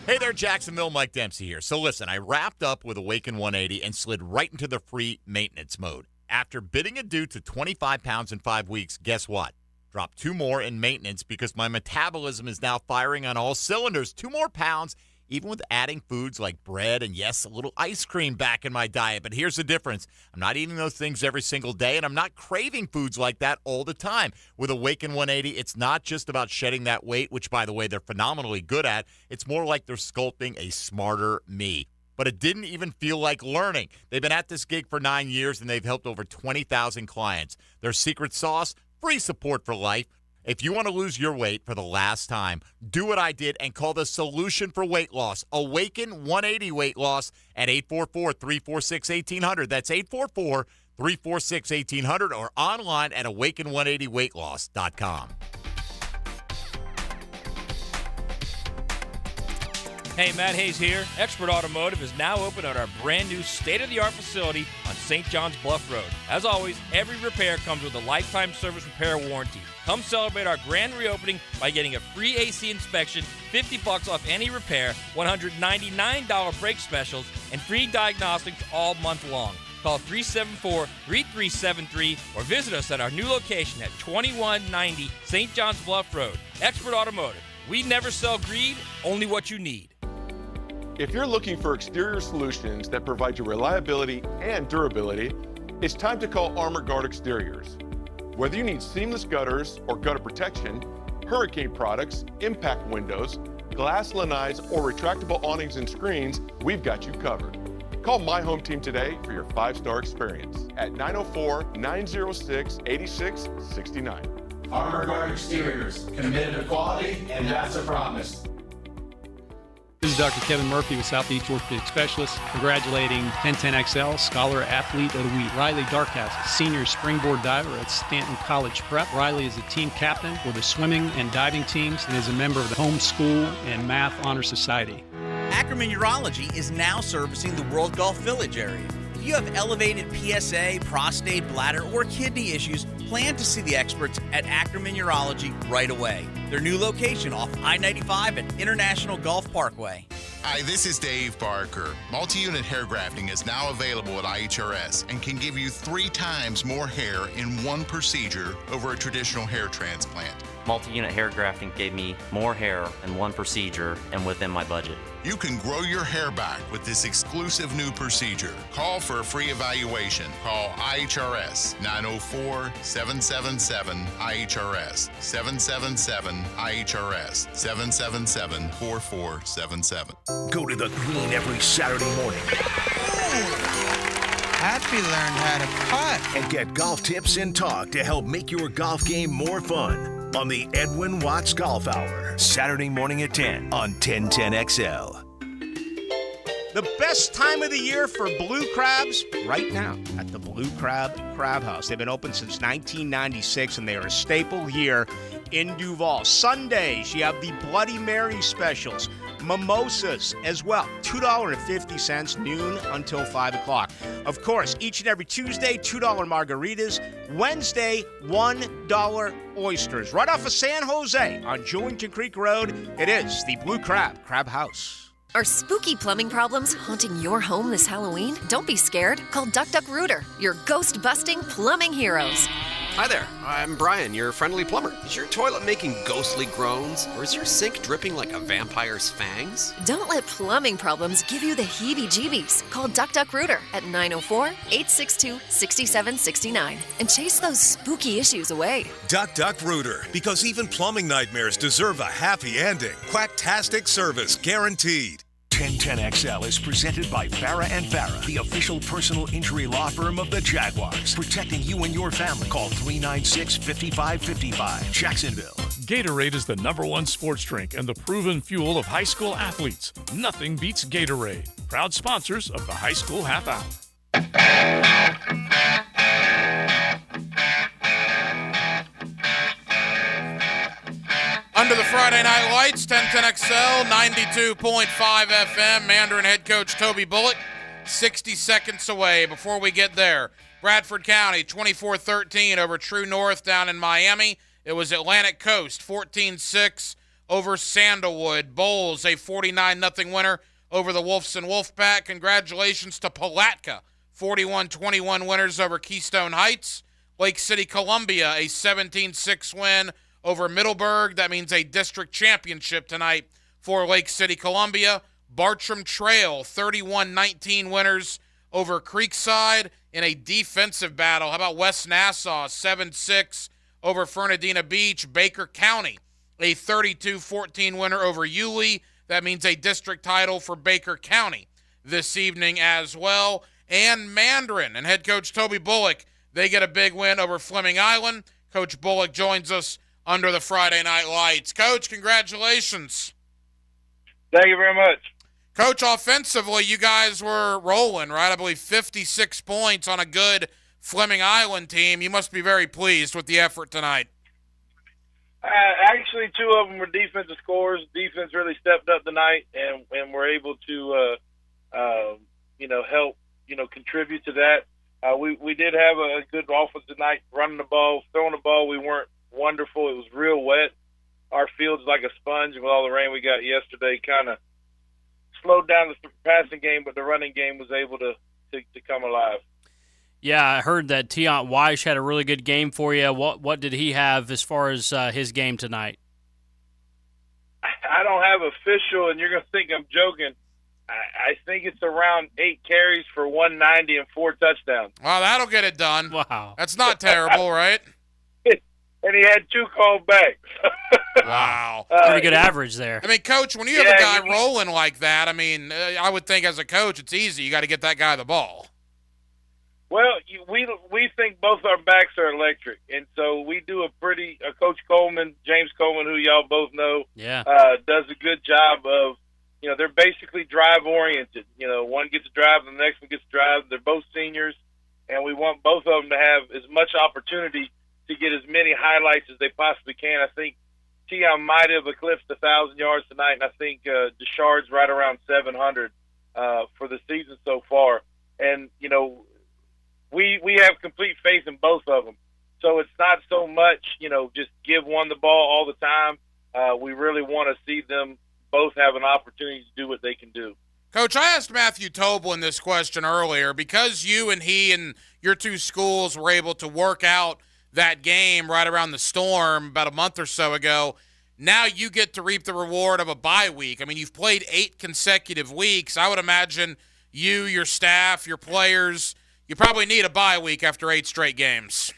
Hey there, Jacksonville. Mike Dempsey here. So listen, I wrapped up with Awaken 180 and slid right into the free maintenance mode. After bidding adieu to 25 pounds in 5 weeks, guess what? Dropped 2 more in maintenance because my metabolism is now firing on all cylinders. 2 more pounds, even with adding foods like bread and, yes, a little ice cream back in my diet. But here's the difference. I'm not eating those things every single day, and I'm not craving foods like that all the time. With Awaken 180, it's not just about shedding that weight, which, by the way, they're phenomenally good at. It's more like they're sculpting a smarter me. But it didn't even feel like learning. They've been at this gig for 9 years, and they've helped over 20,000 clients. Their secret sauce? Free support for life. If you want to lose your weight for the last time, do what I did and call the solution for weight loss, Awaken 180 Weight Loss at 844-346-1800. That's 844-346-1800 or online at awaken180weightloss.com. Hey, Matt Hayes here. Expert Automotive is now open at our brand new state-of-the-art facility on St. John's Bluff Road. As always, every repair comes with a lifetime service repair warranty. Come celebrate our grand reopening by getting a free AC inspection, $50 off any repair, $199 brake specials, and free diagnostics all month long. Call 374-3373 or visit us at our new location at 2190 St. John's Bluff Road. Expert Automotive. We never sell greed, only what you need. If you're looking for exterior solutions that provide you reliability and durability, it's time to call Armor Guard Exteriors. Whether you need seamless gutters or gutter protection, hurricane products, impact windows, glass lanais, or retractable awnings and screens, we've got you covered. Call My Home Team today for your 5-star experience at 904-906-8669. Armor Guard Exteriors, committed to quality, and that's a promise. This is Dr. Kevin Murphy with Southeast Orthopedic Specialists, congratulating 1010XL Scholar Athlete of the Week, Riley Darkhouse, senior springboard diver at Stanton College Prep. Riley is the team captain for the swimming and diving teams and is a member of the Home School and Math Honor Society. Ackerman Urology is now servicing the World Golf Village area. If you have elevated PSA, prostate, bladder, or kidney issues, plan to see the experts at Ackerman Urology right away. Their new location off I-95 at International Golf Parkway. Hi, this is Dave Barker. Multi-unit hair grafting is now available at IHRS and can give you 3 times more hair in one procedure over a traditional hair transplant. Multi-unit hair grafting gave me more hair in one procedure and within my budget. You can grow your hair back with this exclusive new procedure. Call for a free evaluation. Call IHRS 904-777-IHRS 777-IHRS 777-4477. Go to the green every Saturday morning. Happy learned how to putt. And get golf tips and talk to help make your golf game more fun on the Edwin Watts Golf Hour, Saturday morning at 10 on 1010XL. The best time of the year for blue crabs right now at the Blue Crab Crab House. They've been open since 1996, and they are a staple here in Duval. Sundays, you have the Bloody Mary specials. Mimosas as well, $2.50 noon until 5 o'clock. Of course, each and every Tuesday, $2 margaritas. Wednesday, $1 oysters. Right off of San Jose on Julington Creek Road, it is the Blue Crab Crab House. Are spooky plumbing problems haunting your home this Halloween? Don't be scared. Call Duck Duck Rooter, your ghost-busting plumbing heroes. Hi there, I'm Brian, your friendly plumber. Is your toilet making ghostly groans, or is your sink dripping like a vampire's fangs? Don't let plumbing problems give you the heebie-jeebies. Call Duck Duck Rooter at 904-862-6769 and chase those spooky issues away. Duck Duck Rooter, because even plumbing nightmares deserve a happy ending. Quacktastic service guaranteed. 1010XL is presented by Farah and Farah, the official personal injury law firm of the Jaguars. Protecting you and your family. Call 396-5555. Jacksonville. Gatorade is the #1 sports drink and the proven fuel of high school athletes. Nothing beats Gatorade. Proud sponsors of the High School Half Hour. Under the Friday Night Lights, 1010XL, 92.5 FM. Mandarin head coach Toby Bullock, 60 seconds away. Before we get there, Bradford County, 24-13 over True North down in Miami. It was Atlantic Coast, 14-6 over Sandalwood. Bowls, a 49-0 winner over the Wolfson Wolfpack. Congratulations to Palatka, 41-21 winners over Keystone Heights. Lake City Columbia, a 17-6 win over Middleburg. That means a district championship tonight for Lake City Columbia. Bartram Trail, 31-19 winners over Creekside in a defensive battle. How about West Nassau, 7-6 over Fernandina Beach. Baker County, a 32-14 winner over Yulee. That means a district title for Baker County this evening as well. And Mandarin and head coach Toby Bullock, they get a big win over Fleming Island. Coach Bullock joins us under the Friday Night Lights. Coach, congratulations. Thank you very much. Coach, offensively, you guys were rolling, right? I believe 56 points on a good Fleming Island team. You must be very pleased with the effort tonight. Actually, two of them were defensive scores. Defense really stepped up tonight, and were able to, help, contribute to that. We did have a good offense tonight, running the ball, throwing the ball. We weren't wonderful. It was real wet. Our field's like a sponge with all the rain we got yesterday. Kind of slowed down the passing game, but the running game was able to come alive. Yeah, I heard that Tiant Weish had a really good game for you. What did he have as far as his game tonight? I don't have official, and you're going to think I'm joking. I think it's around 8 carries for 190 and 4 touchdowns. Wow, that'll get it done. Wow. That's not terrible, right? And he had 2 called back. Wow. Pretty good average there. I mean, Coach, when you have a guy rolling like that, I mean, I would think as a coach it's easy. You got to get that guy the ball. Well, we think both our backs are electric, and so we do Coach Coleman, James Coleman, who y'all both know, does a good job of, they're basically drive-oriented. One gets a drive, and the next one gets a drive. They're both seniors, and we want both of them to have as much opportunity to get as many highlights as they possibly can. I think Tion might have eclipsed 1,000 yards tonight, and I think Deshard's right around 700 for the season so far. And, we have complete faith in both of them. So it's not so much, just give one the ball all the time. We really want to see them both have an opportunity to do what they can do. Coach, I asked Matthew Toblin this question earlier because you and he and your two schools were able to work out that game right around the Storm about a month or so ago. Now you get to reap the reward of a bye week. I mean, you've played 8 consecutive weeks. I would imagine you, your staff, your players, you probably need a bye week after 8 straight games.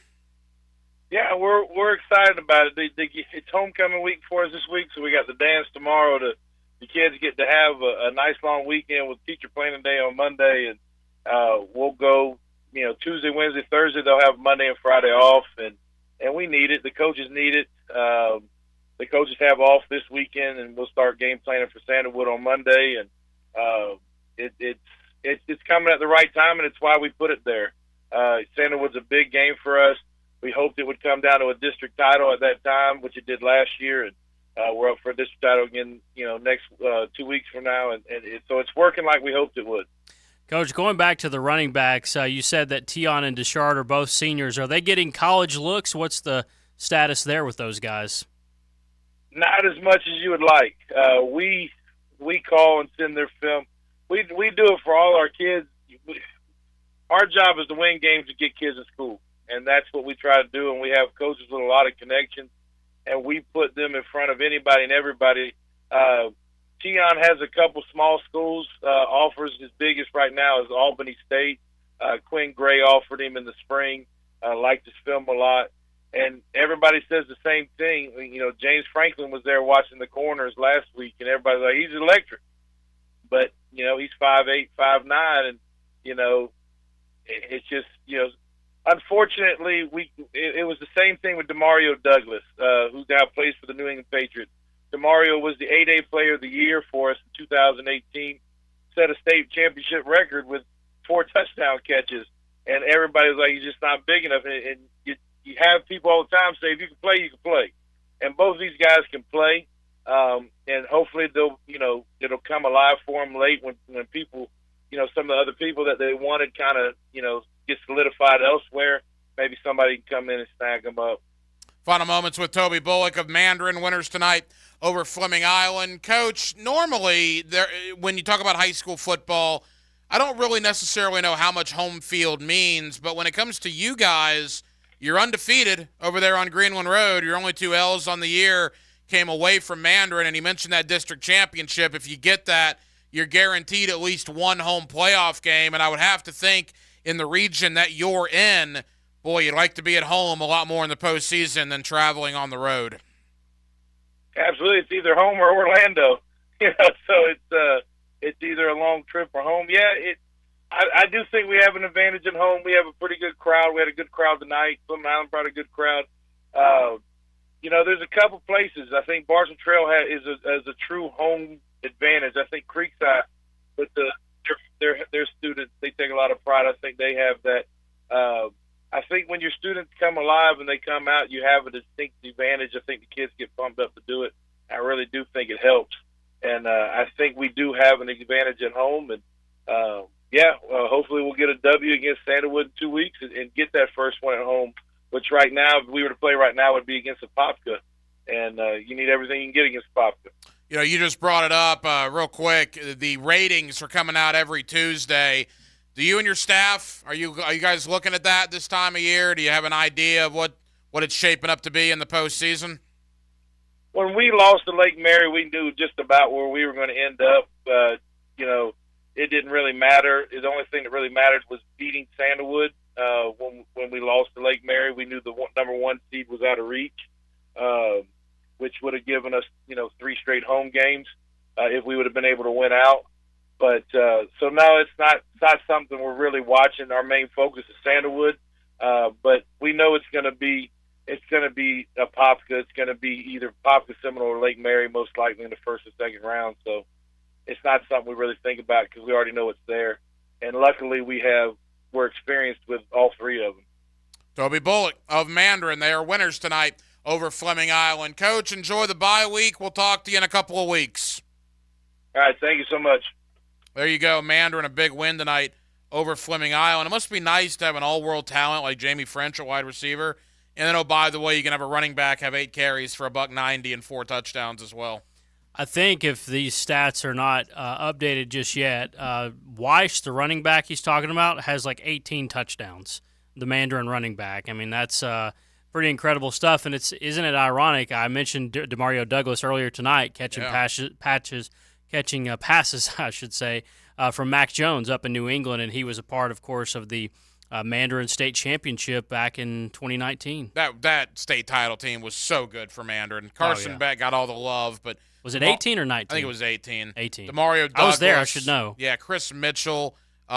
Yeah, we're excited about it. It's homecoming week for us this week, so we got the dance tomorrow. The kids get to have a nice long weekend with teacher planning day on Monday, and we'll go, Tuesday, Wednesday, Thursday. They'll have Monday and Friday off, and we need it. The coaches need it. The coaches have off this weekend, and we'll start game planning for Sandalwood on Monday. And it's coming at the right time, and it's why we put it there. Sandalwood's a big game for us. We hoped it would come down to a district title at that time, which it did last year, and we're up for a district title again, next 2 weeks from now, so it's working like we hoped it would. Coach, going back to the running backs, you said that Tion and Deshard are both seniors. Are they getting college looks? What's the status there with those guys? Not as much as you would like. We call and send their film. We do it for all our kids. Our job is to win games to get kids in school. And that's what we try to do, and we have coaches with a lot of connections, and we put them in front of anybody and everybody. Tion has a couple small schools, offers. His biggest right now is Albany State. Quinn Gray offered him in the spring, liked his film a lot, and everybody says the same thing. James Franklin was there watching the corners last week, and everybody's like, he's electric. But, he's 5'8", 5'9", and, it's just, unfortunately, it was the same thing with Demario Douglas, who now plays for the New England Patriots. Demario was the 8A Player of the Year for us in 2018, set a state championship record with 4 touchdown catches, and everybody was like, he's just not big enough. And you have people all the time say, if you can play, you can play. And both of these guys can play, and hopefully it'll come alive for them late when people, some of the other people that they wanted kind of, get solidified elsewhere. Maybe somebody can come in and snag them up. Final moments with Toby Bullock of Mandarin, winners tonight over Fleming Island. Coach, normally when you talk about high school football, I don't really necessarily know how much home field means, but when it comes to you guys, you're undefeated over there on Greenland Road. Your only 2 L's on the year came away from Mandarin, and he mentioned that district championship. If you get that, you're guaranteed at least one home playoff game, and I would have to think in the region that you're in, boy, you'd like to be at home a lot more in the postseason than traveling on the road. Absolutely. It's either home or Orlando. So it's either a long trip or home. Yeah, I do think we have an advantage at home. We have a pretty good crowd. We had a good crowd tonight. Fleming Island brought a good crowd. There's a couple places. I think Barton Trailhead is a true home advantage. I think Creekside, with their students, they take a lot of pride. I think they have that. I think when your students come alive and they come out, you have a distinct advantage. I think the kids get pumped up to do it. I really do think it helps. And I think we do have an advantage at home. And, hopefully we'll get a W against Sandalwood in 2 weeks and get that first one at home, which right now, if we were to play right now, would be against Apopka. And you need everything you can get against Apopka. You just brought it up real quick. The ratings are coming out every Tuesday. Do you and your staff, are you guys looking at that this time of year? Do you have an idea of what it's shaping up to be in the postseason? When we lost to Lake Mary, we knew just about where we were going to end up. It didn't really matter. The only thing that really mattered was beating Sandalwood. When we lost to Lake Mary, we knew the number 1 seed was out of reach, which would have given us, 3 straight home games if we would have been able to win out. But so no, it's not something we're really watching. Our main focus is Sandalwood, but we know it's going to be Apopka. It's going to be either Apopka, Seminole, or Lake Mary, most likely in the first or second round. So it's not something we really think about because we already know it's there. And luckily, we're experienced with all 3 of them. Toby Bullock of Mandarin, they are winners tonight over Fleming Island. Coach, enjoy the bye week. We'll talk to you in a couple of weeks. All right, thank you so much. There you go, Mandarin, a big win tonight over Fleming Island. It must be nice to have an all-world talent like Jamie French, a wide receiver. And then, oh, by the way, you can have a running back have 8 carries for $190 and 4 touchdowns as well. I think if these stats are not updated just yet, Weiss, the running back he's talking about, has like 18 touchdowns, the Mandarin running back. I mean, that's pretty incredible stuff. And isn't it ironic? I mentioned Demario Douglas earlier tonight catching passes, I should say, from Mac Jones up in New England, and he was a part, of course, of the Mandarin State Championship back in 2019. That state title team was so good for Mandarin. Carson Beck got all the love, but was it 18 or 19? I think it was 18. 18. Demario Douglas. I was there. I should know. Yeah, Chris Mitchell, who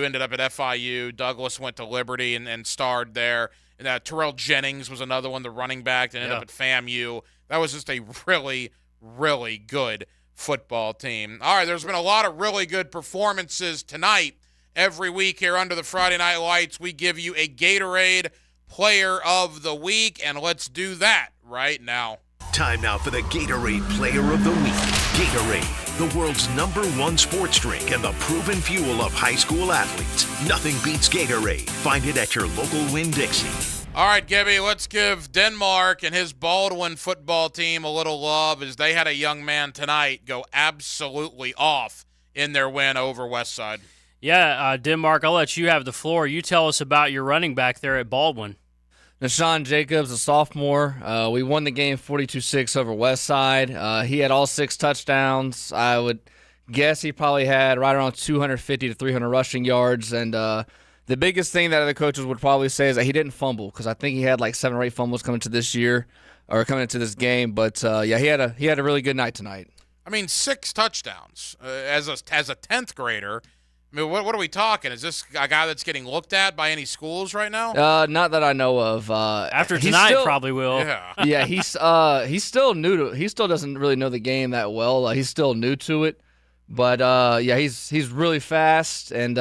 ended up at FIU. Douglas went to Liberty and starred there. And Terrell Jennings was another one, the running back that ended up at FAMU. That was just a really, really good football team. All right, there's been a lot of really good performances tonight. Every week here under the Friday Night Lights, we give you a Gatorade Player of the Week, and let's do that right now. Time now for the Gatorade Player of the Week. Gatorade, the world's #1 sports drink and the proven fuel of high school athletes. Nothing beats Gatorade. Find it at your local Winn-Dixie. All right, Gibby, let's give Denmark and his Baldwin football team a little love as they had a young man tonight go absolutely off in their win over Westside. Yeah, Denmark, I'll let you have the floor. You tell us about your running back there at Baldwin. Nashawn Jacobs, a sophomore. We won the game 42-6 over Westside. He had all 6 touchdowns. I would guess he probably had right around 250 to 300 rushing yards. And the biggest thing that the coaches would probably say is that he didn't fumble, because I think he had like 7 or 8 fumbles coming into this game. But he had a really good night tonight. I mean, 6 touchdowns as a 10th grader. I mean, what are we talking? Is this a guy that's getting looked at by any schools right now? Not that I know of. After tonight, probably will. Yeah. Yeah, he's still new to. He still doesn't really know the game that well. He's still new to it, but he's really fast. And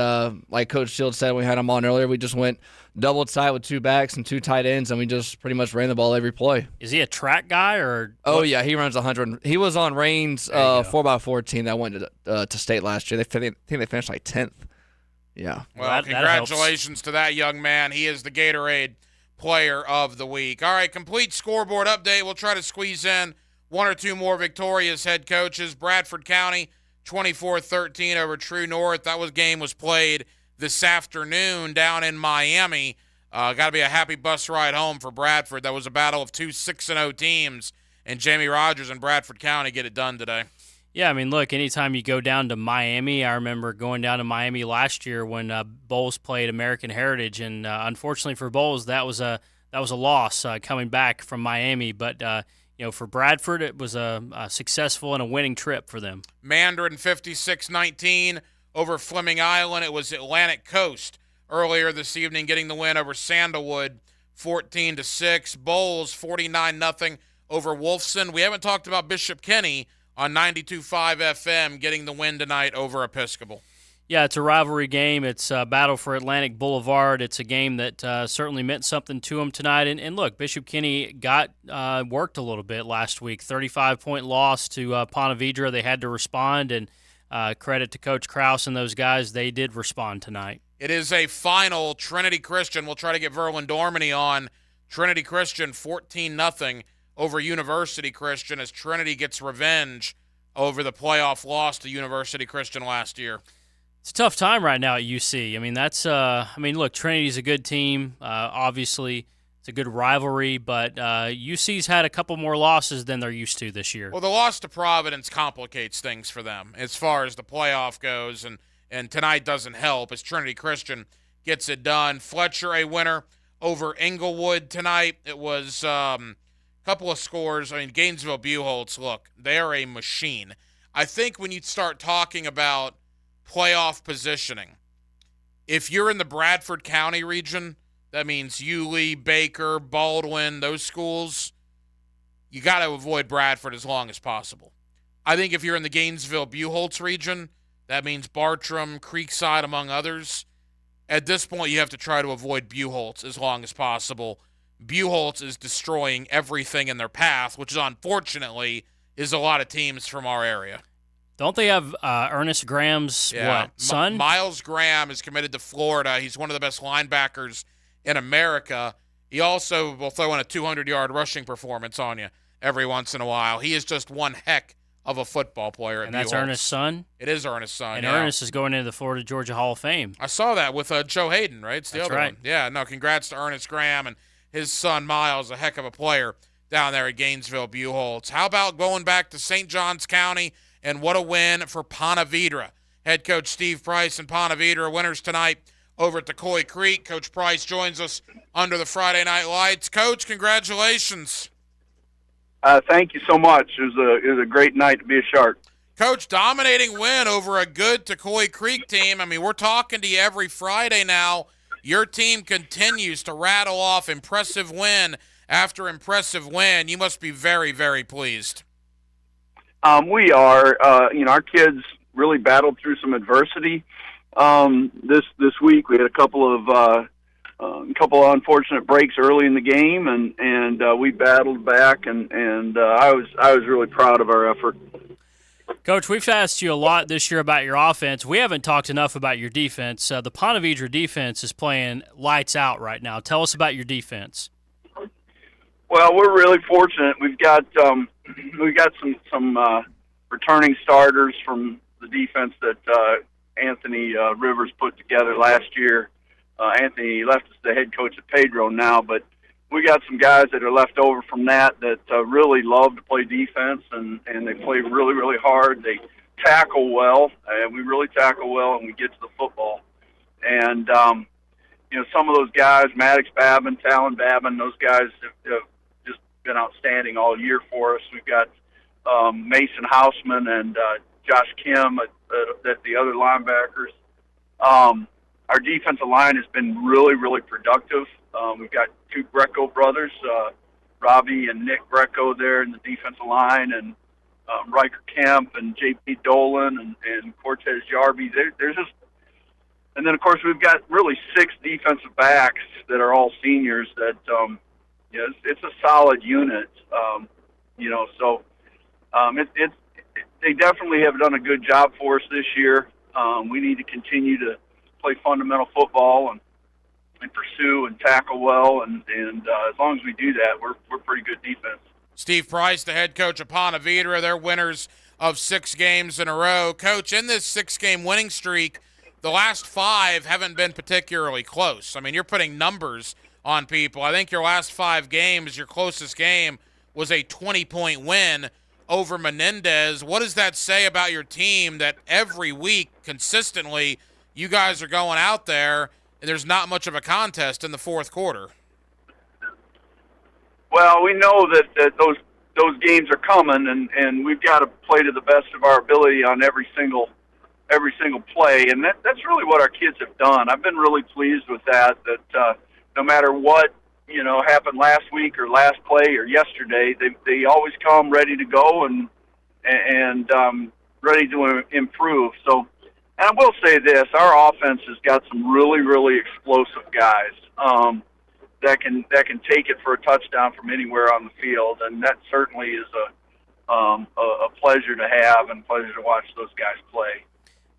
like Coach Shields said when we had him on earlier, we just went double tight with 2 backs and 2 tight ends, and we just pretty much ran the ball every play. Is he a track guy or? Oh yeah, he runs 100. He was on Rain's 4x4 team that went to state last year. I think they finished like 10th. Yeah. Well, congratulations to that young man. He is the Gatorade Player of the Week. All right, complete scoreboard update. We'll try to squeeze in 1 or 2 more victorious head coaches. Bradford County 24-13 over True North. That game was played this afternoon down in Miami. Got to be a happy bus ride home for Bradford. That was a battle of 2 6-0 teams, and Jamie Rogers and Bradford County get it done today. Yeah, I mean, look, anytime you go down to Miami, I remember going down to Miami last year when Bowles played American Heritage, and unfortunately for Bowles, that was a loss coming back from Miami. But for Bradford, it was a successful and a winning trip for them. Mandarin 56-19 over Fleming Island. It was Atlantic Coast earlier this evening getting the win over Sandalwood 14-6. Bowles 49-0 over Wolfson. We haven't talked about Bishop Kenny on 92.5 FM getting the win tonight over Episcopal. Yeah, it's a rivalry game. It's a battle for Atlantic Boulevard. It's a game that certainly meant something to them tonight. And look, Bishop Kenny got worked a little bit last week. 35-point loss to Ponte Vedra. They had to respond, and credit to Coach Krause and those guys. They did respond tonight. It is a final. Trinity Christian. We'll try to get Verlin Dormany on. Trinity Christian 14-0 over University Christian as Trinity gets revenge over the playoff loss to University Christian last year. It's a tough time right now at UC. I mean, look, Trinity's a good team. Obviously, it's a good rivalry, but UC's had a couple more losses than they're used to this year. Well, the loss to Providence complicates things for them as far as the playoff goes, and tonight doesn't help as Trinity Christian gets it done. Fletcher, a winner over Inglewood tonight. It was couple of scores. I mean, Gainesville-Buchholz, look, they are a machine. I think when you start talking about playoff positioning, if you're in the Bradford County region, that means Yulee, Baker, Baldwin, those schools, you got to avoid Bradford as long as possible. I think if you're in the Gainesville-Buchholz region, that means Bartram, Creekside, among others. At this point, you have to try to avoid Buchholz as long as possible. Buchholz is destroying everything in their path, which is unfortunately is a lot of teams from our area. Don't they have Ernest Graham's son? Miles Graham is committed to Florida. He's one of the best linebackers in America. He also will throw in a 200-yard rushing performance on you every once in a while. He is just one heck of a football player. And that's Ernest's son? It is Ernest's son, And Ernest is going into the Florida-Georgia Hall of Fame. I saw that with Joe Hayden, right? It's the That's other right. one. Yeah, no, congrats to Ernest Graham. And his son Miles, a heck of a player down there at Gainesville Buchholz. How about going back to St. Johns County, and what a win for Ponte Vedra. Head coach Steve Price and Ponte Vedra winners tonight over at Coy Creek. Coach Price joins us under the Friday Night Lights. Coach, congratulations. Thank you so much. It was a great night to be a Shark. Coach, dominating win over a good Coy Creek team. I mean, we're talking to you every Friday now. Your team continues to rattle off impressive win after impressive win. You must be very, very pleased. We are. Our kids really battled through some adversity this week. We had a couple of unfortunate breaks early in the game, and we battled back, and I was really proud of our effort. Coach, we've asked you a lot this year about your offense. We haven't talked enough about your defense. The Ponte Vedra defense is playing lights out right now. Tell us about your defense. Well, we're really fortunate. We've got some returning starters from the defense that Anthony Rivers put together last year. Anthony left as the head coach at Pedro now, but we got some guys that are left over from that really love to play defense, and they play really, really hard. They tackle well, and we really tackle well, and we get to the football. And, some of those guys, Maddox Babin, Talon Babin, those guys have just been outstanding all year for us. We've got Mason Hausman and Josh Kim at the other linebackers. Our defensive line has been really, really productive. We've got two Greco brothers, Robbie and Nick Greco there in the defensive line, and Riker Kemp and J.P. Dolan and Cortez Yarby. There's just, and then of course we've got really 6 defensive backs that are all seniors. That it's a solid unit. They definitely have done a good job for us this year. We need to continue to play fundamental football and pursue and tackle well, and as long as we do that, we're pretty good defense. Steve Price, the head coach of Ponte Vedra, they're winners of 6 games in a row. Coach, in this 6-game winning streak, the last 5 haven't been particularly close. I mean, you're putting numbers on people. I think your last 5 games, your closest game was a 20-point win over Menendez. What does that say about your team that every week, consistently, you guys are going out there and there's not much of a contest in the fourth quarter? Well, we know that those games are coming, and we've got to play to the best of our ability on every single play, and that's really what our kids have done. I've been really pleased with that. No matter what happened last week or last play or yesterday, they always come ready to go and ready to improve. So. And I will say this, our offense has got some really, really explosive guys that can take it for a touchdown from anywhere on the field, and that certainly is a pleasure to have and pleasure to watch those guys play.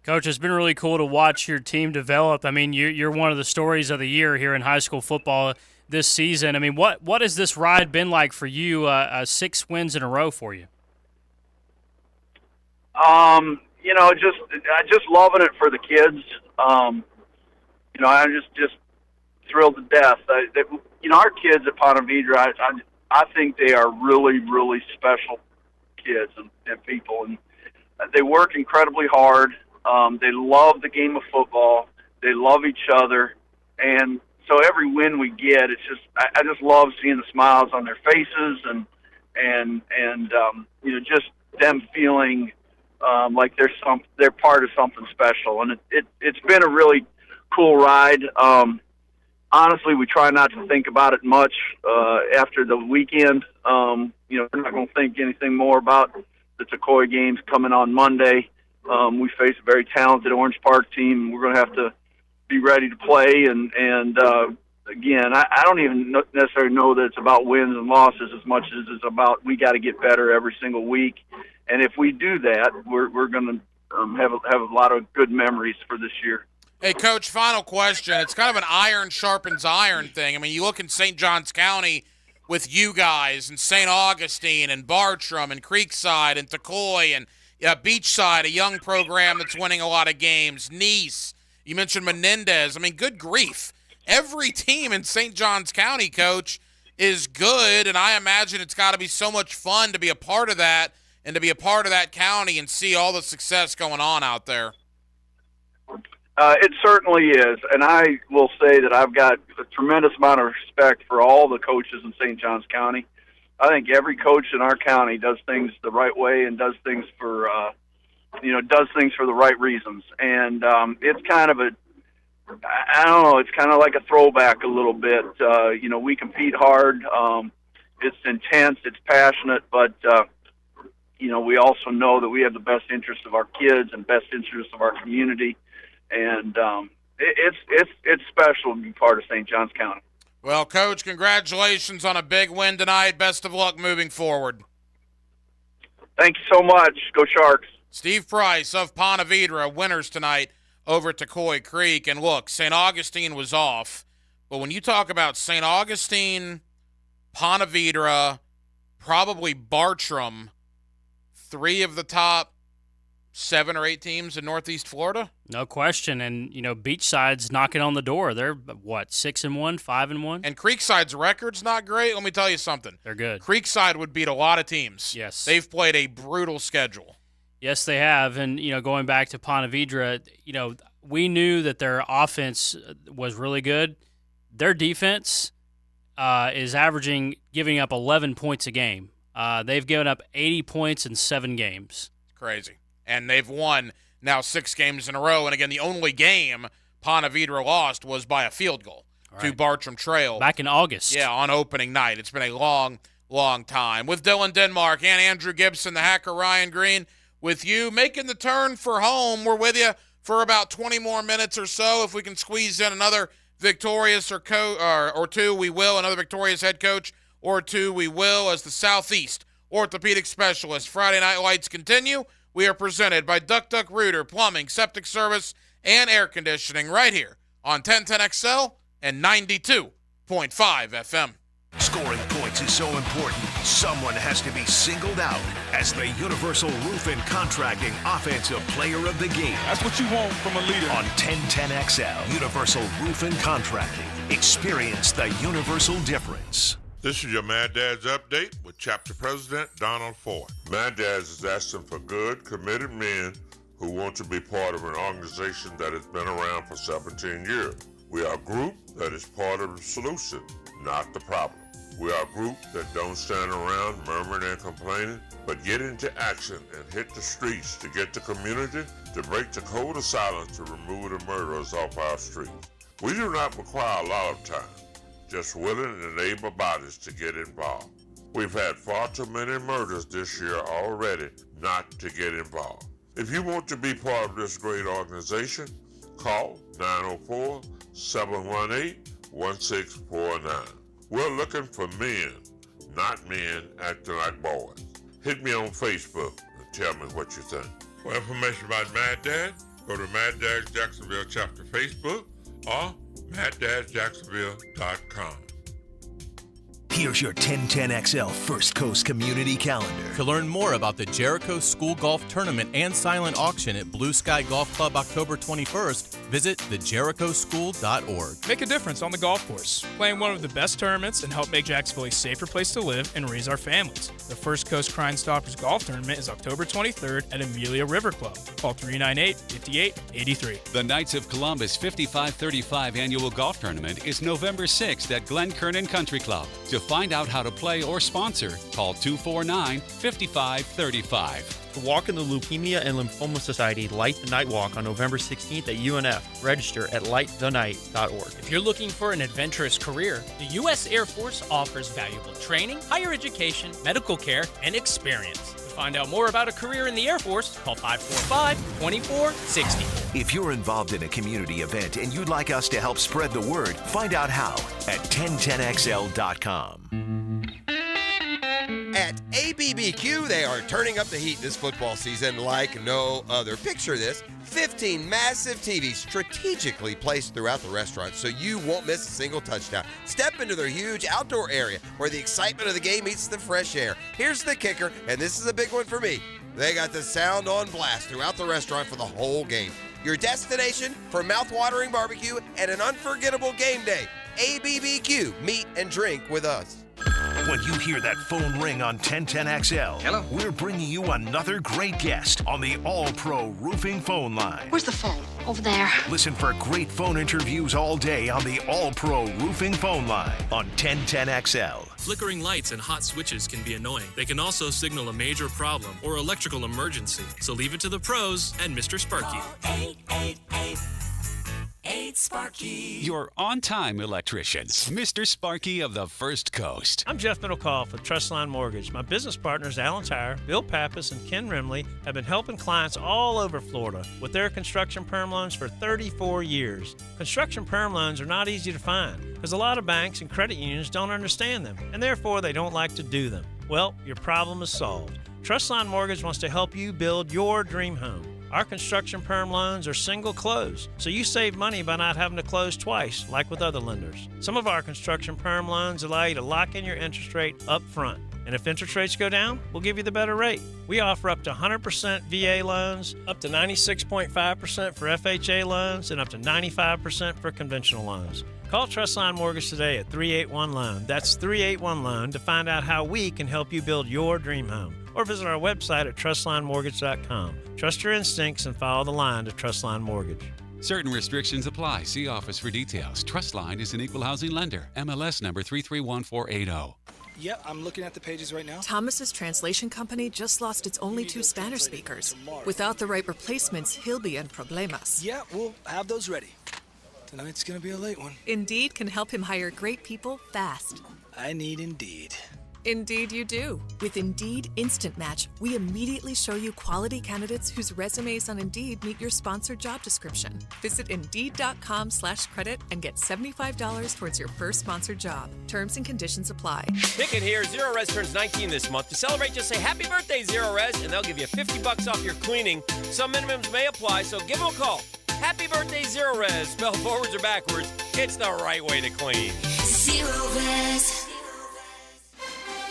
Coach, it's been really cool to watch your team develop. I mean, you're one of the stories of the year here in high school football this season. I mean, what has this ride been like for you, 6 wins in a row for you? Just loving it for the kids. I'm just thrilled to death. Our kids at Ponte Vedra, I think they are really, really special kids and people, and they work incredibly hard. They love the game of football. They love each other, and so every win we get, it's just I just love seeing the smiles on their faces and just them feeling like they're part of something special, and it's been a really cool ride. Honestly, we try not to think about it much after the weekend. We're not going to think anything more about the Coy games coming on Monday. We face a very talented Orange Park team. We're going to have to be ready to play, and again, I don't even necessarily know that it's about wins and losses as much as it's about we got to get better every single week. And if we do that, we're going to have a lot of good memories for this year. Hey, Coach, final question. It's kind of an iron sharpens iron thing. I mean, you look in St. Johns County with you guys and St. Augustine and Bartram and Creekside and Coy and Beachside, a young program that's winning a lot of games. Nice. You mentioned Menendez. I mean, good grief. Every team in St. Johns County, Coach, is good, and I imagine it's got to be so much fun to be a part of that and to be a part of that county and see all the success going on out there. It certainly is, and I will say that I've got a tremendous amount of respect for all the coaches in St. Johns County. I think every coach in our county does things the right way and does things for the right reasons. And it's kind of it's kind of like a throwback a little bit. We compete hard. It's intense, it's passionate, but we also know that we have the best interests of our kids and best interests of our community. And it's special to be part of St. Johns County. Well, Coach, congratulations on a big win tonight. Best of luck moving forward. Thank you so much. Go Sharks. Steve Price of Ponte Vedra, winners tonight over at Coy Creek. And look, St. Augustine was off. But when you talk about St. Augustine, Ponte Vedra, probably Bartram, 3 of the top 7 or 8 teams in Northeast Florida? No question. And, Beachside's knocking on the door. They're, 6-1, 5-1? And Creekside's record's not great. Let me tell you something. They're good. Creekside would beat a lot of teams. Yes. They've played a brutal schedule. Yes, they have. And, going back to Ponte Vedra, we knew that their offense was really good. Their defense is giving up 11 points a game. They've given up 80 points in 7 games. It's crazy. And they've won now 6 games in a row. And, again, the only game Ponte Vedra lost was by a field goal to Bartram Trail. Back in August. Yeah, on opening night. It's been a long, long time. With Dylan Denmark and Andrew Gibson, the Hacker Ryan Green, with you making the turn for home. We're with you for about 20 more minutes or so. If we can squeeze in another victorious or 2, we will. Another victorious head coach or 2, we will, as the Southeast Orthopedic Specialist. Friday Night Lights continue. We are presented by Duck Duck Rooter, Plumbing, Septic Service, and Air Conditioning right here on 1010XL and 92.5 FM. Scoring points is so important, someone has to be singled out as the Universal Roof and Contracting Offensive Player of the Game. That's what you want from a leader. On 1010XL, Universal Roof and Contracting. Experience the universal difference. This is your Mad Dads Update with Chapter President Donald Ford. Mad Dads is asking for good, committed men who want to be part of an organization that has been around for 17 years. We are a group that is part of the solution, not the problem. We are a group that don't stand around murmuring and complaining, but get into action and hit the streets to get the community to break the code of silence to remove the murderers off our streets. We do not require a lot of time. Just willing and able bodies to get involved. We've had far too many murders this year already not to get involved. If you want to be part of this great organization, call 904-718-1649. We're looking for men, not men acting like boys. Hit me on Facebook and tell me what you think. For information about Mad Dad, go to Mad Dads Jacksonville Chapter Facebook or MadDadsJacksonville.com. Here's your 1010XL First Coast Community Calendar. To learn more about the Jericho School Golf Tournament and silent auction at Blue Sky Golf Club October 21st, visit thejerichoschool.org. Make a difference on the golf course. Playing one of the best tournaments and help make Jacksonville a safer place to live and raise our families. The First Coast Crime Stoppers Golf Tournament is October 23rd at Amelia River Club. Call 398-5883. The Knights of Columbus 5535 Annual Golf Tournament is November 6th at Glen Kernan Country Club. To find out how to play or sponsor, call 249-5535. To walk in the Leukemia and Lymphoma Society Light the Night Walk on November 16th at UNF. Register at lightthe.night.org. If you're looking for an adventurous career, the U.S. Air Force offers valuable training, higher education, medical care, and experience. To find out more about a career in the Air Force, call 545-2464. If you're involved in a community event and you'd like us to help spread the word, find out how at 1010XL.com. At ABBQ, they are turning up the heat this football season like no other. Picture this, 15 massive TVs strategically placed throughout the restaurant so you won't miss a single touchdown. Step into their huge outdoor area where the excitement of the game meets the fresh air. Here's the kicker, and this is a big one for me. They got the sound on blast throughout the restaurant for the whole game. Your destination for mouth-watering barbecue and an unforgettable game day. ABBQ. Meet and drink with us. When you hear that phone ring on 1010XL, Hello? we're bringing you another great guest on the All-Pro Roofing phone line. Where's the phone? Over there. Listen for great phone interviews all day on the All-Pro Roofing phone line on 1010XL. Flickering lights and hot switches can be annoying. They can also signal a major problem or electrical emergency. So leave it to the pros and Mr. Sparky. 8 Sparky. Your on-time electrician, Mr. Sparky of the First Coast. I'm Jeff Middlecoff with Trustline Mortgage. My business partners, Alan Tyre, Bill Pappas, and Ken Rimley, have been helping clients all over Florida with their construction perm loans for 34 years. Construction perm loans are not easy to find because a lot of banks and credit unions don't understand them, and therefore they don't like to do them. Well, your problem is solved. Trustline Mortgage wants to help you build your dream home. Our construction perm loans are single close, so you save money by not having to close twice, like with other lenders. Some of our construction perm loans allow you to lock in your interest rate up front. And if interest rates go down, we'll give you the better rate. We offer up to 100% VA loans, up to 96.5% for FHA loans, and up to 95% for conventional loans. Call Trustline Mortgage today at 381-LOAN. That's 381-LOAN to find out how we can help you build your dream home. Or visit our website at trustlinemortgage.com. Trust your instincts and follow the line to Trustline Mortgage. Certain restrictions apply. See office for details. Trustline is an equal housing lender. MLS number 331480. Yep, I'm looking at the pages right now. Thomas's translation company just lost its only 2 Spanish speakers. Without the right replacements, he'll be in problemas. Yeah, we'll have those ready. Tonight's gonna be a late one. Indeed can help him hire great people fast. I need Indeed. Indeed you do. With Indeed Instant Match, we immediately show you quality candidates whose resumes on Indeed meet your sponsored job description. Visit Indeed.com/credit and get $75 towards your first sponsored job. Terms and conditions apply. Ticket here, Zero Res turns 19 this month. To celebrate, just say happy birthday, Zero Res, and they'll give you $50 off your cleaning. Some minimums may apply, so give them a call. Happy birthday, Zero Res. Spelled forwards or backwards, it's the right way to clean. Zero Res.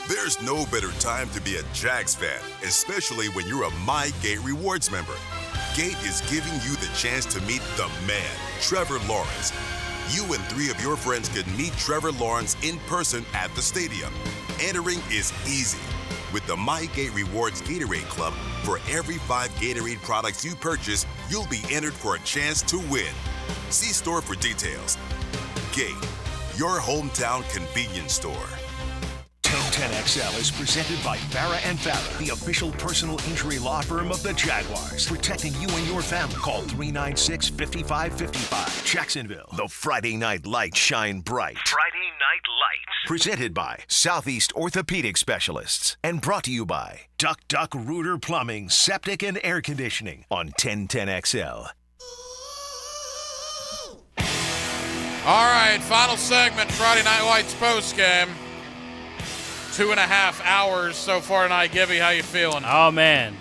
There's no better time to be a Jags fan, especially when you're a MyGate Rewards member. Gate is giving you the chance to meet the man, Trevor Lawrence. You and 3 of your friends can meet Trevor Lawrence in person at the stadium. Entering is easy. With the MyGate Rewards Gatorade Club, for every 5 Gatorade products you purchase, you'll be entered for a chance to win. See store for details. Gate, your hometown convenience store. 1010XL is presented by Farah & Farah, the official personal injury law firm of the Jaguars, protecting you and your family. Call 396-5555. Jacksonville. The Friday Night Lights shine bright. Friday Night Lights. Presented by Southeast Orthopedic Specialists and brought to you by Duck Duck Rooter Plumbing, Septic and Air Conditioning on 1010XL. All right, final segment, Friday Night Lights postgame. 2.5 hours so far tonight. Gibby, how you feeling? Oh, man.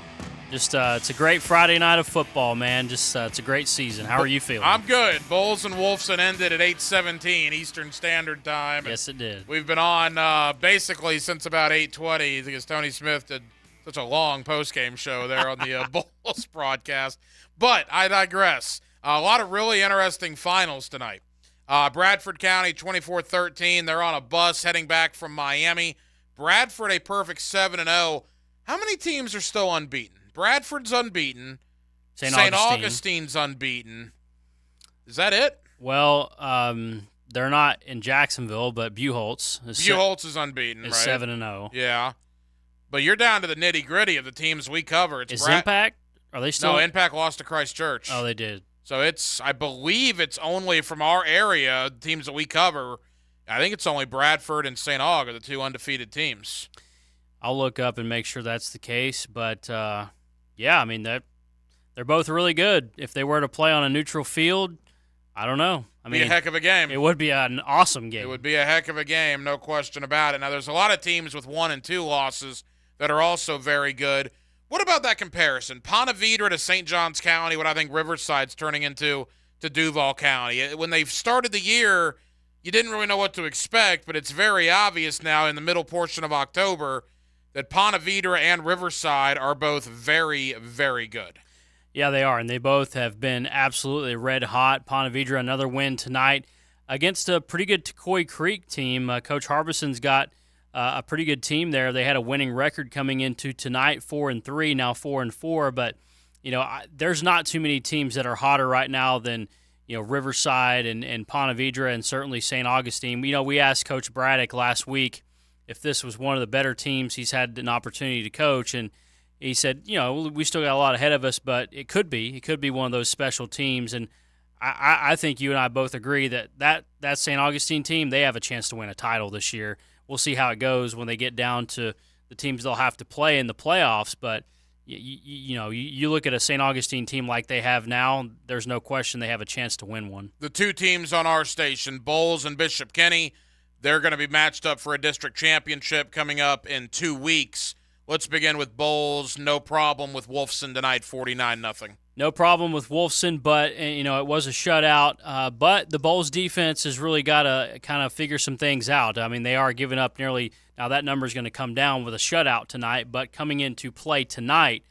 Just it's a great Friday night of football, man. Just it's a great season. How are you feeling? I'm good. Bulls and Wolfson ended at 8:17 Eastern Standard Time. Yes, it did. We've been on basically since about 8:20 because Tony Smith did such a long postgame show there on the Bulls broadcast. But I digress. A lot of really interesting finals tonight. Bradford County 24-13. They're on a bus heading back from Miami. Bradford a perfect 7-0. How many teams are still unbeaten? Bradford's unbeaten. St. Augustine's unbeaten. Is that it? Well, they're not in Jacksonville, but Buchholz is unbeaten, right? 7-0. Yeah. But you're down to the nitty-gritty of the teams we cover. Is Impact? Are they still? No, Impact lost to Christ Church. Oh, they did. So I believe it's only from our area, teams that we cover. I think it's only Bradford and St. Aug are the 2 undefeated teams. I'll look up and make sure that's the case. But, yeah, I mean, they're both really good. If they were to play on a neutral field, I don't know. I mean, be a heck of a game. It would be an awesome game. It would be a heck of a game, no question about it. Now, there's a lot of teams with 1 and 2 losses that are also very good. What about that comparison? Ponte Vedra to St. Johns County, what I think Riverside's turning into to Duval County. When they started the year, you didn't really know what to expect, but it's very obvious now in the middle portion of October that Ponte Vedra and Riverside are both very, very good. Yeah, they are, and they both have been absolutely red hot. Ponte Vedra, another win tonight against a pretty good Coy Creek team. Coach Harbison's got a pretty good team there. They had a winning record coming into tonight, 4-3, now 4-4. But there's not too many teams that are hotter right now than Riverside and Ponte Vedra and certainly St. Augustine. We asked Coach Braddock last week if this was one of the better teams he's had an opportunity to coach, and he said, we still got a lot ahead of us, but it could be one of those special teams. And I think you and I both agree that St. Augustine team, they have a chance to win a title this year. We'll see how it goes when they get down to the teams they'll have to play in the playoffs. But you look at a St. Augustine team like they have now, there's no question they have a chance to win one. The two teams on our station, Bowles and Bishop Kenny, they're going to be matched up for a district championship coming up in 2 weeks. Let's begin with Bowles. No problem with Wolfson tonight, 49-0. No problem with Wolfson, but it was a shutout. But the Bowles defense has really got to kind of figure some things out. I mean, they are giving up nearly – now that number is going to come down with a shutout tonight, but coming into play tonight,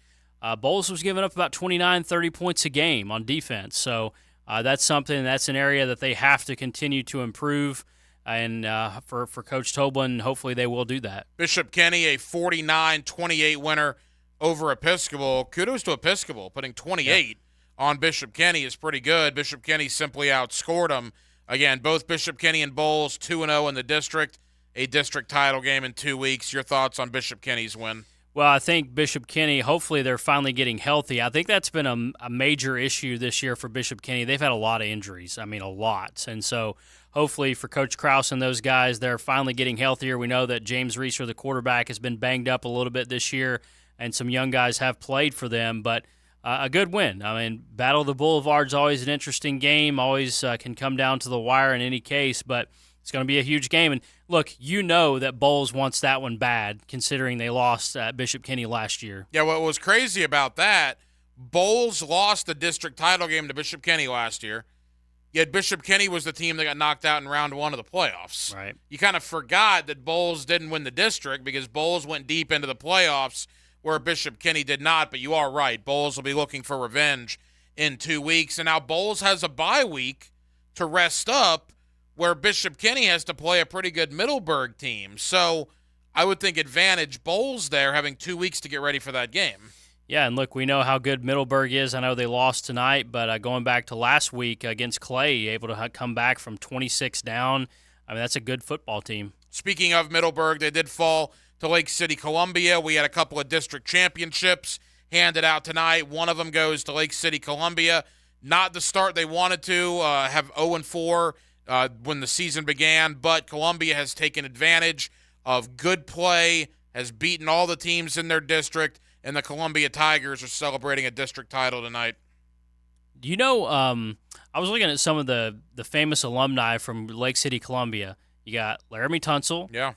Bowles was giving up about 29, 30 points a game on defense. So that's an area that they have to continue to improve. And for Coach Toblin, hopefully they will do that. Bishop Kenny, a 49-28 winner over Episcopal. Kudos to Episcopal. Putting 28 on Bishop Kenny is pretty good. Bishop Kenny simply outscored them. Again, both Bishop Kenny and Bowles 2-0 in the district, a district title game in 2 weeks. Your thoughts on Bishop Kenny's win? Well, I think Bishop Kenny, hopefully they're finally getting healthy. I think that's been a major issue this year for Bishop Kenny. They've had a lot of injuries. I mean, a lot. And so hopefully for Coach Krause and those guys, they're finally getting healthier. We know that James Reeser, the quarterback, has been banged up a little bit this year, and some young guys have played for them. But a good win. I mean, Battle of the Boulevard's always an interesting game, always can come down to the wire in any case, but it's going to be a huge game. And look, that Bowles wants that one bad, considering they lost at Bishop Kenny last year. Yeah, what was crazy about that, Bowles lost the district title game to Bishop Kenny last year, yet Bishop Kenny was the team that got knocked out in round one of the playoffs. Right. You kind of forgot that Bowles didn't win the district because Bowles went deep into the playoffs where Bishop Kenny did not, but you are right. Bowles will be looking for revenge in 2 weeks. And now Bowles has a bye week to rest up where Bishop Kenny has to play a pretty good Middleburg team. So I would think advantage Bowles there, having 2 weeks to get ready for that game. Yeah, and look, we know how good Middleburg is. I know they lost tonight, but going back to last week against Clay, able to come back from 26 down. I mean, that's a good football team. Speaking of Middleburg, they did fall to Lake City, Columbia. We had a couple of district championships handed out tonight. One of them goes to Lake City, Columbia. Not the start they wanted to, have 0-4 when the season began, but Columbia has taken advantage of good play, has beaten all the teams in their district, and the Columbia Tigers are celebrating a district title tonight. I was looking at some of the famous alumni from Lake City, Columbia. You got Laramie Tunsil. Yeah.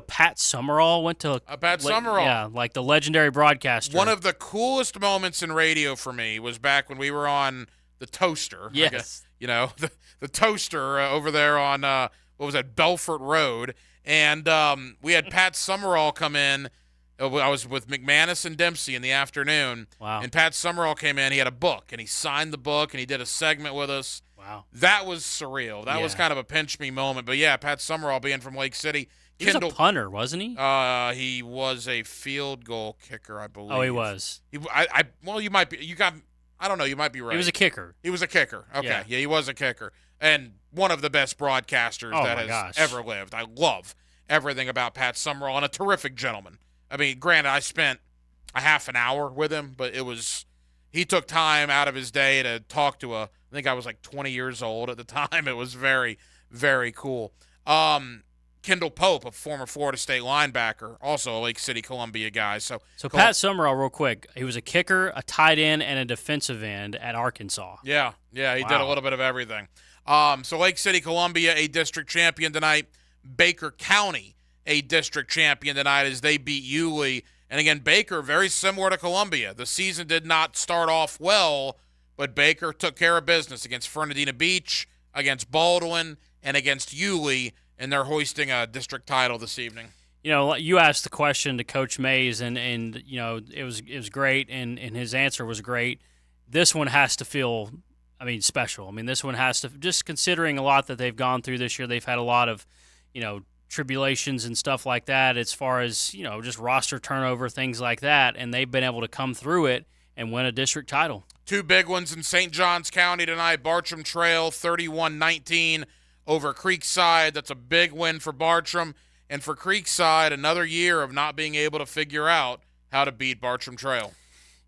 Pat Summerall went to Pat Summerall. Yeah, like the legendary broadcaster. One of the coolest moments in radio for me was back when we were on the Toaster. Yes. The Toaster over there on, Belfort Road. And we had Pat Summerall come in. I was with McManus and Dempsey in the afternoon. Wow. And Pat Summerall came in. He had a book, and he signed the book, and he did a segment with us. Wow. That was surreal. That was kind of a pinch-me moment. But, yeah, Pat Summerall being from Lake City. He was a punter, wasn't he? He was a field goal kicker, I believe. Oh, he was. You might be. I don't know. You might be right. He was a kicker. He was a kicker. Okay. Yeah, he was a kicker. And one of the best broadcasters that has ever lived. I love everything about Pat Summerall, and a terrific gentleman. I mean, granted, I spent a half an hour with him, but he took time out of his day to talk to I think I was like 20 years old at the time. It was very, very cool. Kendall Pope, a former Florida State linebacker, also a Lake City, Columbia guy. So Pat Summerall, real quick, he was a kicker, a tight end, and a defensive end at Arkansas. Yeah, he did a little bit of everything. So Lake City, Columbia, a district champion tonight. Baker County, a district champion tonight as they beat Yulee. And again, Baker, very similar to Columbia. The season did not start off well, but Baker took care of business against Fernandina Beach, against Baldwin, and against Yulee. And they're hoisting a district title this evening. You asked the question to Coach Mays, and it was great, and his answer was great. This one has to feel special. I mean, this one has to, just considering a lot that they've gone through this year, they've had a lot of, tribulations and stuff like that as far as, just roster turnover, things like that, and they've been able to come through it and win a district title. Two big ones in St. Johns County tonight. Bartram Trail 31-19 over Creekside. That's a big win for Bartram. And for Creekside, another year of not being able to figure out how to beat Bartram Trail.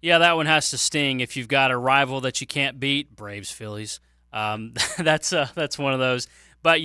Yeah, that one has to sting if you've got a rival that you can't beat. Braves, Phillies. That's one of those. But,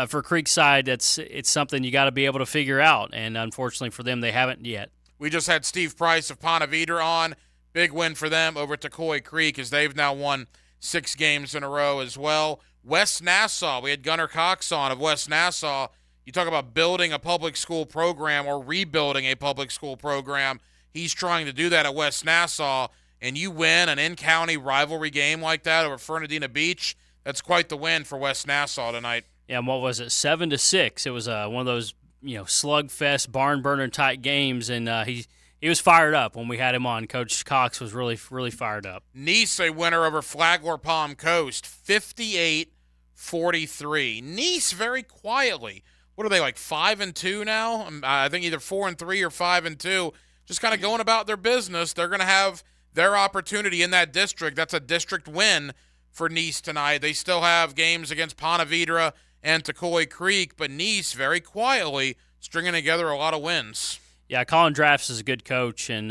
for Creekside, it's something you got to be able to figure out. And unfortunately for them, they haven't yet. We just had Steve Price of Ponte Vedra on. Big win for them over at Tecoy Creek as they've now won 6 games in a row as well. West Nassau, we had Gunnar Cox on of West Nassau. You talk about building a public school program or rebuilding a public school program. He's trying to do that at West Nassau, and you win an in-county rivalry game like that over Fernandina Beach. That's quite the win for West Nassau tonight. Yeah, and what was it, 7-6? It was one of those, slugfest, barn-burner type games, and he was fired up when we had him on. Coach Cox was really, really fired up. Nice, a winner over Flagler Palm Coast, 58-43. Nice, very quietly. What are they, like 5-2 now? I think either 4-3 or 5-2. Just kind of going about their business. They're going to have their opportunity in that district. That's a district win for Nice tonight. They still have games against Ponte Vedra and Tecoy Creek, but Nice, very quietly, stringing together a lot of wins. Yeah, Colin Drafts is a good coach, and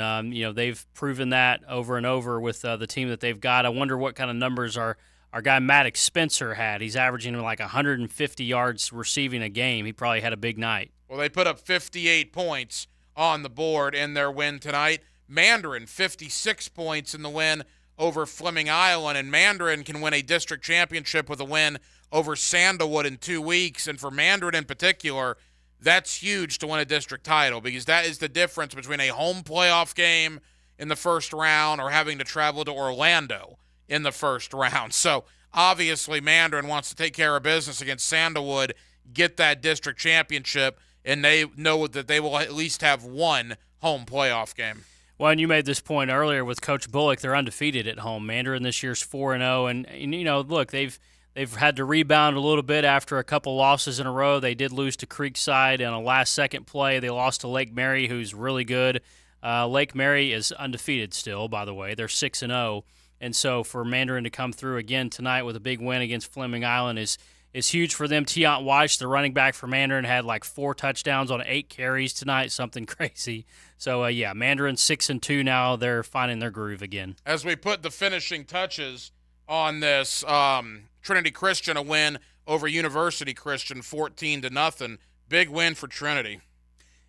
they've proven that over and over with the team that they've got. I wonder what kind of numbers our guy Maddox Spencer had. He's averaging like 150 yards receiving a game. He probably had a big night. Well, they put up 58 points on the board in their win tonight. Mandarin, 56 points in the win over Fleming Island, and Mandarin can win a district championship with a win over Sandalwood in 2 weeks. And for Mandarin in particular, that's huge to win a district title because that is the difference between a home playoff game in the first round or having to travel to Orlando in the first round. So obviously Mandarin wants to take care of business against Sandalwood, get that district championship, and they know that they will at least have one home playoff game. Well, and you made this point earlier with Coach Bullock. They're undefeated at home. Mandarin this year's 4-0, and look, they've had to rebound a little bit after a couple losses in a row. They did lose to Creekside in a last-second play. They lost to Lake Mary, who's really good. Lake Mary is undefeated still, by the way. They're 6-0, and so for Mandarin to come through again tonight with a big win against Fleming Island is huge for them. Tiant Weiss, the running back for Mandarin, had like 4 touchdowns on 8 carries tonight, something crazy. So, Mandarin 6-2 now. They're finding their groove again. As we put the finishing touches on this, Trinity Christian a win over University Christian 14-0. Big win for Trinity.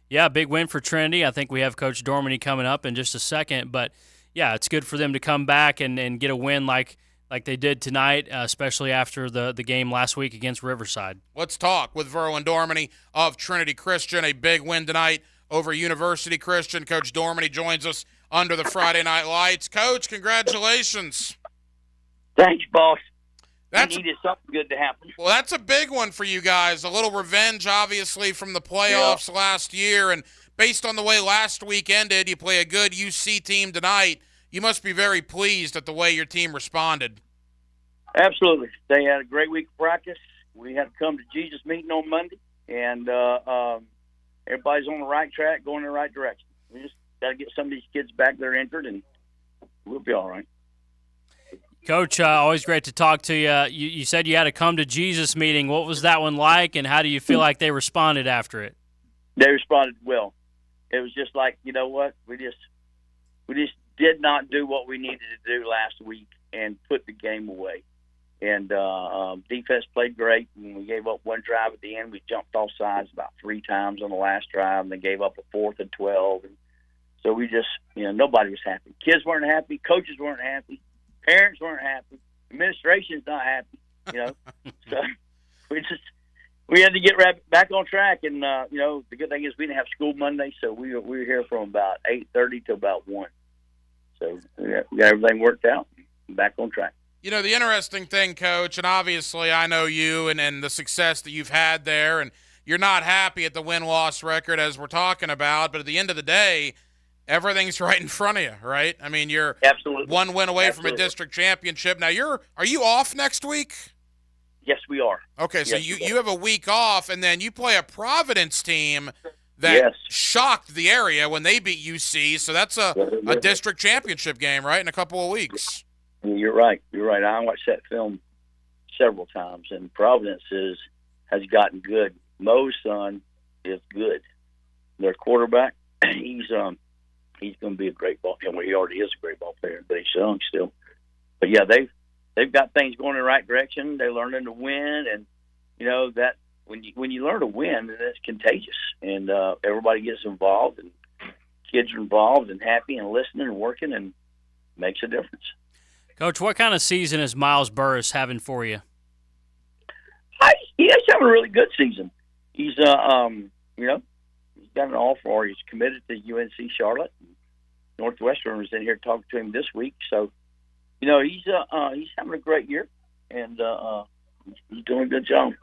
Yeah, big win for Trinity. I think we have Coach Dormany coming up in just a second. But, yeah, it's good for them to come back and get a win like they did tonight, especially after the game last week against Riverside. Let's talk with Verlin Dormany of Trinity Christian. A big win tonight over University Christian. Coach Dormany joins us under the Friday Night Lights. Coach, congratulations. Thanks, boss. We needed something good to happen. Well, that's a big one for you guys. A little revenge, obviously, from the playoffs last year. And based on the way last week ended, you play a good UC team tonight. You must be very pleased at the way your team responded. Absolutely. They had a great week of practice. We had a come to Jesus meeting on Monday, and everybody's on the right track, going in the right direction. We just got to get some of these kids back that are injured, and we'll be all right. Coach, always great to talk to you. You said you had a come to Jesus meeting. What was that one like, and how do you feel like they responded after it? They responded well. It was just like, you know what, we just did not do what we needed to do last week and put the game away. And defense played great. When we gave up one drive at the end, we jumped off sides about 3 times on the last drive, and then gave up a 4th and 12. And so we just, nobody was happy. Kids weren't happy. Coaches weren't happy. Parents weren't happy. Administration's not happy. So we had to get back on track. And the good thing is we didn't have school Monday, so we were here from about 8:30 to about 1. So we got everything worked out. Back on track. The interesting thing, Coach, and obviously I know you and the success that you've had there, and you're not happy at the win-loss record as we're talking about, but at the end of the day, everything's right in front of you, right? I mean, you're absolutely one win away absolutely. from a district championship. Now, are you off next week? Yes, we are. Okay, so yes, you have a week off, and then you play a Providence team that yes. shocked the area when they beat UC. So that's a district championship game, right, in a couple of weeks. You're right. I watched that film several times, and Providence has gotten good. Mo's son is good. Their quarterback, he's going to be a great ball player. Well, he already is a great ball player, but he's young still. But yeah, they've got things going in the right direction. They're learning to win, and that when you learn to win, that's contagious, and everybody gets involved, and kids are involved and happy and listening and working, and makes a difference. Coach, what kind of season is Miles Burris having for you? He's having a really good season. He's he's got an offer. He's committed to UNC Charlotte. Northwestern was in here talking to him this week, so he's having a great year, and he's doing a good job.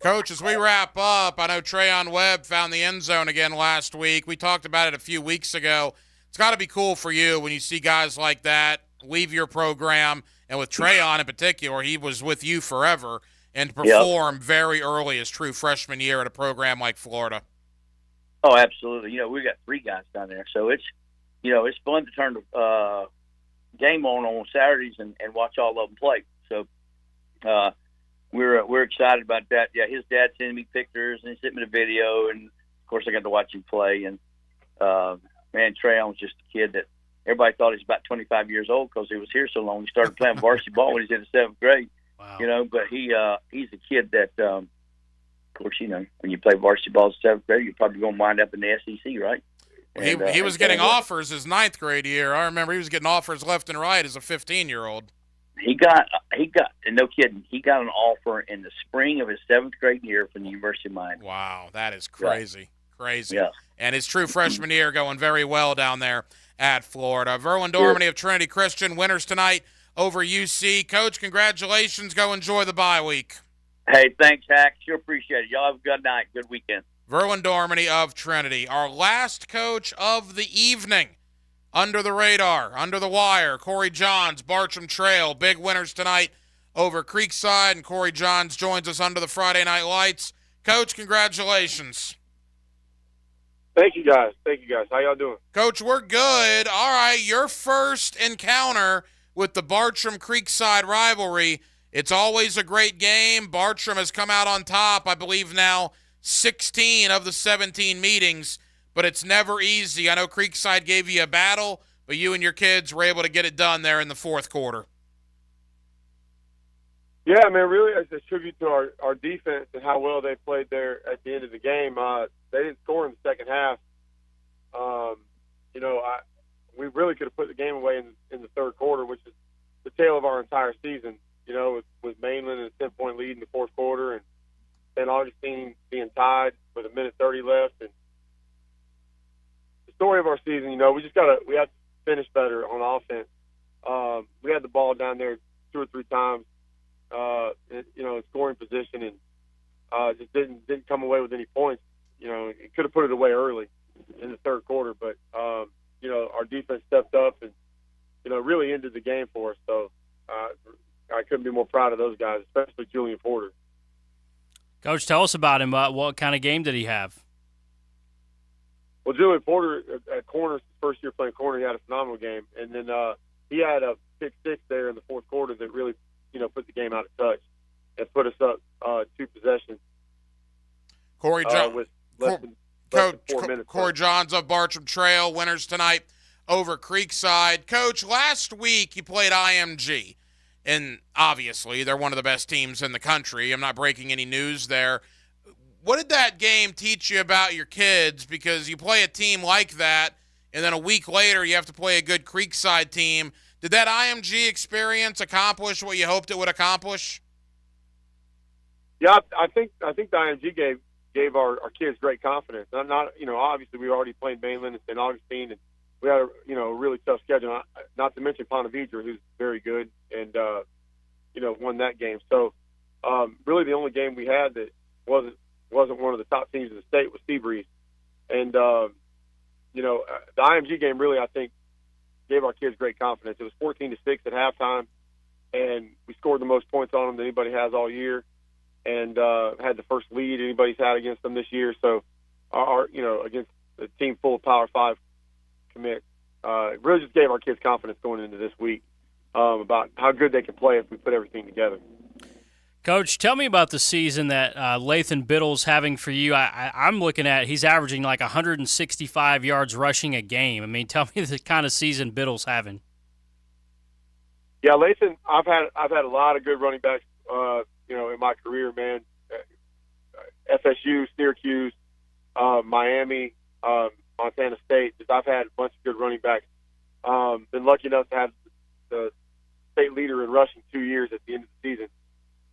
Coach, as we wrap up, I know Trayon Webb found the end zone again last week. We talked about it a few weeks ago. It's got to be cool for you when you see guys like that leave your program, and with Trayon in particular, he was with you forever, and perform very early his true freshman year at a program like Florida. Oh, absolutely. We got 3 guys down there, so it's fun to turn the game on Saturdays and watch all of them play. So we're excited about that. Yeah, his dad sent me pictures and he sent me the video, and of course I got to watch him play. And man, Trayon was just a kid that everybody thought he was about 25 years old because he was here so long. He started playing varsity ball when he was in the 7th grade. Wow. But he's a kid that, of course, when you play varsity ball in the 7th grade, you're probably going to wind up in the SEC, right? And, he was getting offers his 9th grade year. I remember he was getting offers left and right as a 15-year-old. He got, and no kidding, he got an offer in the spring of his 7th grade year from the University of Miami. Wow, that is crazy. Crazy. Yeah. And his true freshman year going very well down there at Florida. Verlin Dormany of Trinity Christian, winners tonight over UC. Coach, congratulations. Go enjoy the bye week. Hey, thanks, Hack. Sure appreciate it. Y'all have a good night. Good weekend. Verlin Dormany of Trinity. Our last coach of the evening. Under the radar, under the wire, Corey Johns, Bartram Trail. Big winners tonight over Creekside, and Corey Johns joins us under the Friday Night Lights. Coach, congratulations. Thank you, guys. How y'all doing? Coach, we're good. All right, your first encounter with the Bartram Creekside rivalry. It's always a great game. Bartram has come out on top, I believe now 16 of the 17 meetings, but it's never easy. I know Creekside gave you a battle, but you and your kids were able to get it done there in the 4th quarter. Yeah, man, really it's a tribute to our defense and how well they played there at the end of the game. They didn't score in the second half. We really could have put the game away in the 3rd quarter, which is the tail of our entire season, with Mainland and a 10-point lead in the 4th quarter and St. Augustine being tied with 1:30 left. And the story of our season, we have to finish better on offense. We had the ball down there 2 or 3 times, in scoring position, and just didn't come away with any points. It could have put it away early in the 3rd quarter, but our defense stepped up and really ended the game for us. So I couldn't be more proud of those guys, especially Julian Porter. Coach, tell us about him. What kind of game did he have? Well, Julian Porter at corner, his first year playing corner, he had a phenomenal game, and then he had a pick-6 there in the 4th quarter that really put the game out of touch and put us up 2 possessions. Corey Johns, with less than 4 minutes. Corey Johns of Bartram Trail, winners tonight over Creekside. Coach, last week you played IMG, and obviously they're one of the best teams in the country. I'm not breaking any news there. What did that game teach you about your kids? Because you play a team like that, and then a week later you have to play a good Creekside team. Did that IMG experience accomplish what you hoped it would accomplish? Yeah, I think the IMG gave our kids great confidence. Obviously we already played Mainland and St. Augustine, and we had a really tough schedule. Not to mention Ponte Vedra, who's very good, and won that game. So really the only game we had that wasn't one of the top teams in the state was Seabreeze, and the IMG game really, I think, gave our kids great confidence. It was 14-6 at halftime, and we scored the most points on them that anybody has all year, and had the first lead anybody's had against them this year. So, against a team full of Power 5 commits, it really just gave our kids confidence going into this week about how good they can play if we put everything together. Coach, tell me about the season that Lathan Biddle's having for you. I'm looking at he's averaging like 165 yards rushing a game. I mean, tell me the kind of season Biddle's having. Yeah, Lathan, I've had a lot of good running backs, in my career, man. FSU, Syracuse, Miami, Montana State. I've had a bunch of good running backs. Been lucky enough to have the state leader in rushing 2 years at the end of the season.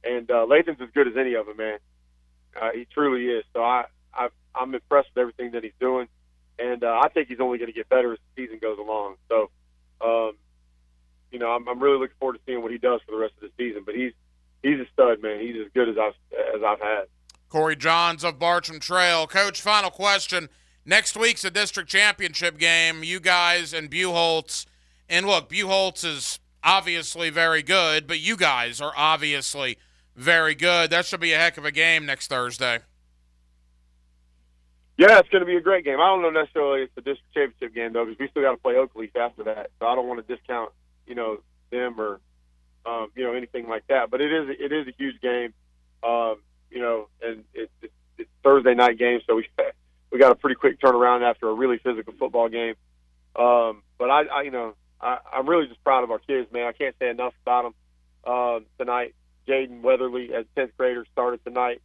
And Lathan's as good as any of them, man. He truly is. So I'm impressed with everything that he's doing, and I think he's only going to get better as the season goes along. So, I'm really looking forward to seeing what he does for the rest of the season. But he's a stud, man. He's as good as I've had. Corey Johns of Bartram Trail. Coach, final question. Next week's a district championship game, you guys and Buchholz. And look, Buchholz is obviously very good, but you guys are obviously very good. That should be a heck of a game next Thursday. Yeah, it's going to be a great game. I don't know necessarily it's a district championship game, though, because we still got to play Oakleaf after that. So I don't want to discount, them or, anything like that. But it is a huge game, and it's Thursday night game, so we got a pretty quick turnaround after a really physical football game. But I'm really just proud of our kids, man. I can't say enough about them tonight. Jaden Weatherly, as 10th grader, started tonight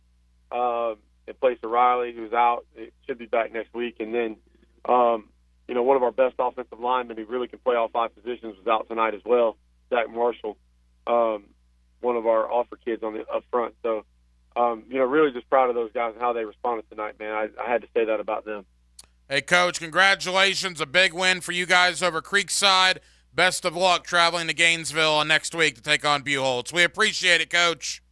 in place of Riley, who's out. It should be back next week. And then, one of our best offensive linemen who really can play all 5 positions was out tonight as well, Zach Marshall, one of our offer kids up front. So, really just proud of those guys and how they responded tonight, man. I had to say that about them. Hey, Coach, congratulations. A big win for you guys over Creekside. Best of luck traveling to Gainesville next week to take on Buchholz. We appreciate it, Coach.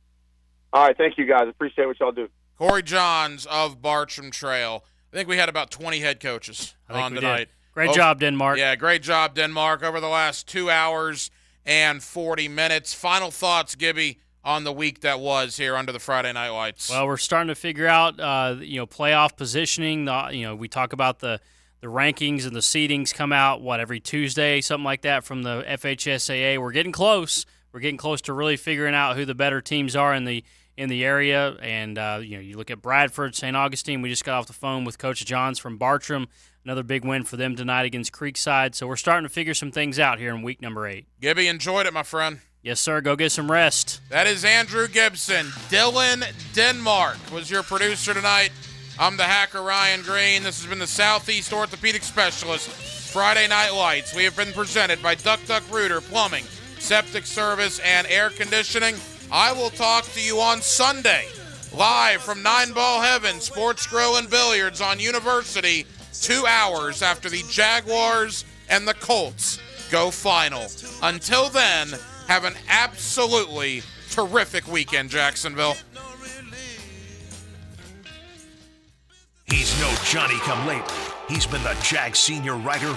All right, thank you, guys. Appreciate what y'all do. Corey Johns of Bartram Trail. I think we had about 20 head coaches on tonight. Great job, Denmark. Yeah, great job, Denmark, over the last 2 hours and 40 minutes. Final thoughts, Gibby, on the week that was here under the Friday Night Lights. Well, we're starting to figure out, playoff positioning. We talk about the rankings and the seedings come out, every Tuesday, something like that from the FHSAA. We're getting close. We're getting close to really figuring out who the better teams are in the area. And, you look at Bradford, St. Augustine. We just got off the phone with Coach Johns from Bartram. Another big win for them tonight against Creekside. So we're starting to figure some things out here in week number 8. Gibby, enjoyed it, my friend. Yes, sir. Go get some rest. That is Andrew Gibson. Dylan Denmark was your producer tonight. I'm the hacker, Ryan Green. This has been the Southeast Orthopedic Specialist Friday Night Lights. We have been presented by Duck Duck Rooter Plumbing, Septic Service, and Air Conditioning. I will talk to you on Sunday, live from 9 Ball Heaven, Sports Grill and Billiards on University, 2 hours after the Jaguars and the Colts go final. Until then, have an absolutely terrific weekend, Jacksonville. He's no Johnny-come-lately. He's been the Jags senior writer